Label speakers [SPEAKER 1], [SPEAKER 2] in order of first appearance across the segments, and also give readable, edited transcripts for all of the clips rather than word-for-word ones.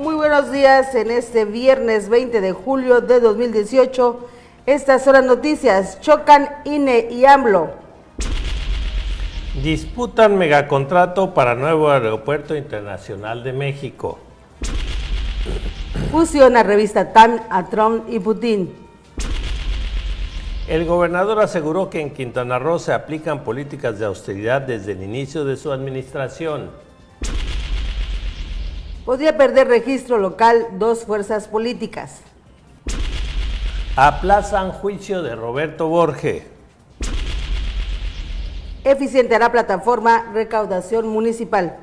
[SPEAKER 1] Muy buenos días en este viernes 20 de julio de 2018. Estas son las noticias. Chocan INE y AMLO.
[SPEAKER 2] Disputan megacontrato para nuevo Aeropuerto Internacional de México.
[SPEAKER 1] Fusiona revista TAN a Trump y Putin.
[SPEAKER 2] El gobernador aseguró que en Quintana Roo se aplican políticas de austeridad desde el inicio de su administración.
[SPEAKER 1] Podría perder registro local 2 fuerzas políticas.
[SPEAKER 2] Aplazan juicio de Roberto Borge.
[SPEAKER 1] Eficientará plataforma recaudación municipal.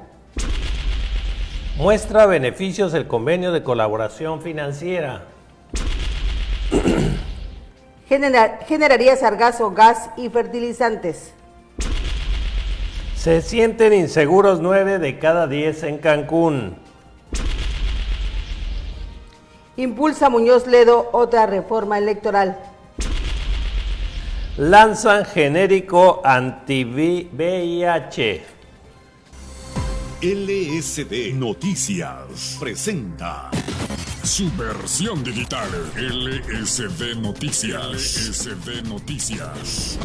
[SPEAKER 2] Muestra beneficios el convenio de colaboración financiera.
[SPEAKER 1] Generaría sargazo, gas y fertilizantes.
[SPEAKER 2] Se sienten inseguros 9 de cada 10 en Cancún.
[SPEAKER 1] Impulsa Muñoz Ledo otra reforma electoral.
[SPEAKER 2] Lanzan genérico anti-VIH.
[SPEAKER 3] LSD Noticias presenta su versión digital. LSD Noticias. LSD Noticias.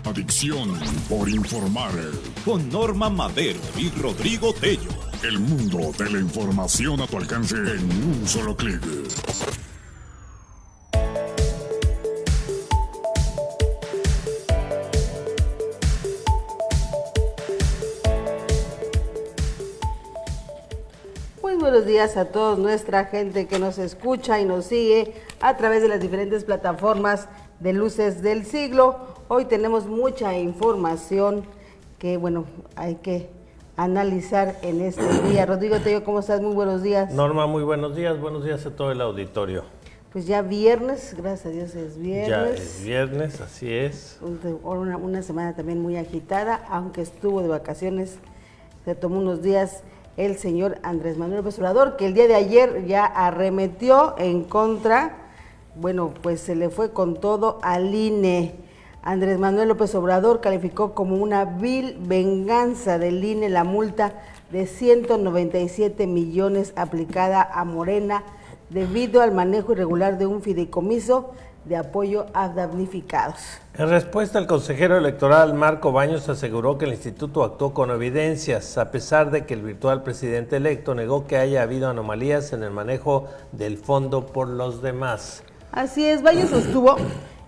[SPEAKER 3] Adicción por informar. Con Norma Madero y Rodrigo Tello. El mundo de la información a tu alcance en un solo clic.
[SPEAKER 1] Muy buenos días a toda nuestra gente que nos escucha y nos sigue a través de las diferentes plataformas de Luces del Siglo. Hoy tenemos mucha información que, bueno, hay que analizar en este día. Rodrigo Tello, ¿cómo estás? Muy buenos días.
[SPEAKER 2] Norma, muy buenos días a todo el auditorio.
[SPEAKER 1] Pues ya viernes, gracias a Dios es viernes.
[SPEAKER 2] Ya es viernes, así es.
[SPEAKER 1] Una semana también muy agitada, aunque estuvo de vacaciones, se tomó unos días el señor Andrés Manuel López Obrador, que el día de ayer ya arremetió en contra, bueno, pues se le fue con todo al INE. Andrés Manuel López Obrador calificó como una vil venganza del INE la multa de 197 millones aplicada a Morena debido al manejo irregular de un fideicomiso de apoyo a damnificados.
[SPEAKER 2] En respuesta, el consejero electoral Marco Baños aseguró que el instituto actuó con evidencias, a pesar de que el virtual presidente electo negó que haya habido anomalías en el manejo del fondo por los demás.
[SPEAKER 1] Así es, Baños sostuvo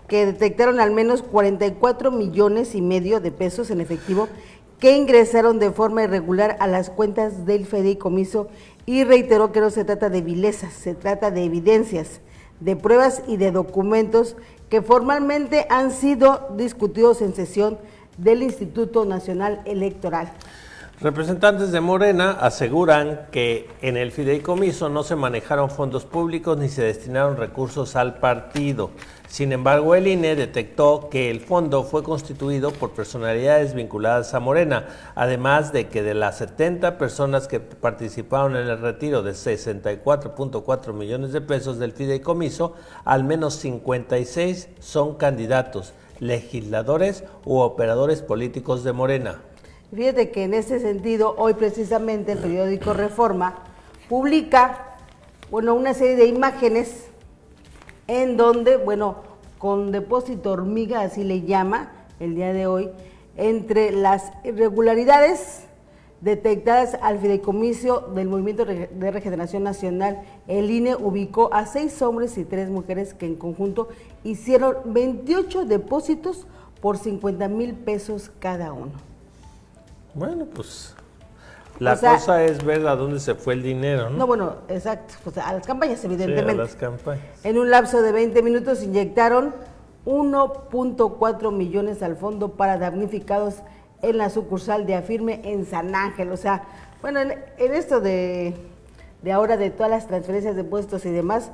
[SPEAKER 1] que detectaron al menos 44 millones y medio de pesos en efectivo que ingresaron de forma irregular a las cuentas del fideicomiso y reiteró que no se trata de vilezas, se trata de evidencias, de pruebas y de documentos que formalmente han sido discutidos en sesión del Instituto Nacional Electoral.
[SPEAKER 2] Representantes de Morena aseguran que en el fideicomiso no se manejaron fondos públicos ni se destinaron recursos al partido. Sin embargo, el INE detectó que el fondo fue constituido por personalidades vinculadas a Morena, además de que de las 70 personas que participaron en el retiro de 64.4 millones de pesos del fideicomiso, al menos 56 son candidatos, legisladores u operadores políticos de Morena.
[SPEAKER 1] Fíjate que en ese sentido, hoy precisamente el periódico Reforma publica, una serie de imágenes en donde, con depósito hormiga, así le llama el día de hoy, entre las irregularidades detectadas al fideicomiso del Movimiento de Regeneración Nacional, el INE ubicó a 6 hombres y 3 mujeres que en conjunto hicieron 28 depósitos por 50,000 pesos cada uno.
[SPEAKER 2] Bueno, pues la cosa es ver a dónde se fue el dinero, ¿no?
[SPEAKER 1] No, exacto, pues a las campañas evidentemente.
[SPEAKER 2] Sí, a las campañas.
[SPEAKER 1] En un lapso de 20 minutos inyectaron 1.4 millones al fondo para damnificados en la sucursal de Afirme en San Ángel. En esto de ahora de todas las transferencias de puestos y demás,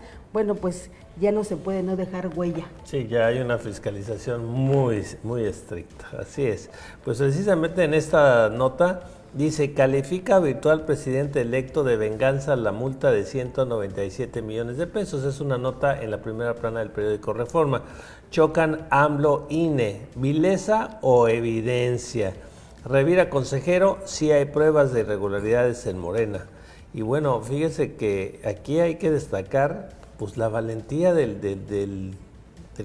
[SPEAKER 1] pues ya no se puede no dejar huella.
[SPEAKER 2] Sí, ya hay una fiscalización muy, muy estricta, así es. Pues precisamente en esta nota dice, califica virtual presidente electo de venganza la multa de 197 millones de pesos. Es una nota en la primera plana del periódico Reforma. Chocan AMLO INE, vileza o evidencia. Revira consejero, sí hay pruebas de irregularidades en Morena. Y bueno, fíjese que aquí hay que destacar pues la valentía del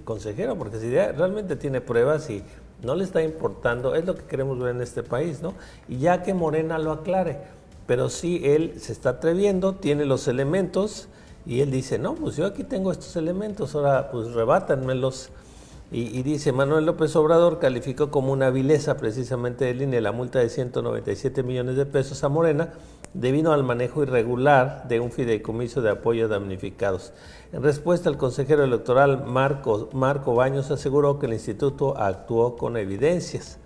[SPEAKER 2] consejero, porque si realmente tiene pruebas y no le está importando, es lo que queremos ver en este país, ¿no? Y ya que Morena lo aclare, pero sí él se está atreviendo, tiene los elementos y él dice, no, pues yo aquí tengo estos elementos, ahora pues rebátanmelos. Y dice, Manuel López Obrador calificó como una vileza precisamente del INE la multa de 197 millones de pesos a Morena debido al manejo irregular de un fideicomiso de apoyo a damnificados. En respuesta, el consejero electoral Marco Baños aseguró que el instituto actuó con evidencias.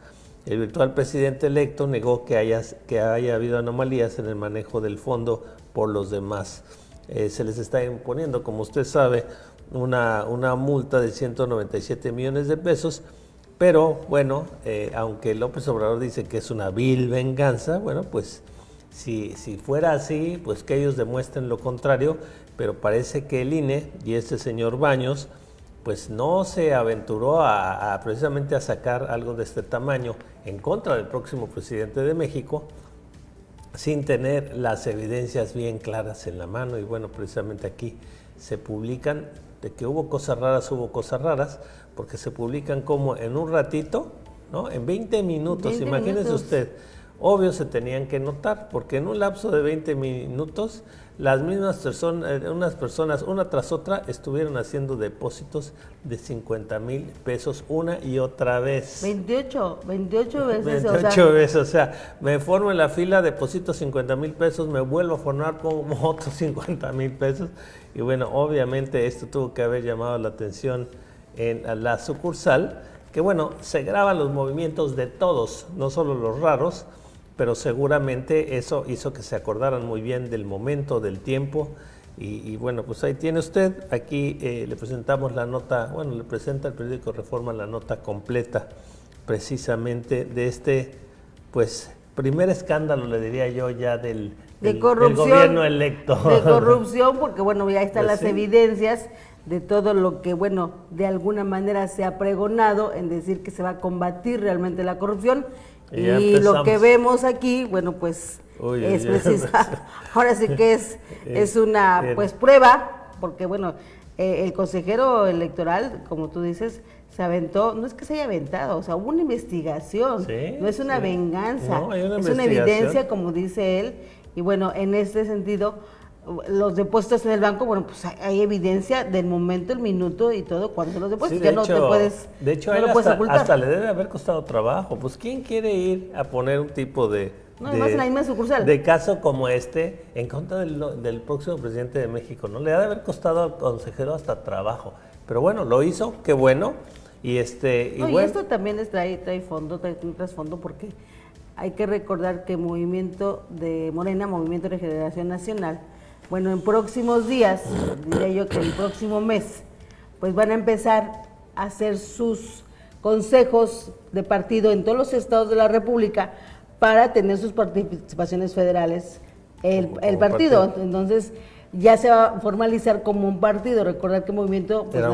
[SPEAKER 2] El virtual presidente electo negó que haya habido anomalías en el manejo del fondo por los demás. Se les está imponiendo, como usted sabe, una multa de 197 millones de pesos, pero bueno, aunque López Obrador dice que es una vil venganza, bueno, pues si fuera así, pues que ellos demuestren lo contrario, pero parece que el INE y este señor Baños, pues no se aventuró precisamente a sacar algo de este tamaño en contra del próximo presidente de México, sin tener las evidencias bien claras en la mano. Y bueno, precisamente aquí se publican de que hubo cosas raras, porque se publican como en un ratito, ¿no? En 20 minutos, imagínese usted, obvio se tenían que notar, porque en un lapso de 20 minutos, las mismas personas, unas personas, una tras otra, estuvieron haciendo depósitos de 50,000 pesos una y otra vez.
[SPEAKER 1] 28 veces.
[SPEAKER 2] 28 veces, o sea, me formo en la fila, deposito 50,000 pesos, me vuelvo a formar, pongo otros 50,000 pesos. Y bueno, obviamente esto tuvo que haber llamado la atención en la sucursal, que bueno, se graban los movimientos de todos, no solo los raros, pero seguramente eso hizo que se acordaran muy bien del momento, del tiempo. Y bueno, pues ahí tiene usted, aquí le presentamos la nota, bueno, le presenta el periódico Reforma la nota completa precisamente de este, pues, primer escándalo, le diría yo, ya del gobierno electo.
[SPEAKER 1] De corrupción, porque bueno, ya están
[SPEAKER 2] Pues
[SPEAKER 1] las
[SPEAKER 2] sí.
[SPEAKER 1] evidencias de todo lo que, bueno, de alguna manera se ha pregonado en decir que se va a combatir realmente la corrupción. Y lo que vemos aquí, bueno, pues es precisa. Ahora sí que es una pues prueba, porque bueno, el consejero electoral, como tú dices, se aventó, no es que se haya aventado, o sea, hubo una investigación,
[SPEAKER 2] Sí,
[SPEAKER 1] no es una venganza,
[SPEAKER 2] no, hay una
[SPEAKER 1] es una evidencia, como dice él, y bueno, en este sentido, los depósitos en el banco, bueno, pues hay evidencia del momento, el minuto y todo, cuando los depósitos,
[SPEAKER 2] Sí,
[SPEAKER 1] ya no te puedes,
[SPEAKER 2] de hecho,
[SPEAKER 1] no
[SPEAKER 2] a él
[SPEAKER 1] lo puedes ocultar.
[SPEAKER 2] hasta le debe haber costado trabajo. Pues, ¿quién quiere ir a poner un tipo de
[SPEAKER 1] además en la misma sucursal.
[SPEAKER 2] De caso como este en contra del próximo presidente de México? No le ha de haber costado al consejero hasta trabajo. Pero bueno, lo hizo, qué bueno. Y
[SPEAKER 1] y
[SPEAKER 2] bueno,
[SPEAKER 1] esto también trae un trasfondo, porque hay que recordar que Movimiento de Morena, Movimiento de Regeneración Nacional, bueno, en próximos días, diría yo que el próximo mes, pues van a empezar a hacer sus consejos de partido en todos los estados de la República para tener sus participaciones federales el partido. Entonces ya se va a formalizar como un partido. Recordar que Movimiento, pues,
[SPEAKER 2] era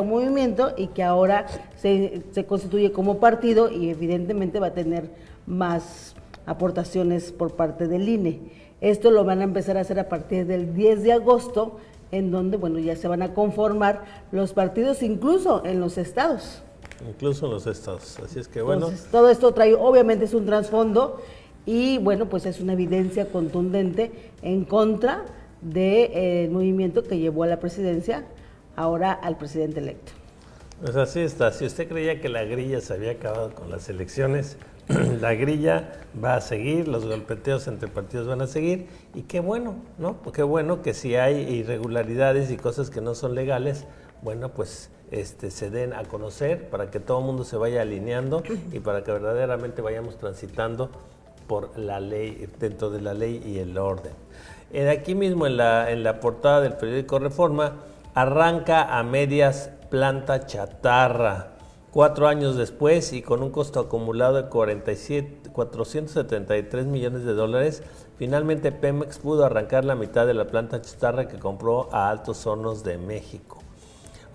[SPEAKER 2] un
[SPEAKER 1] movimiento y que ahora se constituye como partido y evidentemente va a tener más aportaciones por parte del INE. Esto lo van a empezar a hacer a partir del 10 de agosto, en donde, bueno, ya se van a conformar los partidos incluso en los estados.
[SPEAKER 2] Incluso en los estados. Así es que bueno.
[SPEAKER 1] Entonces, todo esto trae, obviamente es un trasfondo y bueno, pues es una evidencia contundente en contra del movimiento que llevó a la presidencia ahora al presidente electo.
[SPEAKER 2] Pues así está. Si usted creía que la grilla se había acabado con las elecciones, la grilla va a seguir, los golpeteos entre partidos van a seguir, y qué bueno, ¿no? Qué bueno que si hay irregularidades y cosas que no son legales, bueno, pues se den a conocer para que todo el mundo se vaya alineando y para que verdaderamente vayamos transitando por la ley, dentro de la ley y el orden. Aquí mismo en la portada del periódico Reforma, arranca a medias planta chatarra. 4 años después y con un costo acumulado de 473 millones de dólares, finalmente Pemex pudo arrancar la mitad de la planta chatarra que compró a Altos Hornos de México.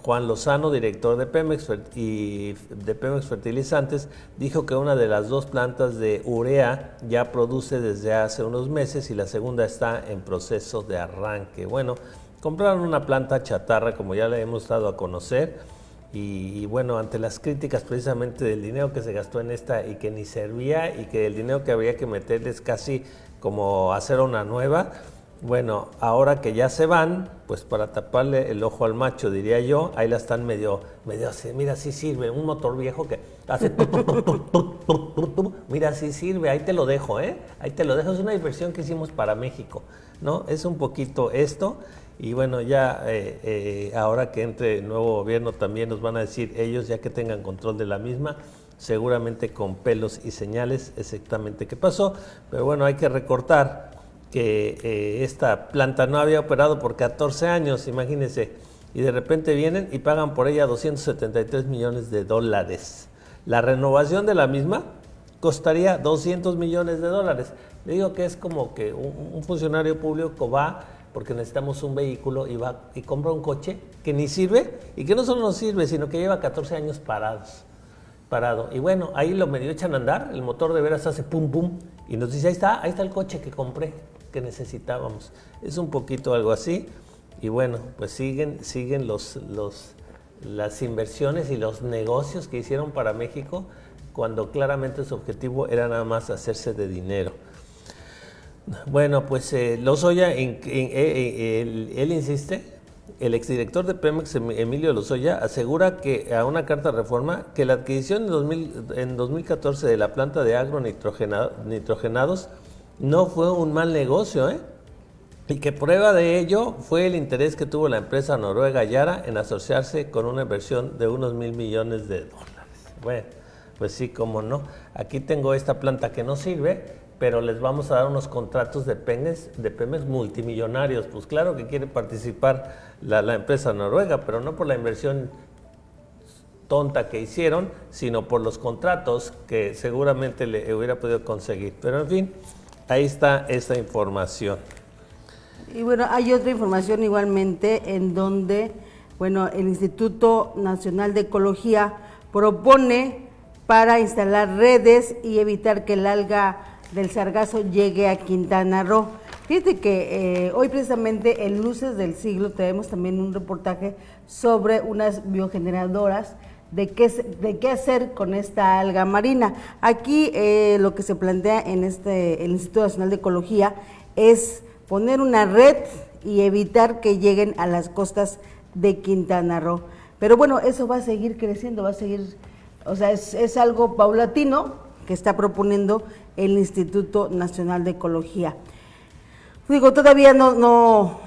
[SPEAKER 2] Juan Lozano, director de Pemex y de Pemex Fertilizantes, dijo que una de las 2 plantas de urea ya produce desde hace unos meses y la segunda está en proceso de arranque. Bueno, compraron una planta chatarra, como ya le hemos dado a conocer, y bueno, ante las críticas precisamente del dinero que se gastó en esta y que ni servía y que el dinero que habría que meterles casi como hacer una nueva. Bueno, ahora que ya se van, pues para taparle el ojo al macho, diría yo, ahí la están medio así, mira, sí sirve, un motor viejo que hace mira, sí sirve, ahí te lo dejo, ahí te lo dejo, es una inversión que hicimos para México, ¿no? Es un poquito esto, y bueno, ya ahora que entre el nuevo gobierno también nos van a decir ellos, ya que tengan control de la misma, seguramente con pelos y señales exactamente qué pasó, pero bueno, hay que recortar que esta planta no había operado por 14 años, imagínense, y de repente vienen y pagan por ella $273 millones. La renovación de la misma costaría $200 millones. Le digo que es como que un funcionario público va, porque necesitamos un vehículo, y va y compra un coche que ni sirve, y que no solo no sirve, sino que lleva 14 años parado. Y bueno, ahí lo medio echan a andar, el motor de veras hace pum pum, y nos dice, ahí está el coche que compré, que necesitábamos. Es un poquito algo así, y bueno, pues siguen las inversiones y los negocios que hicieron para México, cuando claramente su objetivo era nada más hacerse de dinero. Bueno, pues Lozoya, él insiste, el exdirector de Pemex, Emilio Lozoya, asegura que a una carta de reforma que la adquisición en 2014 de la planta de agronitrogenados no fue un mal negocio, y que prueba de ello fue el interés que tuvo la empresa noruega Yara en asociarse con una inversión de unos $1,000 millones. Bueno, pues sí, cómo no. Aquí tengo esta planta que no sirve, pero les vamos a dar unos contratos de Pemex multimillonarios. Pues claro que quiere participar la empresa noruega, pero no por la inversión tonta que hicieron, sino por los contratos que seguramente le hubiera podido conseguir. Pero en fin, ahí está esta información.
[SPEAKER 1] Y bueno, hay otra información igualmente en donde, bueno, el Instituto Nacional de Ecología propone para instalar redes y evitar que el alga del sargazo llegue a Quintana Roo. Fíjate que hoy precisamente en Luces del Siglo tenemos también un reportaje sobre unas biogeneradoras de qué hacer con esta alga marina. Aquí lo que se plantea en el Instituto Nacional de Ecología es poner una red y evitar que lleguen a las costas de Quintana Roo. Pero bueno, eso va a seguir creciendo, va a seguir, o sea, es algo paulatino que está proponiendo el Instituto Nacional de Ecología. Digo, todavía no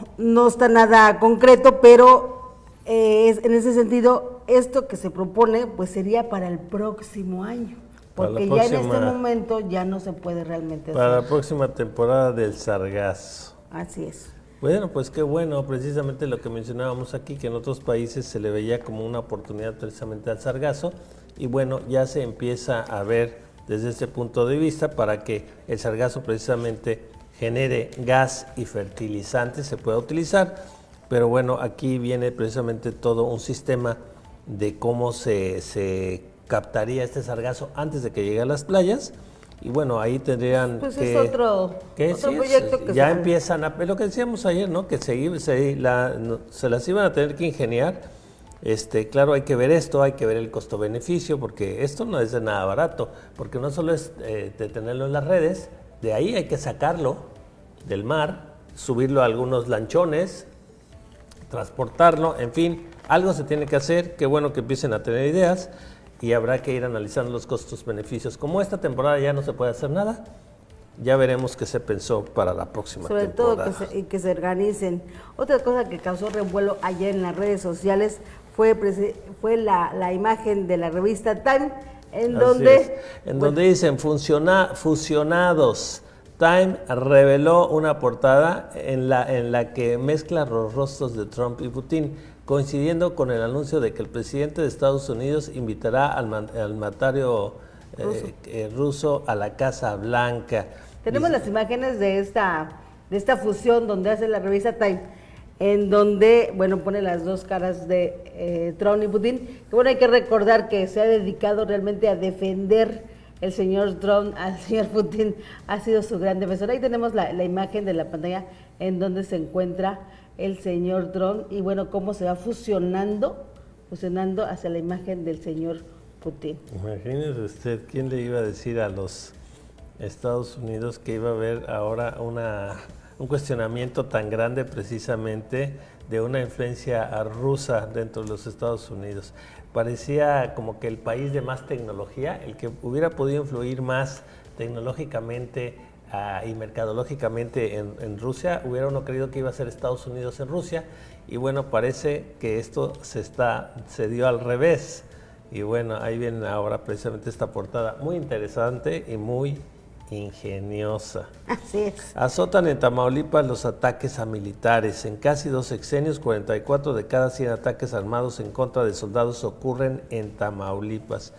[SPEAKER 1] está nada concreto, pero en ese sentido, esto que se propone, pues sería para el próximo año, porque ya en este momento ya no se puede realmente hacer.
[SPEAKER 2] Para la próxima temporada del sargazo.
[SPEAKER 1] Así es.
[SPEAKER 2] Bueno, pues qué bueno, precisamente lo que mencionábamos aquí, que en otros países se le veía como una oportunidad precisamente al sargazo, y bueno, ya se empieza a ver desde ese punto de vista para que el sargazo precisamente genere gas y fertilizantes, se pueda utilizar, pero bueno, aquí viene precisamente todo un sistema de cómo se captaría este sargazo antes de que llegue a las playas. Y bueno, ahí tendrían
[SPEAKER 1] pues que... Pues es otro proyecto que
[SPEAKER 2] ya empiezan a... Lo que decíamos ayer, ¿no? Que se las iban a tener que ingeniar. Claro, hay que ver esto, hay que ver el costo-beneficio, porque esto no es de nada barato, porque no solo es de tenerlo en las redes, de ahí hay que sacarlo del mar, subirlo a algunos lanchones, transportarlo, en fin, algo se tiene que hacer. Qué bueno que empiecen a tener ideas. Y habrá que ir analizando los costos-beneficios. Como esta temporada ya no se puede hacer nada, ya veremos qué se pensó para la próxima temporada.
[SPEAKER 1] Sobre todo que se organicen. Otra cosa que causó revuelo ayer en las redes sociales fue la imagen de la revista Time,
[SPEAKER 2] donde dicen fusionados. Time reveló una portada en la que mezcla los rostros de Trump y Putin, coincidiendo con el anuncio de que el presidente de Estados Unidos invitará al mandatario ruso a la Casa Blanca.
[SPEAKER 1] Tenemos las imágenes de esta fusión donde hace la revista Time. en donde, bueno, pone las dos caras de Trump y Putin. Que bueno, hay que recordar que se ha dedicado realmente a defender el señor Trump, al señor Putin, ha sido su gran defensor. Ahí tenemos la imagen de la pantalla en donde se encuentra el señor Trump y bueno, cómo se va fusionando hacia la imagen del señor Putin.
[SPEAKER 2] Imagínese usted, ¿quién le iba a decir a los Estados Unidos que iba a haber ahora un cuestionamiento tan grande precisamente de una influencia rusa dentro de los Estados Unidos? Parecía como que el país de más tecnología, el que hubiera podido influir más tecnológicamente y mercadológicamente en Rusia, hubiera uno creído que iba a ser Estados Unidos en Rusia, y bueno, parece que esto se dio al revés. Y bueno, ahí viene ahora precisamente esta portada muy interesante y muy ingeniosa.
[SPEAKER 1] Así es.
[SPEAKER 2] Azotan en Tamaulipas los ataques a militares. En casi 2 sexenios, 44 de cada 100 ataques armados en contra de soldados ocurren en Tamaulipas.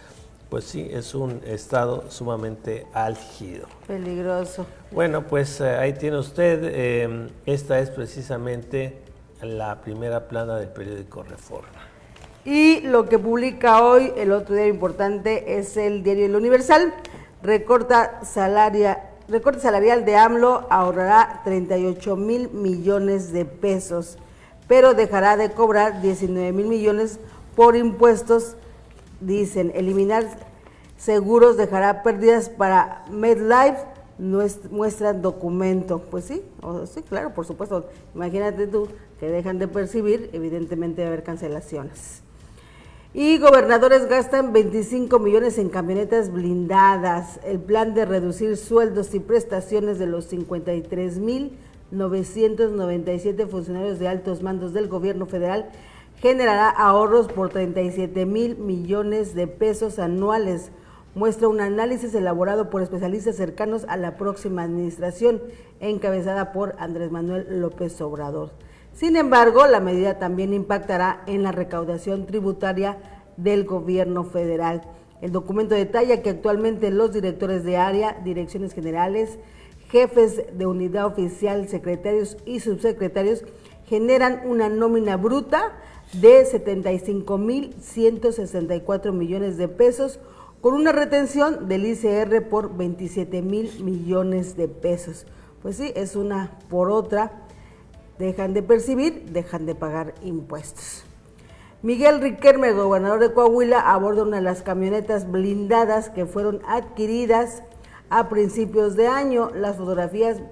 [SPEAKER 2] Pues sí, es un estado sumamente álgido.
[SPEAKER 1] Peligroso.
[SPEAKER 2] Bueno, pues ahí tiene usted, esta es precisamente la primera plana del periódico Reforma.
[SPEAKER 1] Y lo que publica hoy, el otro diario importante, es el diario El Universal. Recorte salarial de AMLO ahorrará 38,000 millones de pesos, pero dejará de cobrar 19,000 millones por impuestos. Dicen, eliminar seguros dejará pérdidas para MedLife, muestran documento. Pues sí, sí, claro, por supuesto. Imagínate tú que dejan de percibir, evidentemente va a haber cancelaciones. Y gobernadores gastan 25 millones en camionetas blindadas. El plan de reducir sueldos y prestaciones de los 53,997 funcionarios de altos mandos del gobierno federal generará ahorros por 37,000 millones de pesos anuales, muestra un análisis elaborado por especialistas cercanos a la próxima administración, encabezada por Andrés Manuel López Obrador. Sin embargo, la medida también impactará en la recaudación tributaria del gobierno federal. El documento detalla que actualmente los directores de área, direcciones generales, jefes de unidad oficial, secretarios y subsecretarios generan una nómina bruta de 75,164 millones de pesos, con una retención del ICR por 27,000 millones de pesos. Pues sí, es una por otra. Dejan de percibir, dejan de pagar impuestos. Miguel Riquelme, gobernador de Coahuila, aborda una de las camionetas blindadas que fueron adquiridas a principios de año. Las fotografías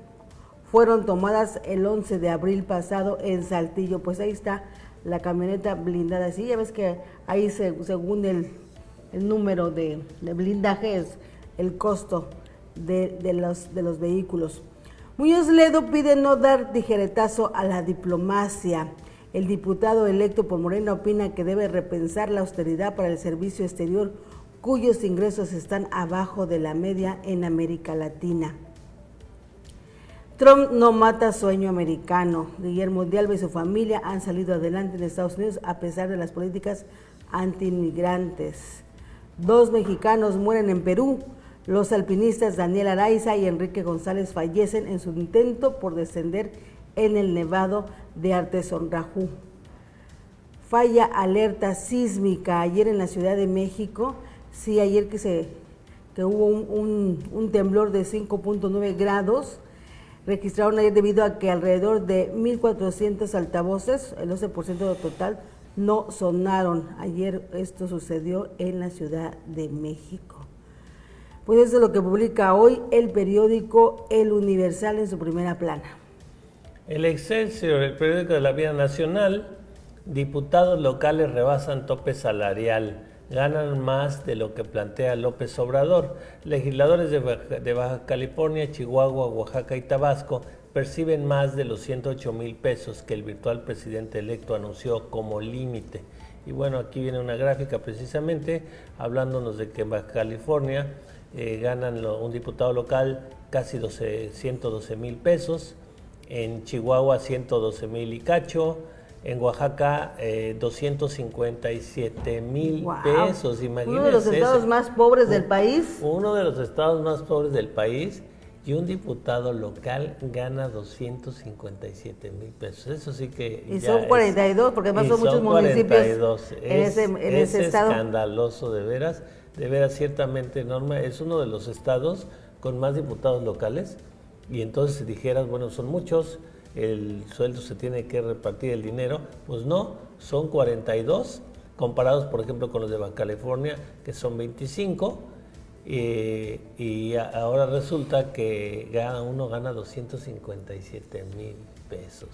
[SPEAKER 1] fueron tomadas el 11 de abril pasado en Saltillo. Pues ahí está la camioneta blindada. Sí, ya ves que ahí según el número de blindaje es el costo de los vehículos. Muñoz Ledo pide no dar tijeretazo a la diplomacia. El diputado electo por Morena opina que debe repensar la austeridad para el servicio exterior, cuyos ingresos están abajo de la media en América Latina. Trump no mata sueño americano. Guillermo de Alba y su familia han salido adelante en Estados Unidos a pesar de las políticas antiinmigrantes. 2 mexicanos mueren en Perú. Los alpinistas Daniel Araiza y Enrique González fallecen en su intento por descender en el nevado de Artesonrajú. Falla alerta sísmica ayer en la Ciudad de México. Sí, ayer que hubo un temblor de 5.9 grados. Registraron ayer debido a que alrededor de 1,400 altavoces, el 12% total, no sonaron. Ayer esto sucedió en la Ciudad de México. Pues eso es lo que publica hoy el periódico El Universal en su primera plana.
[SPEAKER 2] El Excelsior, el periódico de la vida nacional, diputados locales rebasan tope salarial, ganan más de lo que plantea López Obrador. Legisladores de Baja California, Chihuahua, Oaxaca y Tabasco perciben más de los 108,000 pesos que el virtual presidente electo anunció como límite. Y bueno, aquí viene una gráfica precisamente hablándonos de que en Baja California ganan un diputado local casi 112,000 pesos, en Chihuahua 112,000 y cacho, en Oaxaca 257,000 pesos. Imagínense,
[SPEAKER 1] uno de los estados más pobres del país.
[SPEAKER 2] Uno de los estados más pobres del país, y un diputado local gana 257,000 pesos. Eso sí que
[SPEAKER 1] y
[SPEAKER 2] ya
[SPEAKER 1] son 42, porque además son muchos municipios
[SPEAKER 2] 42.
[SPEAKER 1] en ese estado.
[SPEAKER 2] Es escandaloso, de veras, ciertamente, Norma, es uno de los estados con más diputados locales, y entonces si dijeras, bueno, son muchos, el sueldo se tiene que repartir el dinero, pues no, son 42, comparados por ejemplo con los de Baja California, que son 25, y ahora resulta que uno gana 257,000 pesos.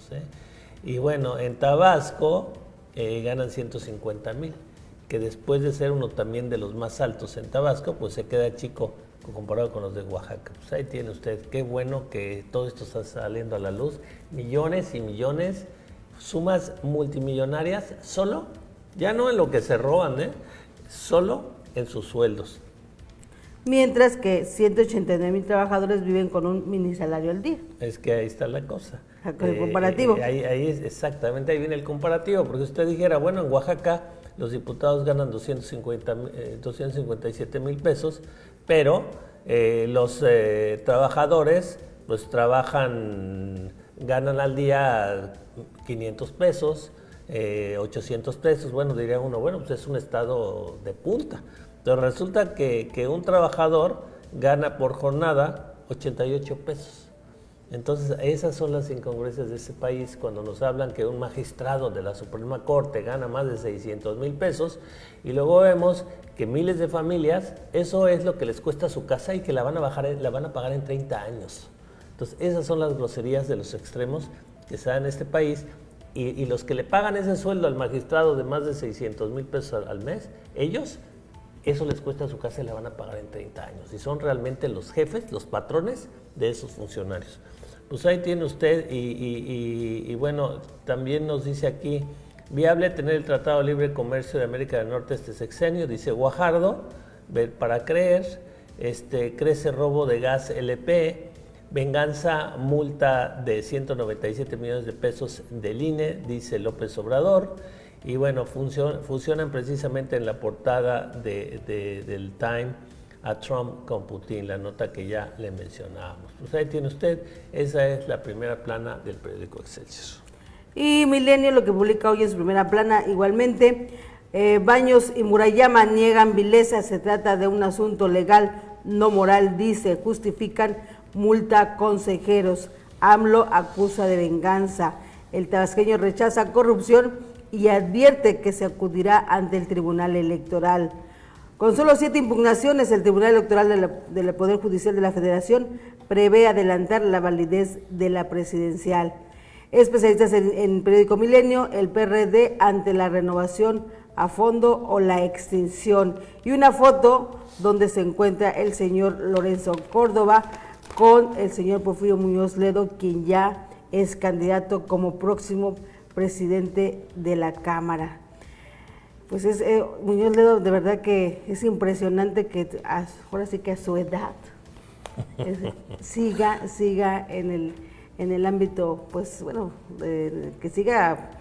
[SPEAKER 2] Y bueno, en Tabasco ganan 150,000, que después de ser uno también de los más altos en Tabasco, pues se queda chico comparado con los de Oaxaca. Pues ahí tiene usted, qué bueno que todo esto está saliendo a la luz, millones y millones, sumas multimillonarias, solo, ya no en lo que se roban, solo en sus sueldos.
[SPEAKER 1] Mientras que 189,000 trabajadores viven con un mini salario al día.
[SPEAKER 2] Es que ahí está la cosa.
[SPEAKER 1] El comparativo.
[SPEAKER 2] Ahí exactamente, ahí viene el comparativo, porque usted dijera, bueno, en Oaxaca los diputados ganan 257,000 pesos, pero los trabajadores pues ganan al día 500 pesos, 800 pesos, bueno, diría uno, bueno, pues es un estado de punta. Pero resulta que un trabajador gana por jornada 88 pesos. Entonces, esas son las incongruencias de ese país cuando nos hablan que un magistrado de la Suprema Corte gana más de 600,000 pesos y luego vemos que miles de familias, eso es lo que les cuesta su casa y que la van a pagar en 30 años. Entonces, esas son las groserías de los extremos que se dan en este país y los que le pagan ese sueldo al magistrado de más de 600,000 pesos al mes, ellos, eso les cuesta su casa y la van a pagar en 30 años. Y son realmente los jefes, los patrones de esos funcionarios. Pues ahí tiene usted y bueno, también nos dice aquí, viable tener el Tratado de Libre Comercio de América del Norte este sexenio, dice Guajardo, ver para creer, crece robo de gas LP, venganza, multa de 197 millones de pesos del INE, dice López Obrador, y bueno, fusionan precisamente en la portada del Time a Trump con Putin, la nota que ya le mencionábamos. Pues ahí tiene usted, esa es la primera plana del periódico Excelsior.
[SPEAKER 1] Y Milenio lo que publica hoy en su primera plana igualmente, Baños y Murayama niegan vileza, se trata de un asunto legal, no moral, dice, justifican multa a consejeros, AMLO acusa de venganza, el tabasqueño rechaza corrupción y advierte que se acudirá ante el Tribunal Electoral. Con solo 7 impugnaciones, el Tribunal Electoral del Poder Judicial de la Federación prevé adelantar la validez de la presidencial. Especialistas en periódico Milenio, el PRD ante la renovación a fondo o la extinción. Y una foto donde se encuentra el señor Lorenzo Córdoba con el señor Porfirio Muñoz Ledo, quien ya es candidato como próximo presidente de la Cámara. Pues Muñoz Ledo, de verdad que es impresionante que ahora sí que a su edad siga en el ámbito, pues bueno, que siga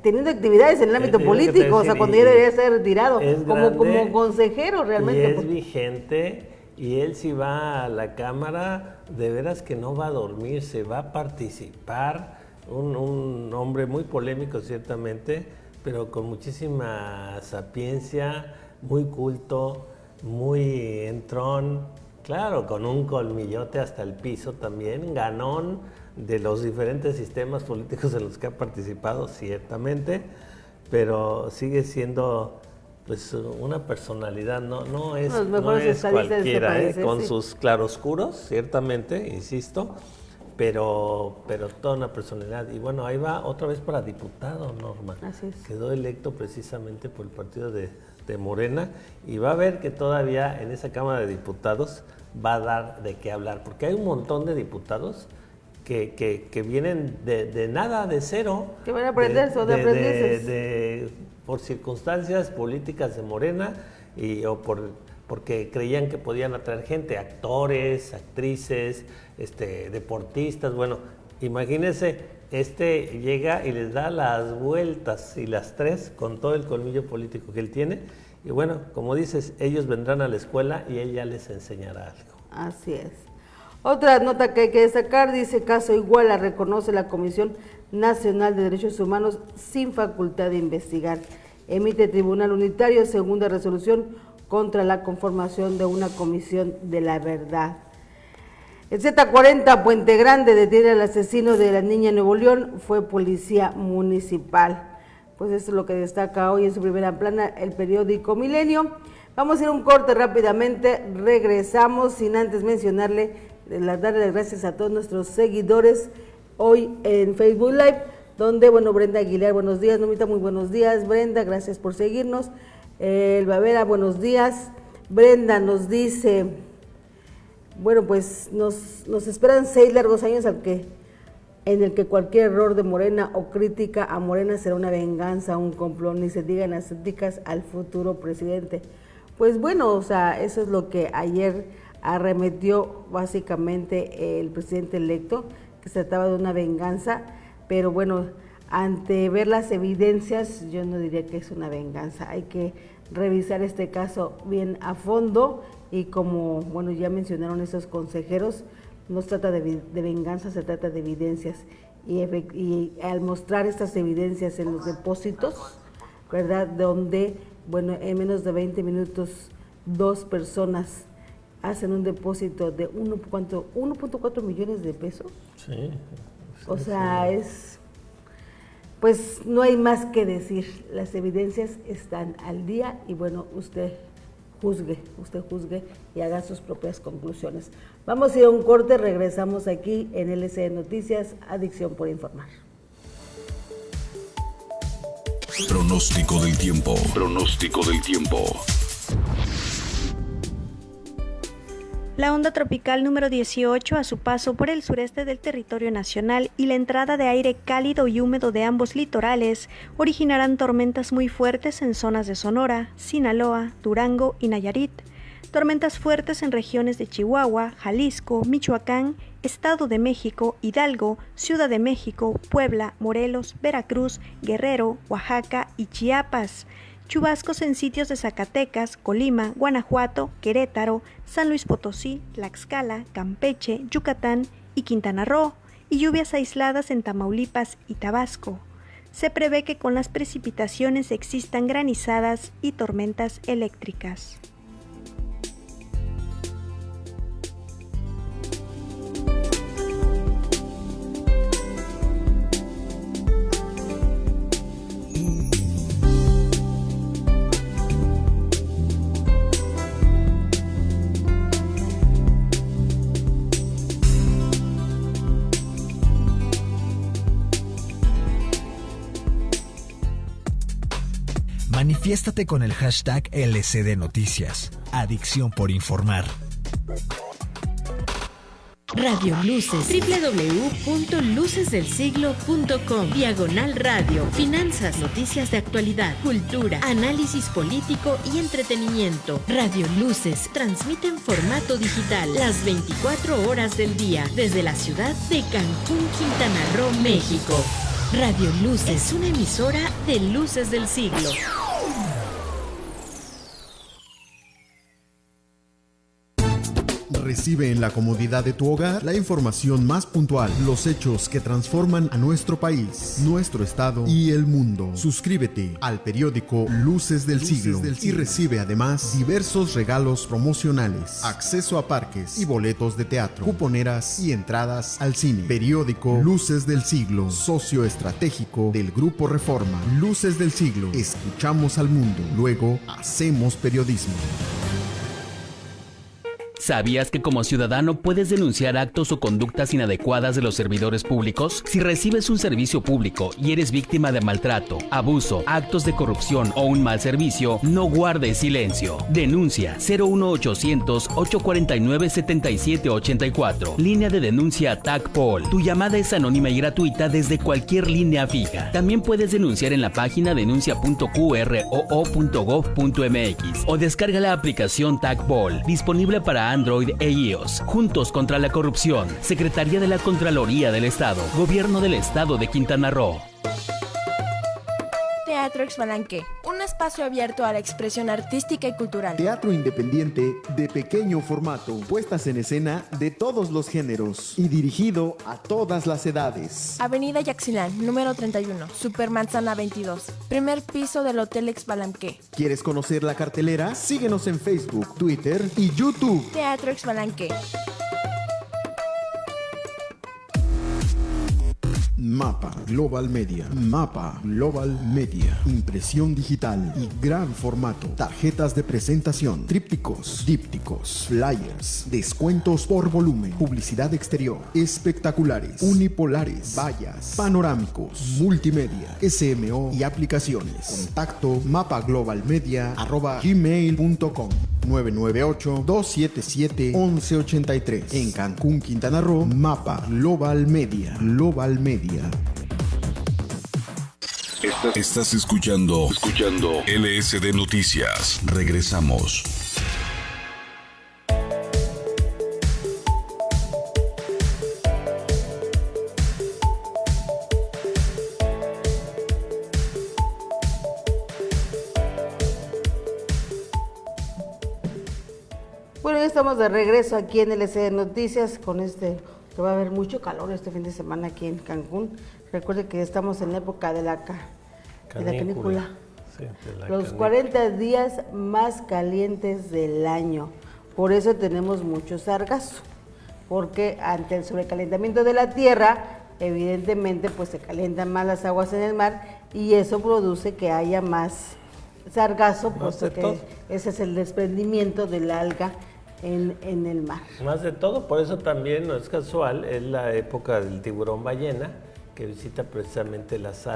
[SPEAKER 1] teniendo actividades en el ámbito político, o sea, cuando ya debería ser retirado, como consejero realmente.
[SPEAKER 2] Y es vigente, y él si va a la Cámara, de veras que no va a dormir, se va a participar, un hombre muy polémico ciertamente, pero con muchísima sapiencia, muy culto, muy entrón, claro, con un colmillote hasta el piso también, ganón de los diferentes sistemas políticos en los que ha participado, ciertamente, pero sigue siendo pues una personalidad, no es cualquiera, con sus claroscuros, ciertamente, insisto, pero toda una personalidad. Y bueno, ahí va otra vez para diputado, Norma.
[SPEAKER 1] Así es.
[SPEAKER 2] Quedó electo precisamente por el partido de Morena, y va a ver que todavía en esa Cámara de Diputados va a dar de qué hablar, porque hay un montón de diputados que vienen de nada, de cero.
[SPEAKER 1] Que van a aprender, son de aprendices.
[SPEAKER 2] Por circunstancias políticas de Morena o porque creían que podían atraer gente, actores, actrices, deportistas. Bueno, imagínense, llega y les da las vueltas y las tres con todo el colmillo político que él tiene. Y bueno, como dices, ellos vendrán a la escuela y él ya les enseñará algo.
[SPEAKER 1] Así es. Otra nota que hay que destacar, dice caso Iguala, reconoce la Comisión Nacional de Derechos Humanos sin facultad de investigar. Emite Tribunal Unitario segunda resolución contra la conformación de una comisión de la verdad. El Z40 Puente Grande detiene al asesino de la niña en Nuevo León, fue policía municipal. Pues esto es lo que destaca hoy en su primera plana el periódico Milenio. Vamos a ir un corte rápidamente, regresamos sin antes mencionarle, darle las gracias a todos nuestros seguidores hoy en Facebook Live, donde, bueno, Brenda Aguilar, buenos días, Nomita, muy buenos días, Brenda, gracias por seguirnos. El Bavera, buenos días. Brenda nos dice, bueno, pues nos esperan 6 largos años en el que cualquier error de Morena o crítica a Morena será una venganza, un complot, ni se digan las críticas al futuro presidente. Pues bueno, o sea, eso es lo que ayer arremetió básicamente el presidente electo, que se trataba de una venganza, pero bueno, ante ver las evidencias, yo no diría que es una venganza, hay que revisar este caso bien a fondo y como, bueno, ya mencionaron esos consejeros, no se trata de venganza, se trata de evidencias y al mostrar estas evidencias en los depósitos, ¿verdad?, donde, bueno, en menos de 20 minutos 2 personas hacen un depósito de 1.4 millones de pesos.
[SPEAKER 2] Sí.
[SPEAKER 1] O sea, pues no hay más que decir, las evidencias están al día y bueno, usted juzgue y haga sus propias conclusiones. Vamos a ir a un corte, regresamos aquí en LCD Noticias, Adicción por Informar.
[SPEAKER 3] Pronóstico del tiempo. Pronóstico del tiempo.
[SPEAKER 4] La onda tropical número 18, a su paso por el sureste del territorio nacional y la entrada de aire cálido y húmedo de ambos litorales, originarán tormentas muy fuertes en zonas de Sonora, Sinaloa, Durango y Nayarit. Tormentas fuertes en regiones de Chihuahua, Jalisco, Michoacán, Estado de México, Hidalgo, Ciudad de México, Puebla, Morelos, Veracruz, Guerrero, Oaxaca y Chiapas. Chubascos en sitios de Zacatecas, Colima, Guanajuato, Querétaro, San Luis Potosí, Tlaxcala, Campeche, Yucatán y Quintana Roo, y lluvias aisladas en Tamaulipas y Tabasco. Se prevé que con las precipitaciones existan granizadas y tormentas eléctricas.
[SPEAKER 5] Manifiéstate con el hashtag LCD Noticias. Adicción por informar.
[SPEAKER 6] Radio Luces, www.lucesdelsiglo.com/radio. Finanzas, noticias de actualidad, cultura, análisis político y entretenimiento. Radio Luces transmite en formato digital las 24 horas del día desde la ciudad de Cancún, Quintana Roo, México. Radio Luces, una emisora de Luces del Siglo.
[SPEAKER 7] Recibe en la comodidad de tu hogar la información más puntual, los hechos que transforman a nuestro país, nuestro estado y el mundo. Suscríbete al periódico Luces del Siglo y recibe además diversos regalos promocionales, acceso a parques y boletos de teatro, cuponeras y entradas al cine. Periódico Luces del Siglo, socio estratégico del Grupo Reforma. Luces del Siglo, escuchamos al mundo, luego hacemos periodismo.
[SPEAKER 8] ¿Sabías que como ciudadano puedes denunciar actos o conductas inadecuadas de los servidores públicos? Si recibes un servicio público y eres víctima de maltrato, abuso, actos de corrupción o un mal servicio, no guardes silencio. Denuncia 01800-849-7784. Línea de denuncia TACPOL. Tu llamada es anónima y gratuita desde cualquier línea fija. También puedes denunciar en la página denuncia.qroo.gov.mx o descarga la aplicación TACPOL, disponible para Android e iOS. Juntos contra la corrupción. Secretaría de la Contraloría del Estado. Gobierno del Estado de Quintana Roo.
[SPEAKER 9] Teatro Expalanque, un un espacio abierto a la expresión artística y cultural.
[SPEAKER 7] Teatro independiente de pequeño formato, puestas en escena de todos los géneros y dirigido a todas las edades.
[SPEAKER 9] Avenida Yaxilán, número 31, Supermanzana 22, primer piso del Hotel Exbalanqué.
[SPEAKER 7] ¿Quieres conocer la cartelera? Síguenos en Facebook, Twitter y YouTube.
[SPEAKER 9] Teatro Exbalanqué.
[SPEAKER 7] Mapa Global Media. Mapa Global Media. Impresión digital y gran formato. Tarjetas de presentación, trípticos, dípticos, flyers, descuentos por volumen, publicidad exterior, espectaculares, unipolares, vallas, panorámicos, multimedia, SMO y aplicaciones. Contacto mapaglobalmedia@gmail.com 998-277-1183. En Cancún, Quintana Roo, Mapa Global Media. Global Media.
[SPEAKER 3] Estás escuchando LSD Noticias. Regresamos.
[SPEAKER 1] Bueno, ya estamos de regreso aquí en LSD Noticias con que va a haber mucho calor este fin de semana aquí en Cancún. Recuerde que estamos en la época de la canícula.
[SPEAKER 2] Sí,
[SPEAKER 1] Los 40 días más calientes del año. Por eso tenemos mucho sargazo. Porque ante el sobrecalentamiento de la tierra, evidentemente pues se calientan más las aguas en el mar y eso produce que haya más sargazo, puesto que ese es el desprendimiento del alga en el mar.
[SPEAKER 2] Más de todo, por eso también no es casual, es la época del tiburón ballena, que visita precisamente las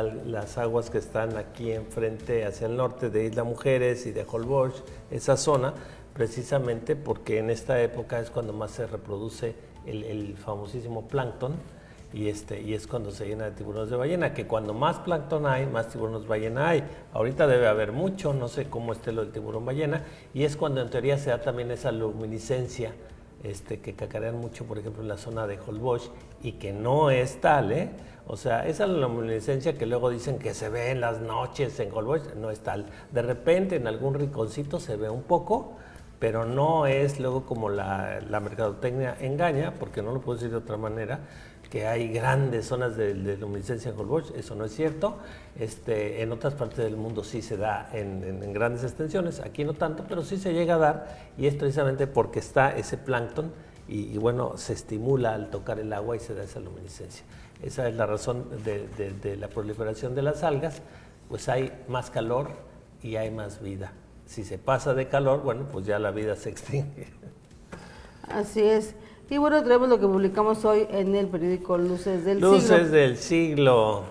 [SPEAKER 2] aguas que están aquí enfrente hacia el norte de Isla Mujeres y de Holbox, esa zona, precisamente porque en esta época es cuando más se reproduce el famosísimo plancton y es cuando se llena de tiburones de ballena, que cuando más plancton hay, más tiburones ballena hay. Ahorita debe haber mucho, no sé cómo esté lo del tiburón ballena, y es cuando en teoría se da también esa luminiscencia que cacarean mucho, por ejemplo, en la zona de Holbox, y que no es tal, O sea, esa luminiscencia que luego dicen que se ve en las noches en Holbox, no es tal. De repente en algún rinconcito se ve un poco, pero no es luego como la mercadotecnia engaña, porque no lo puedo decir de otra manera, que hay grandes zonas de luminiscencia en Holbox, eso no es cierto. En otras partes del mundo sí se da en grandes extensiones, aquí no tanto, pero sí se llega a dar, y es precisamente porque está ese plancton y bueno, se estimula al tocar el agua y se da esa luminiscencia. Esa es la razón de la proliferación de las algas, pues hay más calor y hay más vida. Si se pasa de calor, bueno, pues ya la vida se extingue.
[SPEAKER 1] Así es. Y bueno, traemos lo que publicamos hoy en el periódico Luces del Siglo.
[SPEAKER 2] Luces del Siglo.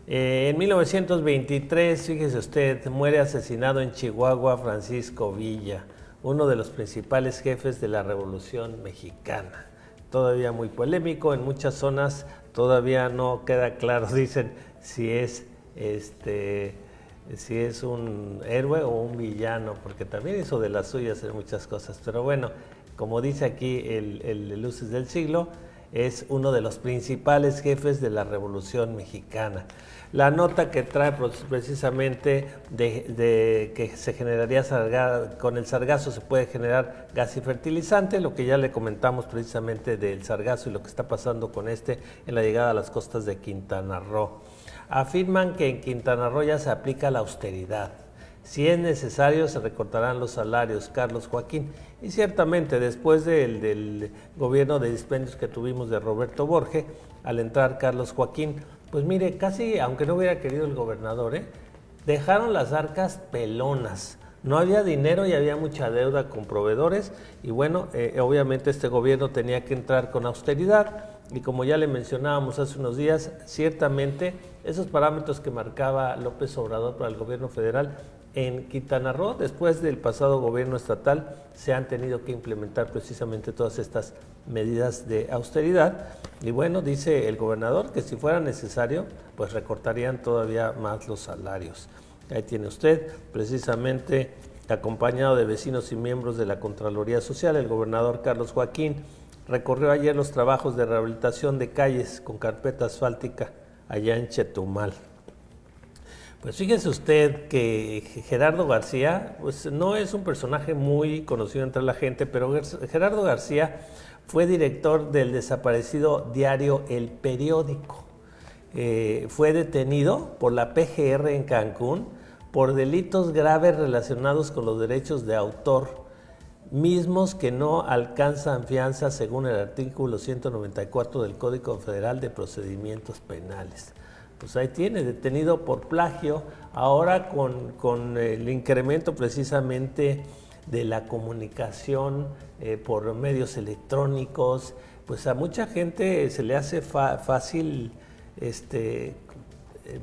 [SPEAKER 2] En 1923, fíjese usted, muere asesinado en Chihuahua Francisco Villa, uno de los principales jefes de la Revolución Mexicana. Todavía muy polémico, en muchas zonas todavía no queda claro, dicen, si es un héroe o un villano, porque también hizo de las suyas en muchas cosas. Pero bueno, como dice aquí el Luces del Siglo, es uno de los principales jefes de la Revolución Mexicana. La nota que trae precisamente de que se generaría con el sargazo se puede generar gas y fertilizante, lo que ya le comentamos precisamente del sargazo y lo que está pasando con en la llegada a las costas de Quintana Roo. Afirman que en Quintana Roo ya se aplica la austeridad. Si es necesario, se recortarán los salarios, Carlos Joaquín. Y ciertamente, después del gobierno de dispendios que tuvimos de Roberto Borge, al entrar Carlos Joaquín, pues mire, casi, aunque no hubiera querido el gobernador, dejaron las arcas pelonas. No había dinero y había mucha deuda con proveedores. Y bueno, obviamente este gobierno tenía que entrar con austeridad. Y como ya le mencionábamos hace unos días, ciertamente esos parámetros que marcaba López Obrador para el gobierno federal en Quintana Roo, después del pasado gobierno estatal, se han tenido que implementar precisamente todas estas medidas de austeridad. Y bueno, dice el gobernador que si fuera necesario, pues recortarían todavía más los salarios. Ahí tiene usted, precisamente acompañado de vecinos y miembros de la Contraloría Social, el gobernador Carlos Joaquín recorrió ayer los trabajos de rehabilitación de calles con carpeta asfáltica allá en Chetumal. Pues fíjese usted que Gerardo García, pues no es un personaje muy conocido entre la gente, pero Gerardo García fue director del desaparecido diario El Periódico. Fue detenido por la PGR en Cancún por delitos graves relacionados con los derechos de autor, mismos que no alcanzan fianza según el artículo 194 del Código Federal de Procedimientos Penales. Pues ahí tiene, detenido por plagio, ahora con el incremento precisamente de la comunicación por medios electrónicos, pues a mucha gente se le hace fácil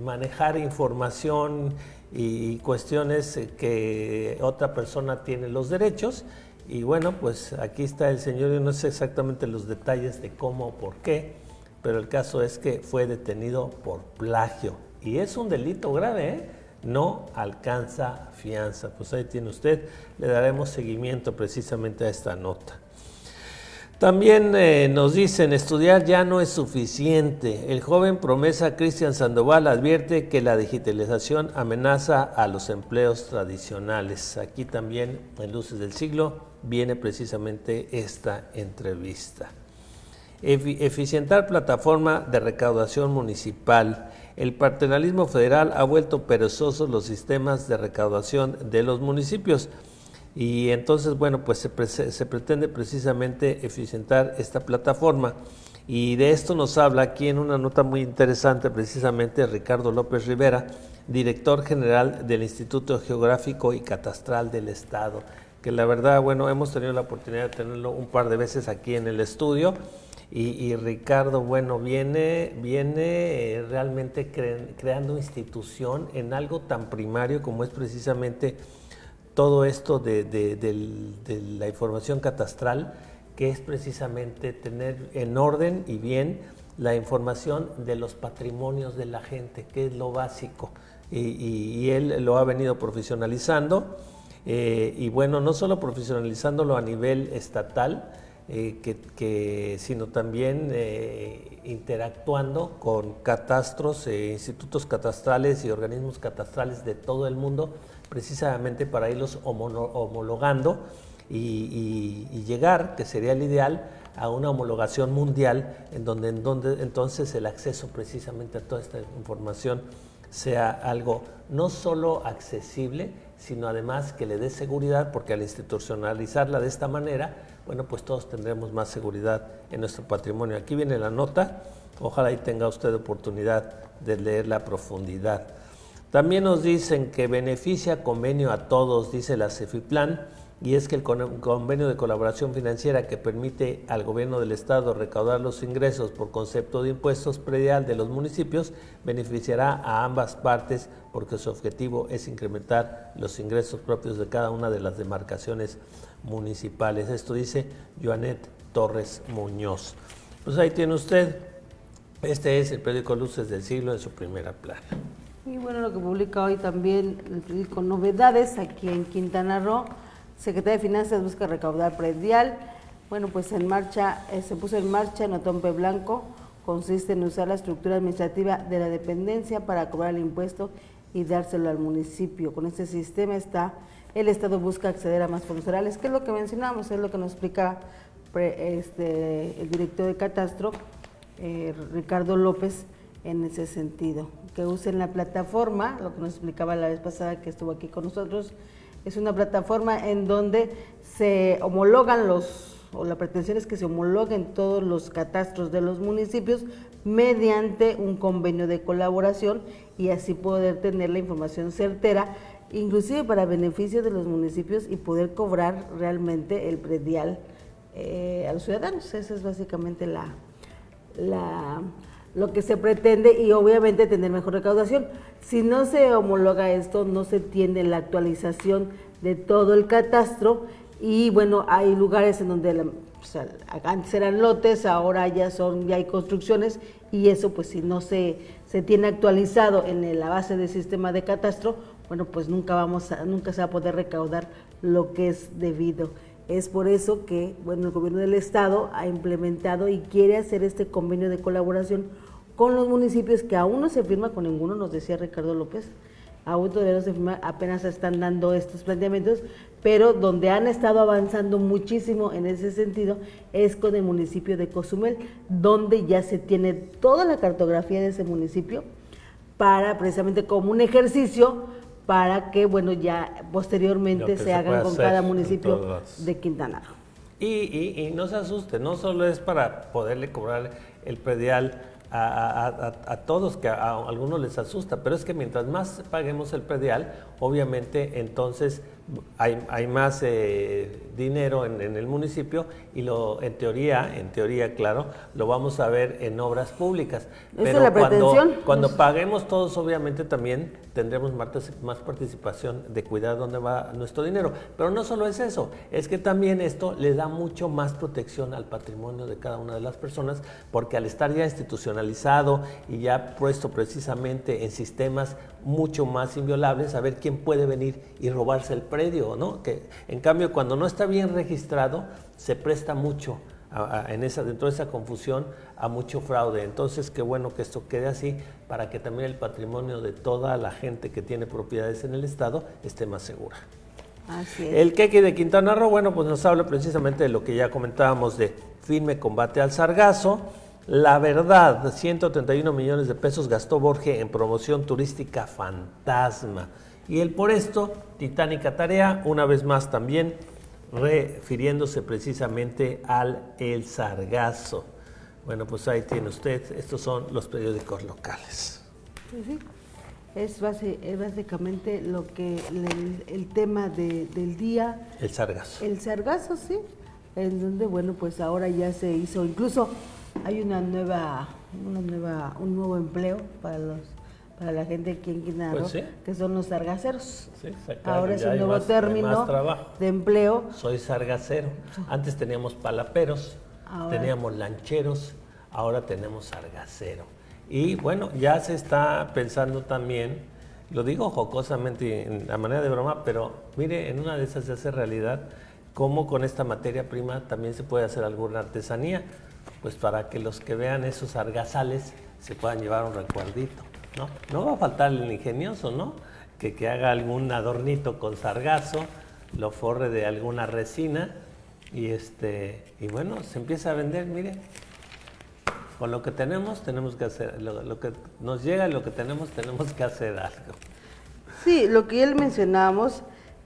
[SPEAKER 2] manejar información y cuestiones que otra persona tiene los derechos. Y bueno, pues aquí está el señor, yo no sé exactamente los detalles de cómo o por qué, pero el caso es que fue detenido por plagio. Y es un delito grave, ¿eh? No alcanza fianza. Pues ahí tiene usted, le daremos seguimiento precisamente a esta nota. También nos dicen, estudiar ya no es suficiente. El joven promesa Cristian Sandoval advierte que la digitalización amenaza a los empleos tradicionales. Aquí también, en Luces del Siglo, viene precisamente esta entrevista. Eficientar plataforma de recaudación municipal. El paternalismo federal ha vuelto perezosos los sistemas de recaudación de los municipios. Y entonces, bueno, pues se pretende precisamente eficientar esta plataforma. Y de esto nos habla aquí en una nota muy interesante precisamente Ricardo López Rivera, director general del Instituto Geográfico y Catastral del Estado, que la verdad, bueno, hemos tenido la oportunidad de tenerlo un par de veces aquí en el estudio. Y Ricardo, bueno, viene realmente creando institución en algo tan primario como es precisamente todo esto de la información catastral, que es precisamente tener en orden y bien la información de los patrimonios de la gente, que es lo básico. Y él lo ha venido profesionalizando, y bueno, no solo profesionalizándolo a nivel estatal, sino también interactuando con catastros, institutos catastrales y organismos catastrales de todo el mundo, precisamente para irlos homologando y llegar, que sería el ideal, a una homologación mundial en donde entonces el acceso precisamente a toda esta información sea algo no solo accesible, sino además que le dé seguridad, porque al institucionalizarla de esta manera, bueno, pues todos tendremos más seguridad en nuestro patrimonio. Aquí viene la nota, ojalá y tenga usted oportunidad de leerla a profundidad. También nos dicen que beneficia convenio a todos, dice la CEFIPLAN, y es que el convenio de colaboración financiera que permite al gobierno del estado recaudar los ingresos por concepto de impuestos predial de los municipios beneficiará a ambas partes, porque su objetivo es incrementar los ingresos propios de cada una de las demarcaciones municipales. Esto dice Joanet Torres Muñoz. Pues ahí tiene usted, este es el periódico Luces del Siglo en su primera plana.
[SPEAKER 1] Y bueno, lo que publica hoy también el periódico Novedades, aquí en Quintana Roo, Secretaría de Finanzas busca recaudar predial. Bueno, pues se puso en marcha en Otompe Blanco, consiste en usar la estructura administrativa de la dependencia para cobrar el impuesto y dárselo al municipio. Con este sistema el Estado busca acceder a más fondos federales, que es lo que mencionamos, es lo que nos explica el director de Catastro, Ricardo López, en ese sentido. Que usen la plataforma, lo que nos explicaba la vez pasada que estuvo aquí con nosotros, es una plataforma en donde se homologan la pretensión es que se homologuen todos los catastros de los municipios mediante un convenio de colaboración y así poder tener la información certera, inclusive para beneficio de los municipios y poder cobrar realmente el predial a los ciudadanos. Esa es básicamente lo que se pretende, y obviamente tener mejor recaudación. Si no se homologa esto, no se tiene la actualización de todo el catastro, y bueno, hay lugares en donde antes eran lotes, ahora ya hay construcciones, y eso pues si no se tiene actualizado en la base del sistema de catastro, bueno, pues nunca se va a poder recaudar lo que es debido. Es por eso que, bueno, el gobierno del estado ha implementado y quiere hacer este convenio de colaboración con los municipios, que aún no se firma con ninguno, nos decía Ricardo López, aún todavía no se firma, apenas se están dando estos planteamientos, pero donde han estado avanzando muchísimo en ese sentido es con el municipio de Cozumel, donde ya se tiene toda la cartografía de ese municipio para precisamente como un ejercicio para que, bueno, ya posteriormente se hagan con cada municipio de Quintana Roo.
[SPEAKER 2] Y no se asuste, no solo es para poderle cobrar el predial a todos, que a algunos les asusta, pero es que mientras más paguemos el predial, obviamente entonces hay más dinero en el municipio y en teoría, claro, lo vamos a ver en obras públicas.
[SPEAKER 1] ¿Esa es la pretensión?
[SPEAKER 2] Cuando paguemos todos, obviamente también tendremos más participación de cuidar dónde va nuestro dinero. Pero no solo es eso, es que también esto le da mucho más protección al patrimonio de cada una de las personas, porque al estar ya institucionalizado y ya puesto precisamente en sistemas mucho más inviolables, a ver quién puede venir y robarse el predio, ¿no? Que en cambio cuando no está bien registrado se presta mucho dentro de esa confusión a mucho fraude. Entonces qué bueno que esto quede así para que también el patrimonio de toda la gente que tiene propiedades en el estado esté más segura.
[SPEAKER 1] Así es.
[SPEAKER 2] El Quequi de Quintana Roo, bueno, pues nos habla precisamente de lo que ya comentábamos de firme combate al sargazo. La verdad, 131 millones de pesos gastó Borge en promoción turística fantasma. Y él por esto, titánica tarea, una vez más también refiriéndose precisamente al El Sargazo. Bueno, pues ahí tiene usted, estos son los periódicos locales.
[SPEAKER 1] Sí. Es básicamente lo que el tema del día.
[SPEAKER 2] El Sargazo.
[SPEAKER 1] El Sargazo, sí, en donde, bueno, pues ahora ya se hizo, incluso hay un nuevo empleo para la gente aquí en Quintana Roo, pues sí, que son los sargaceros. Sí, ahora es un nuevo término de empleo.
[SPEAKER 2] Soy sargacero. Antes teníamos palaperos, teníamos lancheros, ahora tenemos sargacero. Y bueno, ya se está pensando también, lo digo jocosamente en la manera de broma, pero mire, en una de esas se hace realidad cómo con esta materia prima también se puede hacer alguna artesanía, pues para que los que vean esos sargazales se puedan llevar un recuerdito, ¿no? No va a faltar el ingenioso, ¿no? Que haga algún adornito con sargazo, lo forre de alguna resina y bueno, se empieza a vender, mire. Con lo que tenemos que hacer, lo que nos llega y lo que tenemos que hacer algo.
[SPEAKER 1] Sí, lo que ya mencionábamos,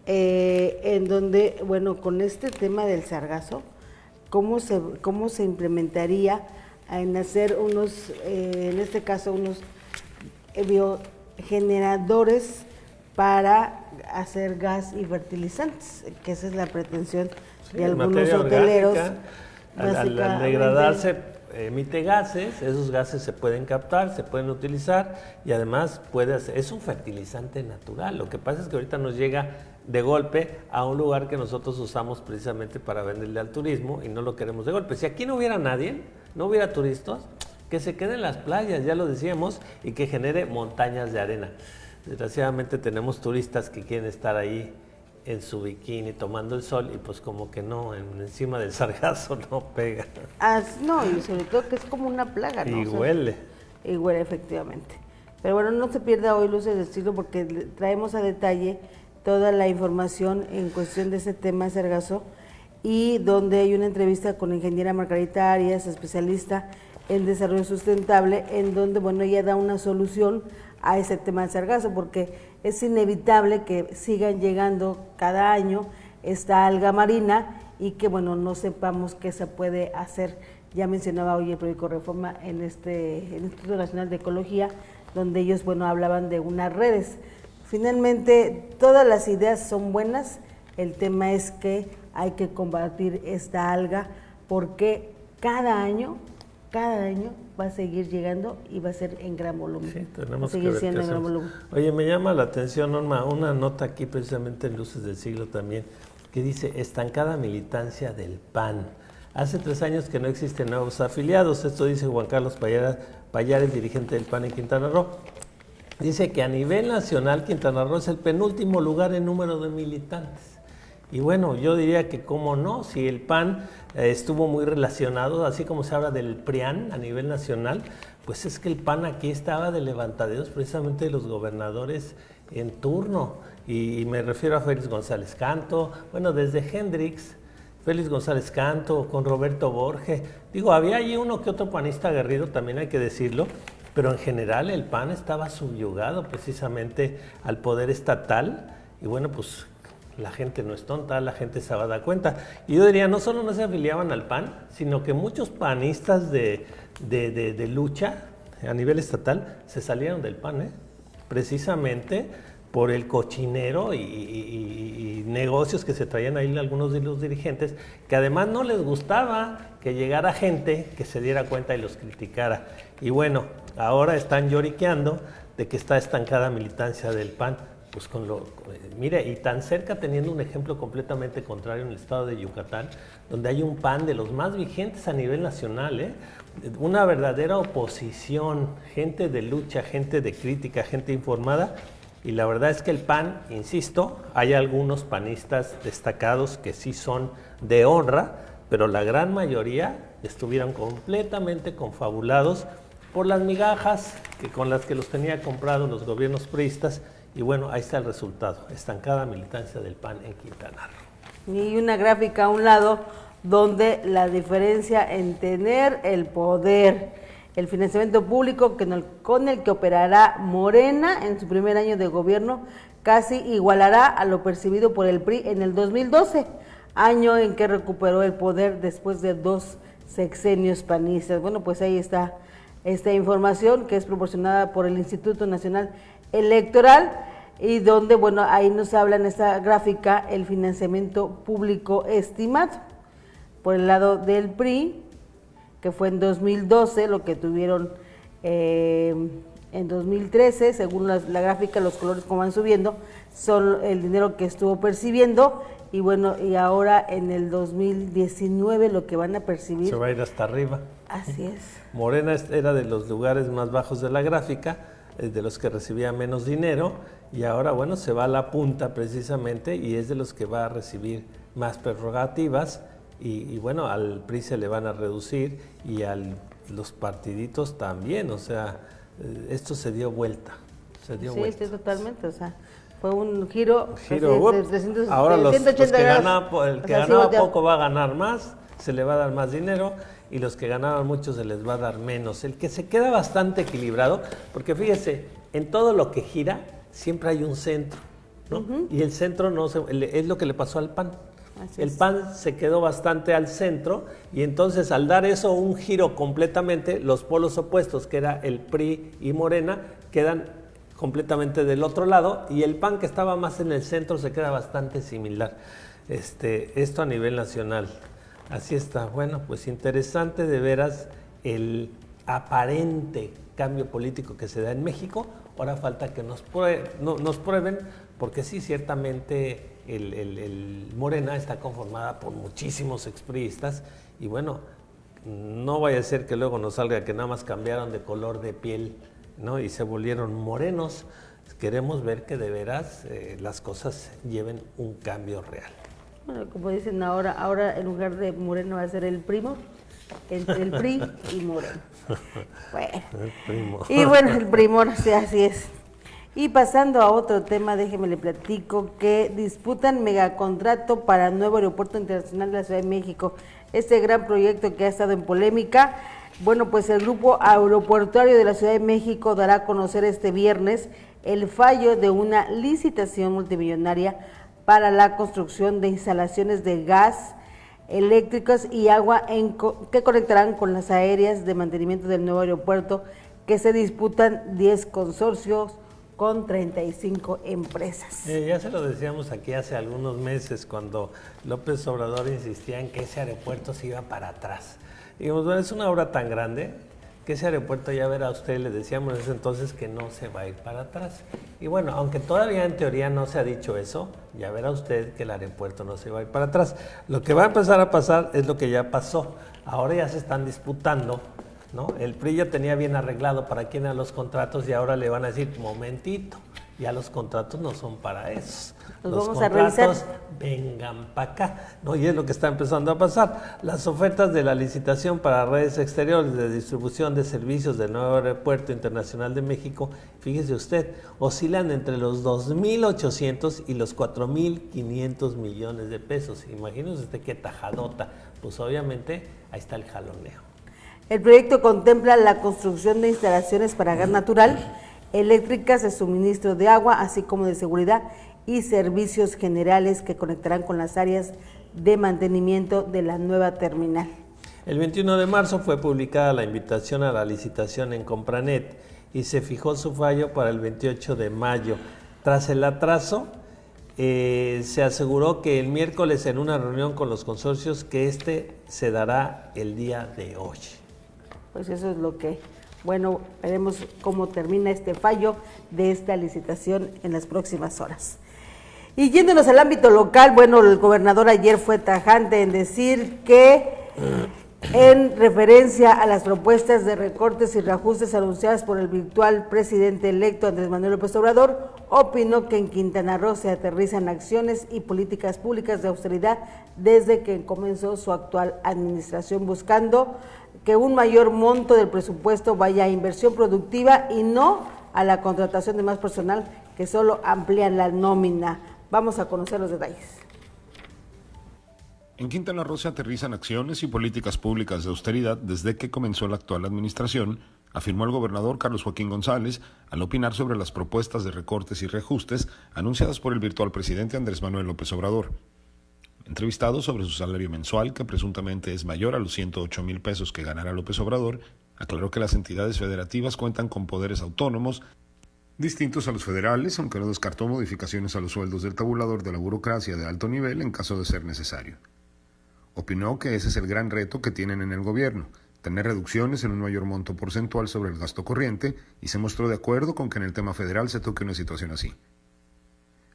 [SPEAKER 1] en donde, bueno, con este tema del sargazo, cómo se implementaría en hacer unos, en este caso, unos biogeneradores para hacer gas y fertilizantes, que esa es la pretensión de algunos hoteleros.
[SPEAKER 2] Al degradarse emite gases, esos gases se pueden captar, se pueden utilizar y además es un fertilizante natural. Lo que pasa es que ahorita nos llega de golpe a un lugar que nosotros usamos precisamente para venderle al turismo y no lo queremos de golpe. Si aquí no hubiera nadie, no hubiera turistas, que se queden en las playas, ya lo decíamos, y que genere montañas de arena. Desgraciadamente tenemos turistas que quieren estar ahí en su bikini tomando el sol y pues como que no, encima del sargazo no pega.
[SPEAKER 1] No, y sobre todo que es como una plaga, ¿no?
[SPEAKER 2] Y huele.
[SPEAKER 1] Y huele, efectivamente. Pero bueno, no se pierda hoy Luces del Siglo porque traemos a detalle toda la información en cuestión de ese tema sargazo y donde hay una entrevista con la ingeniera Margarita Arias, especialista en desarrollo sustentable, en donde, bueno, ella da una solución a ese tema del sargazo, porque es inevitable que sigan llegando cada año esta alga marina y que, bueno, no sepamos qué se puede hacer. Ya mencionaba hoy el periódico Reforma en el Instituto Nacional de Ecología, donde ellos, bueno, hablaban de unas redes. Finalmente, todas las ideas son buenas, el tema es que hay que combatir esta alga, porque cada año va a seguir llegando y va a ser en gran volumen.
[SPEAKER 2] Sí, tenemos que ver siendo en gran volumen. Oye, me llama la atención, Norma, una nota aquí precisamente en Luces del Siglo también, que dice, estancada militancia del PAN. Hace 3 años que no existen nuevos afiliados. Esto dice Juan Carlos Payares, dirigente del PAN en Quintana Roo. Dice que a nivel nacional Quintana Roo es el penúltimo lugar en número de militantes. Y bueno, yo diría que cómo no, si el PAN estuvo muy relacionado, así como se habla del PRIAN a nivel nacional, pues es que el PAN aquí estaba de levantaderos precisamente de los gobernadores en turno. Y me refiero a Félix González Canto, bueno, desde Hendrix, Félix González Canto, con Roberto Borges. Digo, había allí uno que otro panista aguerrido, también hay que decirlo, pero en general el PAN estaba subyugado precisamente al poder estatal. Y bueno, pues la gente no es tonta, la gente se va a dar cuenta. Y yo diría, no solo no se afiliaban al PAN, sino que muchos panistas de lucha a nivel estatal se salieron del PAN, precisamente por el cochinero y negocios que se traían ahí algunos de los dirigentes, que además no les gustaba que llegara gente que se diera cuenta y los criticara. Y bueno, ahora están lloriqueando de que está estancada militancia del PAN. Pues mire, y tan cerca, teniendo un ejemplo completamente contrario en el estado de Yucatán, donde hay un PAN de los más vigentes a nivel nacional, una verdadera oposición, gente de lucha, gente de crítica, gente informada. Y la verdad es que el PAN, insisto, hay algunos panistas destacados que sí son de honra, pero la gran mayoría estuvieron completamente confabulados por las migajas con las que los tenía comprados los gobiernos priistas. Y bueno, ahí está el resultado, estancada militancia del PAN en Quintana Roo.
[SPEAKER 1] Y una gráfica a un lado donde la diferencia en tener el poder, el financiamiento público con el que operará Morena en su primer año de gobierno casi igualará a lo percibido por el PRI en el 2012, año en que recuperó el poder después de 2 sexenios panistas. Bueno, pues ahí está esta información que es proporcionada por el Instituto Nacional Electoral y donde, bueno, ahí nos habla en esta gráfica el financiamiento público estimado por el lado del PRI, que fue en 2012, lo que tuvieron en 2013, según la gráfica, los colores como van subiendo, son el dinero que estuvo percibiendo, y bueno, y ahora en el 2019 lo que van a percibir...
[SPEAKER 2] Se va a ir hasta arriba.
[SPEAKER 1] Así es.
[SPEAKER 2] Morena era de los lugares más bajos de la gráfica, de los que recibía menos dinero, y ahora, bueno, se va a la punta precisamente, y es de los que va a recibir más prerrogativas, y bueno, al PRI se le van a reducir, y a los partiditos también, o sea, esto se dio vuelta, vuelta.
[SPEAKER 1] Sí, totalmente, o sea, fue un giro
[SPEAKER 2] de
[SPEAKER 1] 300,
[SPEAKER 2] ahora
[SPEAKER 1] de 180 grados.
[SPEAKER 2] El que ganaba poco va a ganar más, se le va a dar más dinero, y los que ganaban mucho se les va a dar menos. El que se queda bastante equilibrado, porque fíjese, en todo lo que gira siempre hay un centro, ¿no? Y el centro es lo que le pasó al PAN. El PAN se quedó bastante al centro, y entonces al dar eso un giro completamente, los polos opuestos, que era el PRI y Morena, quedan completamente del otro lado, y el PAN, que estaba más en el centro, se queda bastante similar. Esto a nivel nacional. Así está. Bueno, pues interesante de veras el aparente cambio político que se da en México. Ahora falta que nos prueben, porque sí, ciertamente el Morena está conformada por muchísimos expriistas, y bueno, no vaya a ser que luego nos salga que nada más cambiaron de color de piel, ¿no? Y se volvieron morenos. Queremos ver que de veras las cosas lleven un cambio real.
[SPEAKER 1] Bueno, como dicen ahora en lugar de Moreno va a ser el primo, entre el PRI y Moreno. Bueno.
[SPEAKER 2] El primo.
[SPEAKER 1] Y bueno, el primor, sí, así es. Y pasando a otro tema, déjeme le platico que disputan megacontrato para el nuevo aeropuerto internacional de la Ciudad de México. Este gran proyecto que ha estado en polémica, bueno, pues el Grupo Aeroportuario de la Ciudad de México dará a conocer este viernes el fallo de una licitación multimillonaria para la construcción de instalaciones de gas, eléctricas y agua que conectarán con las aéreas de mantenimiento del nuevo aeropuerto, que se disputan 10 consorcios con 35 empresas.
[SPEAKER 2] Ya se lo decíamos aquí hace algunos meses, cuando López Obrador insistía en que ese aeropuerto se iba para atrás. Digamos, bueno, es una obra tan grande que ese aeropuerto, ya verá usted, le decíamos en ese entonces que no se va a ir para atrás. Y bueno, aunque todavía en teoría no se ha dicho eso, ya verá usted que el aeropuerto no se va a ir para atrás. Lo que va a empezar a pasar es lo que ya pasó. Ahora ya se están disputando, ¿no? El PRI ya tenía bien arreglado para quién eran los contratos, y ahora le van a decir, momentito. Ya los contratos no son para eso.
[SPEAKER 1] Los vamos
[SPEAKER 2] contratos,
[SPEAKER 1] a revisar.
[SPEAKER 2] vengan para acá. No, y es lo que está empezando a pasar. Las ofertas de la licitación para redes exteriores de distribución de servicios del nuevo Aeropuerto Internacional de México, fíjese usted, oscilan entre los 2.800 y los 4.500 millones de pesos. Imagínese usted qué tajadota. Pues obviamente ahí está el jaloneo.
[SPEAKER 1] El proyecto contempla la construcción de instalaciones para gas natural, eléctricas de suministro de agua, así como de seguridad y servicios generales que conectarán con las áreas de mantenimiento de la nueva terminal.
[SPEAKER 2] El 21 de marzo fue publicada la invitación a la licitación en Compranet y se fijó su fallo para el 28 de mayo. Tras el atraso, se aseguró que el miércoles en una reunión con los consorcios que se dará el día de hoy.
[SPEAKER 1] Pues eso es lo que, bueno, veremos cómo termina este fallo de esta licitación en las próximas horas. Y yéndonos al ámbito local, bueno, el gobernador ayer fue tajante en decir que en referencia a las propuestas de recortes y reajustes anunciadas por el virtual presidente electo Andrés Manuel López Obrador, opinó que en Quintana Roo se aterrizan acciones y políticas públicas de austeridad desde que comenzó su actual administración, buscando que un mayor monto del presupuesto vaya a inversión productiva y no a la contratación de más personal que solo amplían la nómina. Vamos a conocer los detalles.
[SPEAKER 10] En Quintana Roo se aterrizan acciones y políticas públicas de austeridad desde que comenzó la actual administración, afirmó el gobernador Carlos Joaquín González al opinar sobre las propuestas de recortes y reajustes anunciadas por el virtual presidente Andrés Manuel López Obrador. Entrevistado sobre su salario mensual, que presuntamente es mayor a los 108,000 pesos que ganará López Obrador, aclaró que las entidades federativas cuentan con poderes autónomos distintos a los federales, aunque no descartó modificaciones a los sueldos del tabulador de la burocracia de alto nivel en caso de ser necesario. Opinó que ese es el gran reto que tienen en el gobierno, tener reducciones en un mayor monto porcentual sobre el gasto corriente, y se mostró de acuerdo con que en el tema federal se toque una situación así.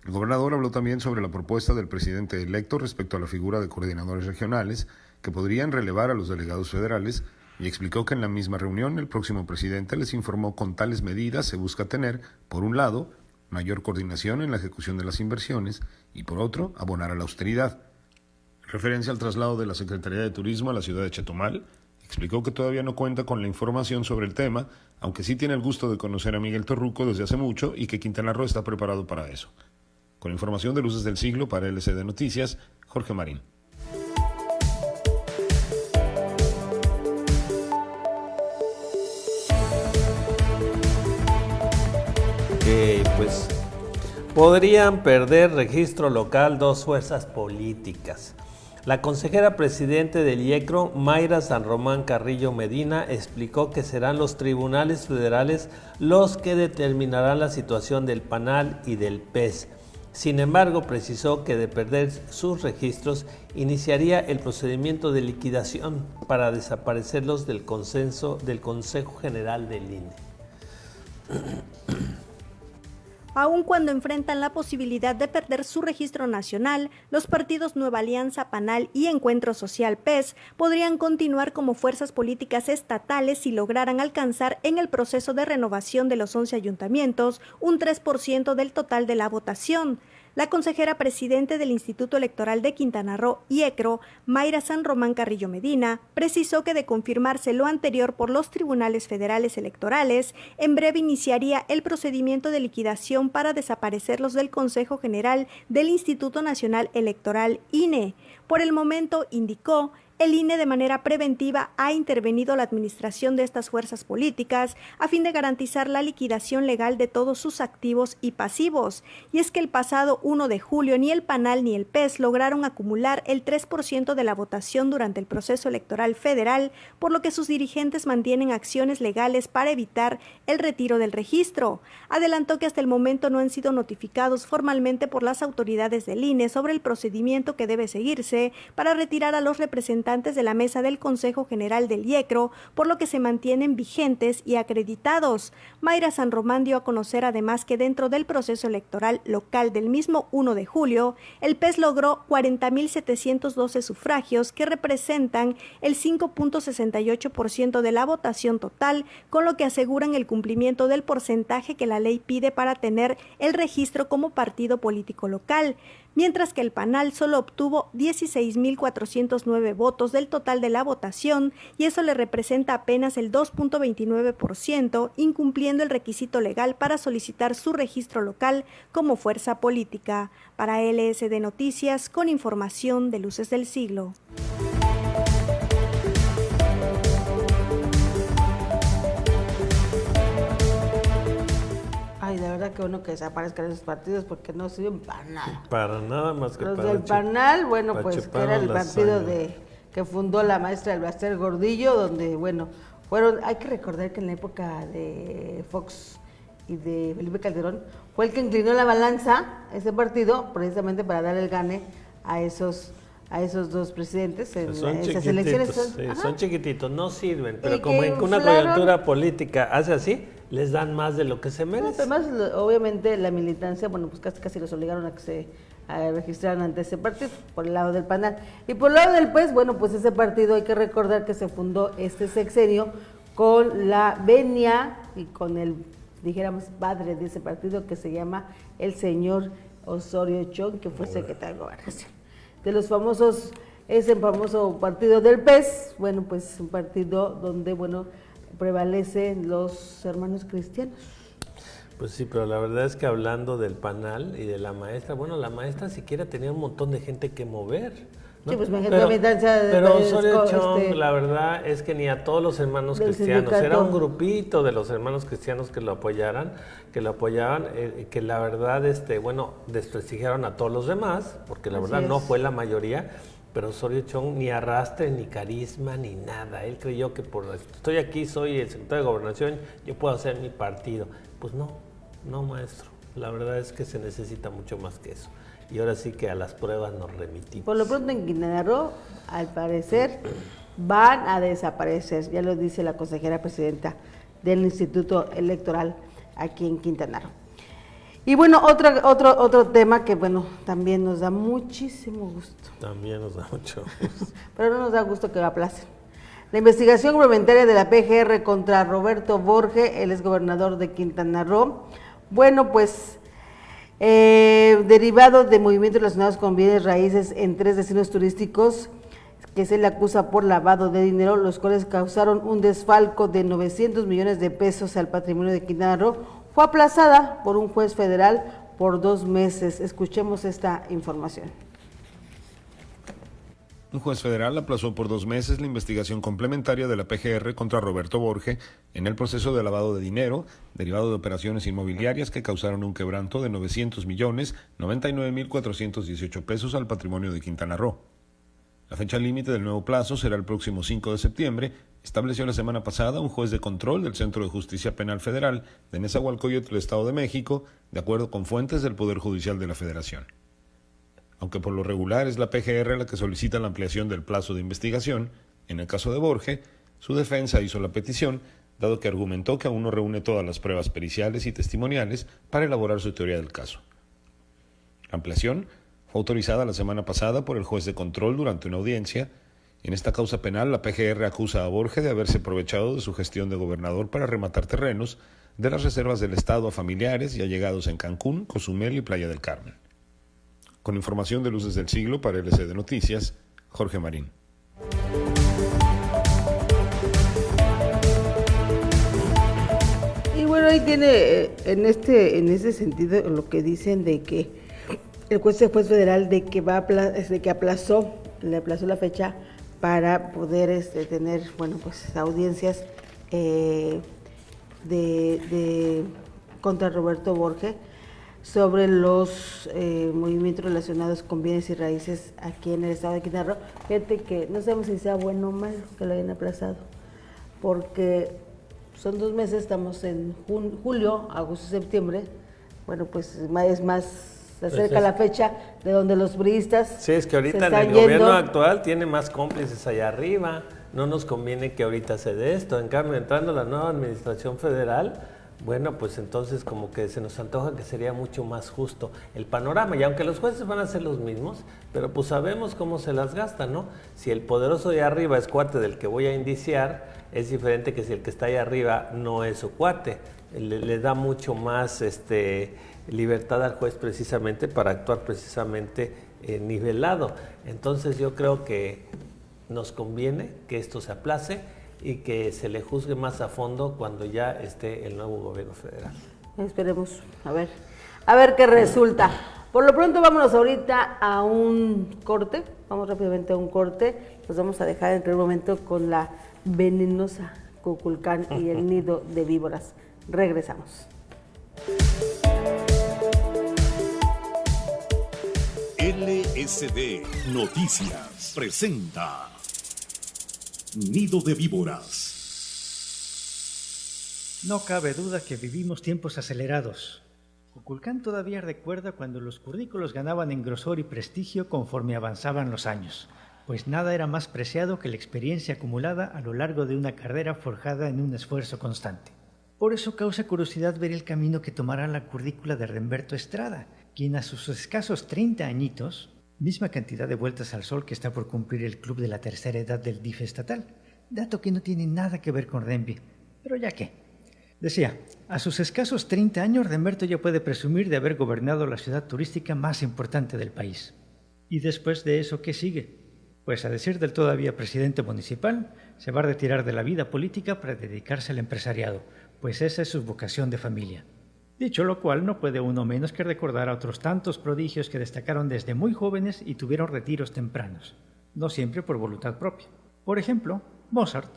[SPEAKER 10] El gobernador habló también sobre la propuesta del presidente electo respecto a la figura de coordinadores regionales que podrían relevar a los delegados federales y explicó que en la misma reunión el próximo presidente les informó con tales medidas se busca tener, por un lado, mayor coordinación en la ejecución de las inversiones y por otro, abonar a la austeridad. En referencia al traslado de la Secretaría de Turismo a la ciudad de Chetumal, explicó que todavía no cuenta con la información sobre el tema, aunque sí tiene el gusto de conocer a Miguel Torruco desde hace mucho y que Quintana Roo está preparado para eso. Con información de Luces del Siglo para LCD Noticias, Jorge Marín.
[SPEAKER 2] Pues podrían perder registro local dos fuerzas políticas. La consejera presidente del IECRO, Mayra San Román Carrillo Medina, explicó que serán los tribunales federales los que determinarán la situación del PANAL y del PES. Sin embargo, precisó que de perder sus registros, iniciaría el procedimiento de liquidación para desaparecerlos del Consejo General del INE.
[SPEAKER 4] Aun cuando enfrentan la posibilidad de perder su registro nacional, los partidos Nueva Alianza, PANAL y Encuentro Social PES podrían continuar como fuerzas políticas estatales si lograran alcanzar en el proceso de renovación de los 11 ayuntamientos un 3% del total de la votación. La consejera presidente del Instituto Electoral de Quintana Roo, IECRO, Mayra San Román Carrillo Medina, precisó que de confirmarse lo anterior por los tribunales federales electorales, en breve iniciaría el procedimiento de liquidación para desaparecerlos del Consejo General del Instituto Nacional Electoral, INE. Por el momento, indicó, el INE de manera preventiva ha intervenido la administración de estas fuerzas políticas a fin de garantizar la liquidación legal de todos sus activos y pasivos. Y es que el pasado 1 de julio ni el PANAL ni el PES lograron acumular el 3% de la votación durante el proceso electoral federal, por lo que sus dirigentes mantienen acciones legales para evitar el retiro del registro. Adelantó que hasta el momento no han sido notificados formalmente por las autoridades del INE sobre el procedimiento que debe seguirse para retirar a los representantes representantes de la mesa del Consejo General del IECRO, por lo que se mantienen vigentes y acreditados. Mayra San Román dio a conocer además que dentro del proceso electoral local del mismo 1 de julio, el PES logró 40.712 sufragios que representan el 5.68% de la votación total, con lo que aseguran el cumplimiento del porcentaje que la ley pide para tener el registro como partido político local, mientras que el PANAL solo obtuvo 16.409 votos del total de la votación y eso le representa apenas el 2.29%, incumpliendo el requisito legal para solicitar su registro local como fuerza política. Para LSD Noticias, con información de Luces del Siglo.
[SPEAKER 1] Ay, de verdad que bueno que desaparezcan esos partidos porque no sirven para nada.
[SPEAKER 2] Para nada más que
[SPEAKER 1] los
[SPEAKER 2] para
[SPEAKER 1] del PANAL, bueno, pues que era el partido
[SPEAKER 2] sangre.
[SPEAKER 1] que fundó la maestra Elbaster Gordillo, donde, bueno, hay que recordar que en la época de Fox y de Felipe Calderón, fue el que inclinó la balanza, ese partido, precisamente para dar el gane a esos dos presidentes en esas elecciones.
[SPEAKER 2] Son chiquititos, no sirven, pero
[SPEAKER 1] y
[SPEAKER 2] como en una coyuntura política hace así, les dan más de lo que se merece.
[SPEAKER 1] Además, obviamente, la militancia, bueno, pues casi los obligaron a que se registraran ante ese partido, por el lado del PANAL. Y por el lado del PES, bueno, pues ese partido hay que recordar que se fundó este sexenio con la venia y con el, dijéramos, padre de ese partido que se llama el señor Osorio Chong, que fue secretario de Gobernación. De los famosos, ese famoso partido del PES, bueno, pues un partido donde, bueno, prevalecen los hermanos cristianos.
[SPEAKER 2] Pues sí, pero la verdad es que hablando del PANAL y de la maestra, bueno, la maestra siquiera tenía un montón de gente que mover, ¿no?
[SPEAKER 1] Sí, pues
[SPEAKER 2] pero Osorio Chong, la verdad es que ni a todos los hermanos cristianos, era un grupito de los hermanos cristianos que lo apoyaban, que la verdad, bueno, desprestigiaron a todos los demás, porque la verdad no fue la mayoría. Pero Osorio Chong ni arrastre, ni carisma, ni nada. Él creyó que estoy aquí, soy el secretario de Gobernación, yo puedo hacer mi partido. Pues no, maestro. La verdad es que se necesita mucho más que eso. Y ahora sí que a las pruebas nos remitimos.
[SPEAKER 1] Por lo pronto en Quintana Roo, al parecer, van a desaparecer. Ya lo dice la consejera presidenta del Instituto Electoral aquí en Quintana Roo. Y bueno, otro tema que, bueno, también nos da muchísimo gusto.
[SPEAKER 2] También nos da mucho gusto.
[SPEAKER 1] Pero no nos da gusto que lo aplacen. La investigación complementaria de la PGR contra Roberto Borge, el exgobernador de Quintana Roo, bueno, pues, derivado de movimientos relacionados con bienes raíces en 3 destinos turísticos, que se le acusa por lavado de dinero, los cuales causaron un desfalco de 900 millones de pesos al patrimonio de Quintana Roo, fue aplazada por un juez federal por 2 meses. Escuchemos esta información.
[SPEAKER 10] Un juez federal aplazó por 2 meses la investigación complementaria de la PGR contra Roberto Borge en el proceso de lavado de dinero derivado de operaciones inmobiliarias que causaron un quebranto de 900.099.418 pesos al patrimonio de Quintana Roo. La fecha límite del nuevo plazo será el próximo 5 de septiembre, estableció la semana pasada un juez de control del Centro de Justicia Penal Federal de Nezahualcóyotl, Estado de México, de acuerdo con fuentes del Poder Judicial de la Federación. Aunque por lo regular es la PGR la que solicita la ampliación del plazo de investigación, en el caso de Borge, su defensa hizo la petición, dado que argumentó que aún no reúne todas las pruebas periciales y testimoniales para elaborar su teoría del caso. La ampliación fue autorizada la semana pasada por el juez de control durante una audiencia. En esta causa penal, la PGR acusa a Borge de haberse aprovechado de su gestión de gobernador para rematar terrenos de las reservas del Estado a familiares y allegados en Cancún, Cozumel y Playa del Carmen. Con información de Luces del Siglo para LSD Noticias, Jorge Marín.
[SPEAKER 1] Y bueno, ahí tiene en ese sentido lo que dicen de que el juez federal de que le aplazó la fecha para poder tener, bueno, pues audiencias contra Roberto Borge sobre los movimientos relacionados con bienes y raíces aquí en el estado de Quintana Roo. Fíjate que no sabemos si sea bueno o malo que lo hayan aplazado, porque son 2 meses, estamos en julio, agosto, septiembre, bueno, pues es más Se acerca la fecha de donde los priistas
[SPEAKER 2] Sí, es que ahorita en el gobierno actual tiene más cómplices allá arriba. No nos conviene que ahorita se dé esto. En cambio, entrando la nueva administración federal, bueno, pues entonces como que se nos antoja que sería mucho más justo el panorama. Y aunque los jueces van a ser los mismos, pero pues sabemos cómo se las gastan, ¿no? Si el poderoso de arriba es cuate del que voy a indiciar, es diferente que si el que está ahí arriba no es su cuate. Le da mucho más libertad al juez precisamente para actuar precisamente nivelado. Entonces yo creo que nos conviene que esto se aplace y que se le juzgue más a fondo cuando ya esté el nuevo gobierno federal.
[SPEAKER 1] Esperemos, a ver qué resulta. Por lo pronto vámonos ahorita a un corte, vamos rápidamente a un corte, nos vamos a dejar entre un momento con la venenosa Kukulcán y el nido de víboras. Regresamos.
[SPEAKER 3] LSD Noticias presenta Nido de víboras.
[SPEAKER 11] No cabe duda que vivimos tiempos acelerados. Kukulcán todavía recuerda cuando los currículos ganaban en grosor y prestigio conforme avanzaban los años, pues nada era más preciado que la experiencia acumulada a lo largo de una carrera forjada en un esfuerzo constante. Por eso causa curiosidad ver el camino que tomará la currícula de Remberto Estrada, quien a sus escasos 30 añitos, misma cantidad de vueltas al sol que está por cumplir el club de la tercera edad del DIF estatal, dato que no tiene nada que ver con Rembi, pero ya que. Decía, a sus escasos 30 años Remberto ya puede presumir de haber gobernado la ciudad turística más importante del país. ¿Y después de eso qué sigue? Pues a decir del todavía presidente municipal, se va a retirar de la vida política para dedicarse al empresariado, pues esa es su vocación de familia. Dicho lo cual, no puede uno menos que recordar a otros tantos prodigios que destacaron desde muy jóvenes y tuvieron retiros tempranos, no siempre por voluntad propia. Por ejemplo, Mozart,